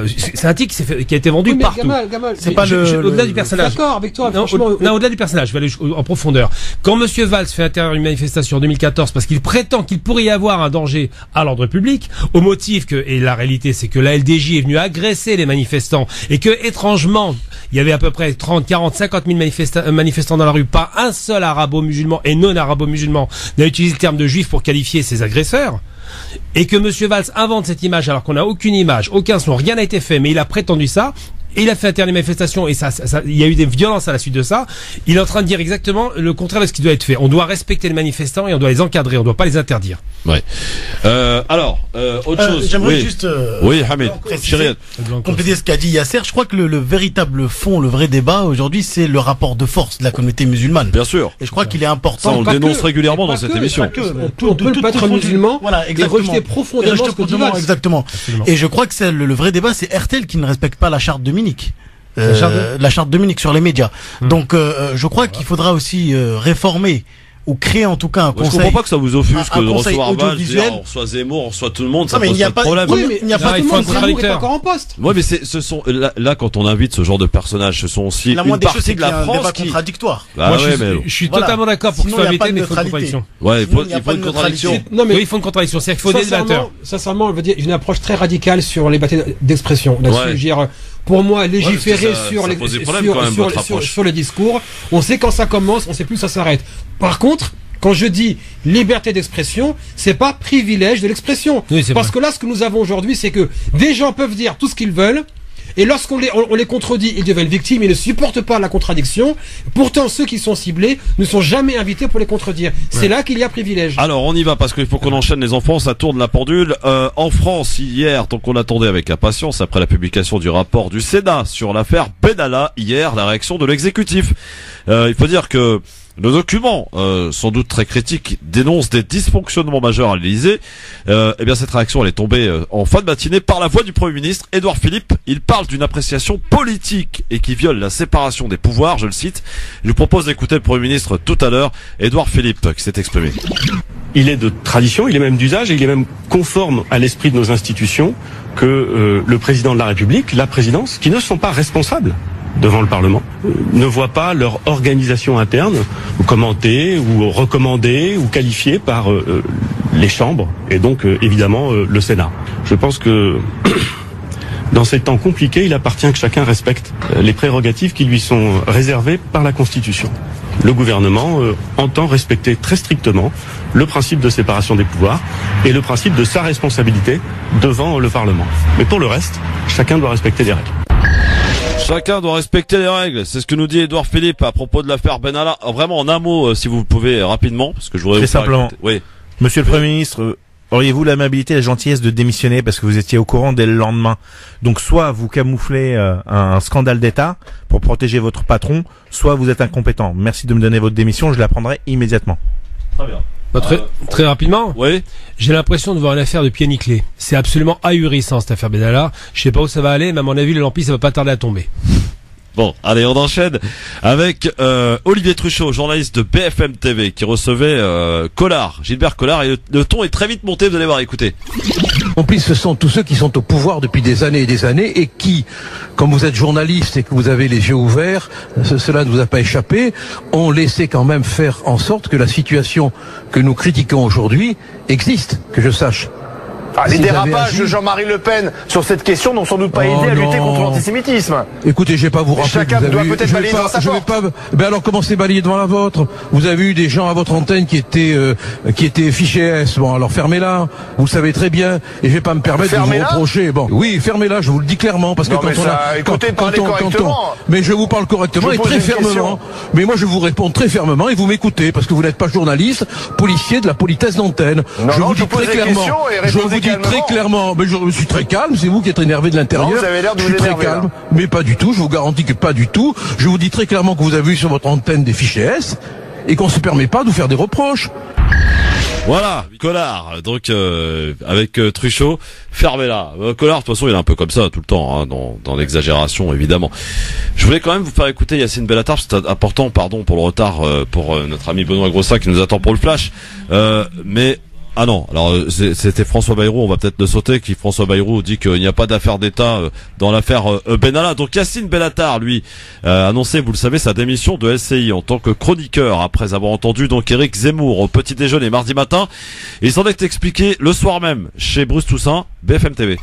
C: c'est un type qui a été vendu partout.
G: Gamal,
C: c'est pas au-delà du personnage.
G: D'accord avec toi,
C: franchement. Au-delà du personnage, je vais aller en profondeur. Quand Monsieur Valls fait interdire une manifestation en 2014 parce qu'il prétend qu'il pourrait y avoir un danger à l'ordre public, au motif que, et la réalité c'est que la LDJ est venue agresser les manifestants et que, étrangement, il y avait à peu près 30, 40, 50 000 manifestants dans la rue, pas un seul arabo-musulman et non arabo-musulman n'a utilisé le terme de juif pour qualifier ces agresseurs. Et que Monsieur Valls invente cette image alors qu'on n'a aucune image, aucun son, rien n'a été fait, mais il a prétendu ça. Et il a fait interdire les manifestations et il y a eu des violences à la suite de ça. Il est en train de dire exactement le contraire de ce qui doit être fait. On doit respecter les manifestants et on doit les encadrer, on doit pas les interdire.
B: Ouais. Autre chose.
D: J'aimerais juste
B: oui, Hamid,
D: compléter ce qu'a dit Yasser. Je crois que le véritable fond, le vrai débat aujourd'hui, c'est le rapport de force de la communauté musulmane.
B: Bien sûr.
D: Et je crois qu'il est important.
B: Ça, on le dénonce régulièrement dans cette émission.
G: On peut ne pas être musulman,
D: voilà,
G: et rejeter profondément ce que dit Valls.
D: Exactement. Et je crois que c'est le vrai débat, c'est RTL qui ne respecte pas la charte de Munich. La charte de Munich sur les médias. Donc je crois qu'il faudra aussi réformer ou créer en tout cas un conseil.
B: Je comprends pas que ça vous offusque de recevoir Valls,
D: on
B: reçoit Zemmour, on reçoit tout le monde, ça
D: pose
B: pas de problème.
G: Oui, mais il n'y a pas tout le monde, Zemmour est encore en poste.
B: Ouais, mais ce sont là quand on invite ce genre de personnages, ce sont aussi une partie de la France qui
D: contradictoire.
C: Moi, je suis totalement d'accord pour que ce soit invité, mais il faut une contradiction.
B: Ouais, il faut une contradiction.
C: Non, mais il faut une contradiction, c'est-à-dire qu'il faut des débatteurs.
G: Sincèrement, je veux dire, une approche très radicale sur les libertés d'expression. Là-dessus, pour moi, légiférer sur les discours, on sait quand ça commence, on sait plus où ça s'arrête. Par contre, quand je dis liberté d'expression, c'est pas privilège de l'expression.
C: Oui,
G: parce que là, ce que nous avons aujourd'hui, c'est que des gens peuvent dire tout ce qu'ils veulent, et lorsqu'on les contredit, ils deviennent victimes, ils ne supportent pas la contradiction. Pourtant, ceux qui sont ciblés ne sont jamais invités pour les contredire. C'est là qu'il y a privilège.
B: Alors, on y va parce qu'il faut qu'on enchaîne les enfants, ça tourne la pendule. En France, hier, donc on attendait avec impatience, après la publication du rapport du Sénat sur l'affaire Benalla, hier, la réaction de l'exécutif. Il faut dire que le document, sans doute très critique, dénonce des dysfonctionnements majeurs à l'Élysée. Eh bien, cette réaction, elle est tombée en fin de matinée par la voix du Premier ministre, Édouard Philippe. Il parle d'une appréciation politique et qui viole la séparation des pouvoirs, je le cite. Je vous propose d'écouter le Premier ministre tout à l'heure, Édouard Philippe, qui s'est exprimé.
R: Il est de tradition, il est même d'usage et il est même conforme à l'esprit de nos institutions que le président de la République, la présidence, qui ne sont pas responsables devant le Parlement, ne voient pas leur organisation interne commentée ou recommandée ou qualifiée par les chambres et donc évidemment le Sénat. Je pense que dans ces temps compliqués, il appartient que chacun respecte les prérogatives qui lui sont réservées par la Constitution. Le gouvernement entend respecter très strictement le principe de séparation des pouvoirs et le principe de sa responsabilité devant le Parlement. Mais pour le reste, chacun doit respecter les règles.
B: Chacun doit respecter les règles. C'est ce que nous dit Édouard Philippe à propos de l'affaire Benalla. Vraiment en un mot, si vous pouvez rapidement, parce que je voudrais
F: très simplement.
B: Oui.
F: Monsieur le Premier ministre, auriez-vous l'amabilité et la gentillesse de démissionner parce que vous étiez au courant dès le lendemain. Donc soit vous camouflez un scandale d'État pour protéger votre patron, soit vous êtes incompétent. Merci de me donner votre démission, je la prendrai immédiatement.
B: Très bien.
C: Très rapidement.
B: Oui.
C: J'ai l'impression de voir une affaire de pied nickelé. C'est absolument ahurissant cette affaire Benalla. Je sais pas où ça va aller, mais à mon avis, le lampiste, ça va pas tarder à tomber.
B: Bon, allez, on enchaîne avec Olivier Truchot, journaliste de BFM TV, qui recevait Collard, Gilbert Collard, et le ton est très vite monté, vous allez voir, écoutez.
S: Complices, ce sont tous ceux qui sont au pouvoir depuis des années et des années et qui, comme vous êtes journaliste et que vous avez les yeux ouverts, cela ne vous a pas échappé, ont laissé quand même faire en sorte que la situation que nous critiquons aujourd'hui existe, que je sache.
T: Les dérapages de Jean-Marie Le Pen sur cette question n'ont sans doute pas aidé à lutter contre l'antisémitisme.
S: Écoutez, je vais pas vous rappeler.
T: Chacun doit peut-être balayer devant sa porte.
S: Ben alors commencez à balayer devant la vôtre. Vous avez eu des gens à votre antenne qui étaient fichés S. Bon, alors fermez-la. Vous le savez très bien. Et je vais pas me permettre de vous reprocher. Bon, oui, fermez-la. Je vous le dis clairement parce que mais je vous parle correctement et très fermement. Mais moi, je vous réponds très fermement et vous m'écoutez parce que vous n'êtes pas journaliste, policier de la politesse d'antenne. Je vous dis très clairement. Je vous dis très clairement, mais je suis très calme, c'est vous qui êtes énervé de l'intérieur.
T: Vous avez l'air de
S: je suis très calme, mais pas du tout, je vous garantis que pas du tout. Je vous dis très clairement que vous avez eu sur votre antenne des fichiers S et qu'on se permet pas de vous faire des reproches.
B: Voilà, Collard, donc avec Truchot, fermez-la. Collard, de toute façon, il est un peu comme ça tout le temps, hein, dans l'exagération, évidemment. Je voulais quand même vous faire écouter Yacine Bellatar, c'est important, pardon pour le retard, pour notre ami Benoît Grossin qui nous attend pour le flash, mais... Ah non, alors c'était François Bayrou, on va peut-être le sauter, qui François Bayrou dit qu'il n'y a pas d'affaire d'État dans l'affaire Benalla. Donc Yacine Bellatar, lui, a annoncé, vous le savez, sa démission de LCI en tant que chroniqueur, après avoir entendu donc Éric Zemmour au petit déjeuner mardi matin. Il s'en est expliqué le soir même chez Bruce Toussaint, BFM TV.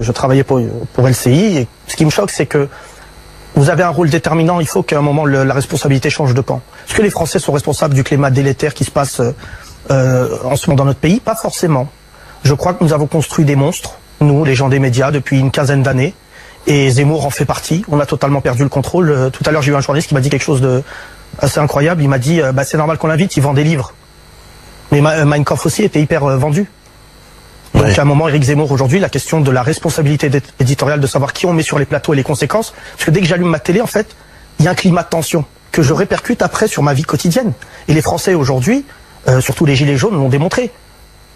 U: Je travaillais pour LCI et ce qui me choque, c'est que vous avez un rôle déterminant, il faut qu'à un moment la responsabilité change de camp. Est-ce que les Français sont responsables du climat délétère qui se passe en ce moment dans notre pays? Pas forcément. Je crois que nous avons construit des monstres, nous, les gens des médias, depuis une quinzaine d'années, et Zemmour en fait partie. On a totalement perdu le contrôle. Tout à l'heure, j'ai eu un journaliste qui m'a dit quelque chose de assez incroyable. Il m'a dit, c'est normal qu'on l'invite, il vend des livres. Mais Mein Kampf aussi était hyper vendu. Donc à un moment, Éric Zemmour, aujourd'hui, la question de la responsabilité éditoriale, de savoir qui on met sur les plateaux et les conséquences, parce que dès que j'allume ma télé, en fait, il y a un climat de tension que je répercute après sur ma vie quotidienne. Et les Français aujourd'hui, surtout les gilets jaunes, l'ont démontré.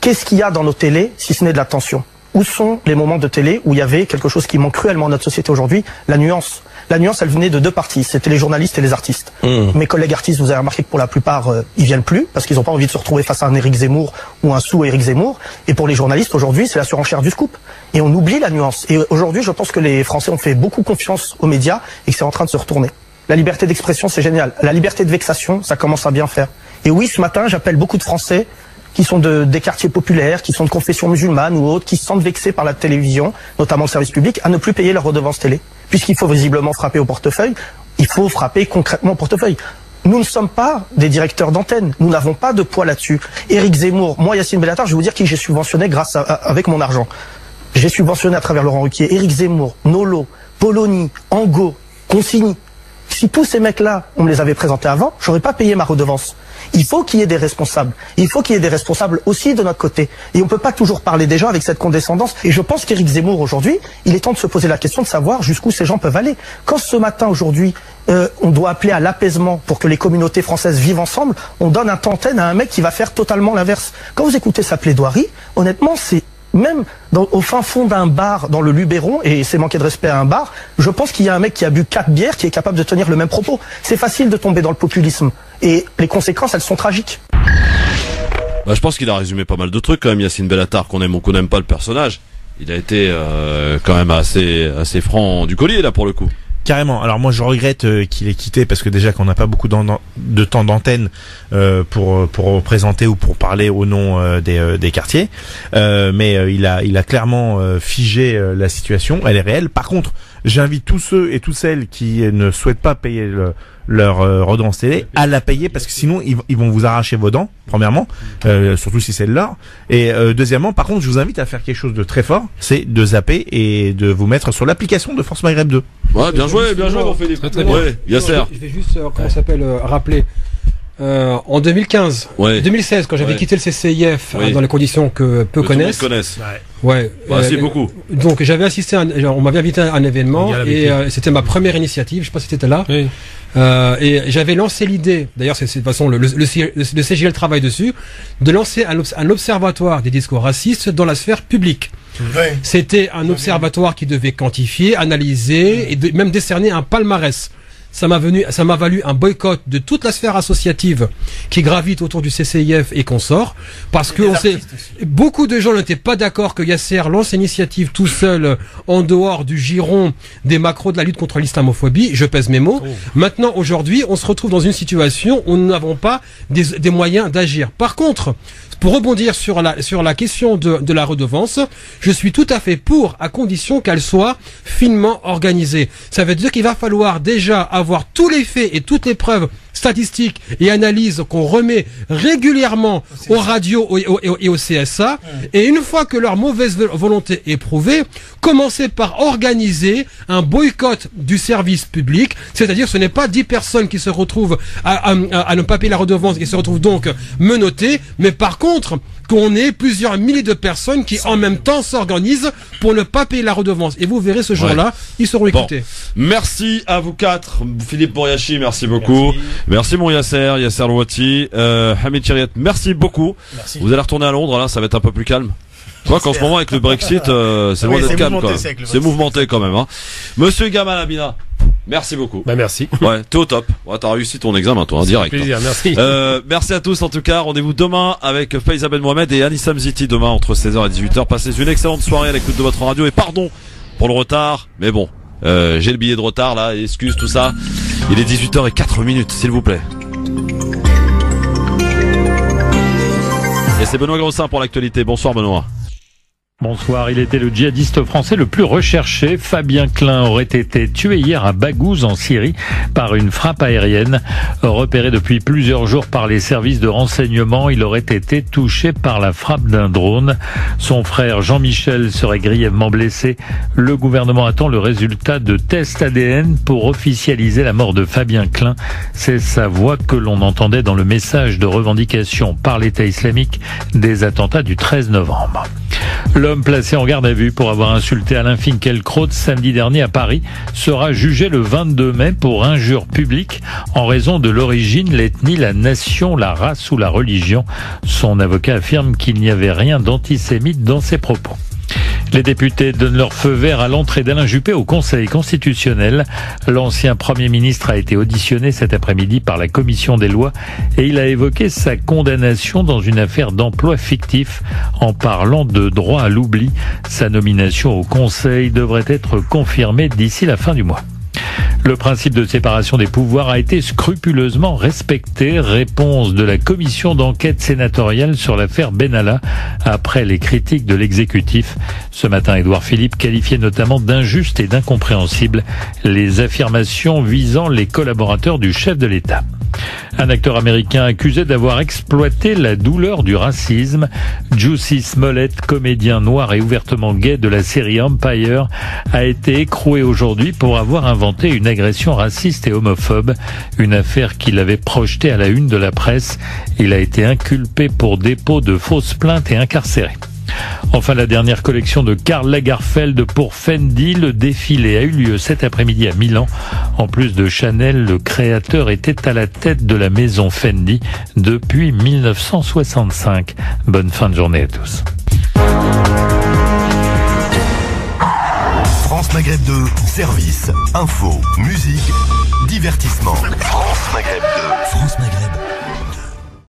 U: Qu'est-ce qu'il y a dans nos télés si ce n'est de la tension? Où sont les moments de télé où il y avait quelque chose qui manque cruellement à notre société aujourd'hui? La nuance. La nuance, elle venait de deux parties. C'était les journalistes et les artistes. Mes collègues artistes, vous avez remarqué que pour la plupart, ils viennent plus parce qu'ils n'ont pas envie de se retrouver face à un Éric Zemmour ou un sous-Éric Zemmour. Et pour les journalistes, aujourd'hui, c'est la surenchère du scoop. Et on oublie la nuance. Et aujourd'hui, je pense que les Français ont fait beaucoup confiance aux médias et que c'est en train de se retourner. La liberté d'expression, c'est génial. La liberté de vexation, ça commence à bien faire. Et oui, ce matin, j'appelle beaucoup de Français qui sont des quartiers populaires, qui sont de confession musulmane ou autres, qui se sentent vexés par la télévision, notamment le service public, à ne plus payer leur redevance télé. Puisqu'il faut visiblement frapper au portefeuille, il faut frapper concrètement au portefeuille. Nous ne sommes pas des directeurs d'antenne, nous n'avons pas de poids là-dessus. Éric Zemmour, moi Yacine Bellatar, je vais vous dire qui j'ai subventionné avec mon argent. J'ai subventionné à travers Laurent Ruquier, Éric Zemmour, Nolo, Polony, Angot, Consigny. Si tous ces mecs-là, on me les avait présentés avant, j'aurais pas payé ma redevance. Il faut qu'il y ait des responsables. Il faut qu'il y ait des responsables aussi de notre côté. Et on peut pas toujours parler des gens avec cette condescendance. Et je pense qu'Éric Zemmour, aujourd'hui, il est temps de se poser la question de savoir jusqu'où ces gens peuvent aller. Quand ce matin, aujourd'hui, on doit appeler à l'apaisement pour que les communautés françaises vivent ensemble, on donne un temps d'antenne à un mec qui va faire totalement l'inverse. Quand vous écoutez sa plaidoirie, honnêtement, c'est même au fin fond d'un bar dans le Luberon, et c'est manquer de respect à un bar, je pense qu'il y a un mec qui a bu 4 bières qui est capable de tenir le même propos. C'est facile de tomber dans le populisme. Et les conséquences, elles sont tragiques.
B: Je pense qu'il a résumé pas mal de trucs quand même, Yacine Bellatar, qu'on aime ou qu'on n'aime pas le personnage. Il a été quand même assez franc du collier là pour le coup.
F: Carrément. Alors moi je regrette qu'il ait quitté parce que déjà qu'on n'a pas beaucoup de temps d'antenne pour présenter ou pour parler au nom des quartiers. Mais il a clairement figé la situation. Elle est réelle. Par contre, j'invite tous ceux et toutes celles qui ne souhaitent pas payer leur redevance télé à la payer parce que sinon ils vont vous arracher vos dents premièrement, surtout si c'est de l'or, et deuxièmement par contre je vous invite à faire quelque chose de très fort, c'est de zapper et de vous mettre sur l'application de France Maghreb 2.
B: Ouais, bien joué mon Philippe.
G: Très bien.
B: Ouais, Yasser.
G: Je vais juste rappeler en 2015, 2016 quand j'avais quitté le CCIF dans les conditions que peu connaissent. Ouais.
B: C'est beaucoup.
G: Donc j'avais assisté on m'avait invité à un événement et c'était ma première initiative, je sais pas si tu étais là. Oui. Et j'avais lancé l'idée, d'ailleurs c'est de toute façon le CGL travaille dessus, de lancer un observatoire des discours racistes dans la sphère publique. C'était un observatoire qui devait quantifier, analyser et même décerner un palmarès. Ça m'a valu un boycott de toute la sphère associative qui gravite autour du CCIF et consorts, parce que beaucoup de gens n'étaient pas d'accord que Yasser lance l'initiative tout seul en dehors du giron des macros de la lutte contre l'islamophobie. Je pèse mes mots. Maintenant, aujourd'hui, on se retrouve dans une situation où nous n'avons pas des moyens d'agir. Par contre, pour rebondir sur la question de la redevance, je suis tout à fait pour, à condition qu'elle soit finement organisée. Ça veut dire qu'il va falloir déjà avoir tous les faits et toutes les preuves statistiques et analyses qu'on remet régulièrement aux radios et au CSA. Et une fois que leur mauvaise volonté est prouvée, commencer par organiser un boycott du service public. C'est-à-dire, ce n'est pas 10 personnes qui se retrouvent à ne pas payer la redevance et qui se retrouvent donc menottées, mais par contre, qu'on ait plusieurs milliers de personnes qui en même temps s'organisent pour ne pas payer la redevance. Et vous verrez ce jour-là, ils seront écoutés.
B: Merci à vous quatre. Philippe Bouriachi, merci beaucoup. Merci mon Yasser Louati. Hamid Chériet, merci beaucoup. Merci. Vous allez retourner à Londres, là, ça va être un peu plus calme. Tu vois qu'en ce moment, avec le Brexit, c'est loin d'être calme, quoi. C'est mouvementé quand même, hein. Monsieur Gamal Abina, merci beaucoup.
C: Merci.
B: Ouais, t'es au top. Ouais, t'as réussi ton examen, toi, en direct.
C: Plaisir, merci.
B: Merci à tous, en tout cas. Rendez-vous demain avec Faiza Ben Mohamed et Anissam Ziti demain entre 16h et 18h. Passez une excellente soirée à l'écoute de votre radio et pardon pour le retard, mais bon, j'ai le billet de retard, là, excuse tout ça. Il est 18h04, s'il vous plaît. Et c'est Benoît Grossin pour l'actualité. Bonsoir Benoît.
E: Bonsoir, il était le djihadiste français le plus recherché. Fabien Klein aurait été tué hier à Baghouz en Syrie par une frappe aérienne. Repéré depuis plusieurs jours par les services de renseignement, il aurait été touché par la frappe d'un drone. Son frère Jean-Michel serait grièvement blessé. Le gouvernement attend le résultat de tests ADN pour officialiser la mort de Fabien Klein. C'est sa voix que l'on entendait dans le message de revendication par l'État islamique des attentats du 13 novembre. L'homme placé en garde à vue pour avoir insulté Alain Finkielkraut samedi dernier à Paris sera jugé le 22 mai pour injure publique en raison de l'origine, l'ethnie, la nation, la race ou la religion. Son avocat affirme qu'il n'y avait rien d'antisémite dans ses propos. Les députés donnent leur feu vert à l'entrée d'Alain Juppé au Conseil constitutionnel. L'ancien Premier ministre a été auditionné cet après-midi par la Commission des lois et il a évoqué sa condamnation dans une affaire d'emploi fictif en parlant de droit à l'oubli. Sa nomination au Conseil devrait être confirmée d'ici la fin du mois. Le principe de séparation des pouvoirs a été scrupuleusement respecté. Réponse de la commission d'enquête sénatoriale sur l'affaire Benalla après les critiques de l'exécutif. Ce matin, Édouard Philippe qualifiait notamment d'injustes et d'incompréhensibles les affirmations visant les collaborateurs du chef de l'État. Un acteur américain accusé d'avoir exploité la douleur du racisme. Jussie Smollett, comédien noir et ouvertement gay de la série Empire, a été écroué aujourd'hui pour avoir inventé une agression raciste et homophobe, une affaire qu'il avait projetée à la une de la presse. Il a été inculpé pour dépôt de fausses plaintes et incarcéré. Enfin, la dernière collection de Karl Lagerfeld pour Fendi. Le défilé a eu lieu cet après-midi à Milan. En plus de Chanel, le créateur était à la tête de la maison Fendi depuis 1965. Bonne fin de journée à tous.
K: France Maghreb 2, service, info, musique, divertissement. France Maghreb 2. France Maghreb.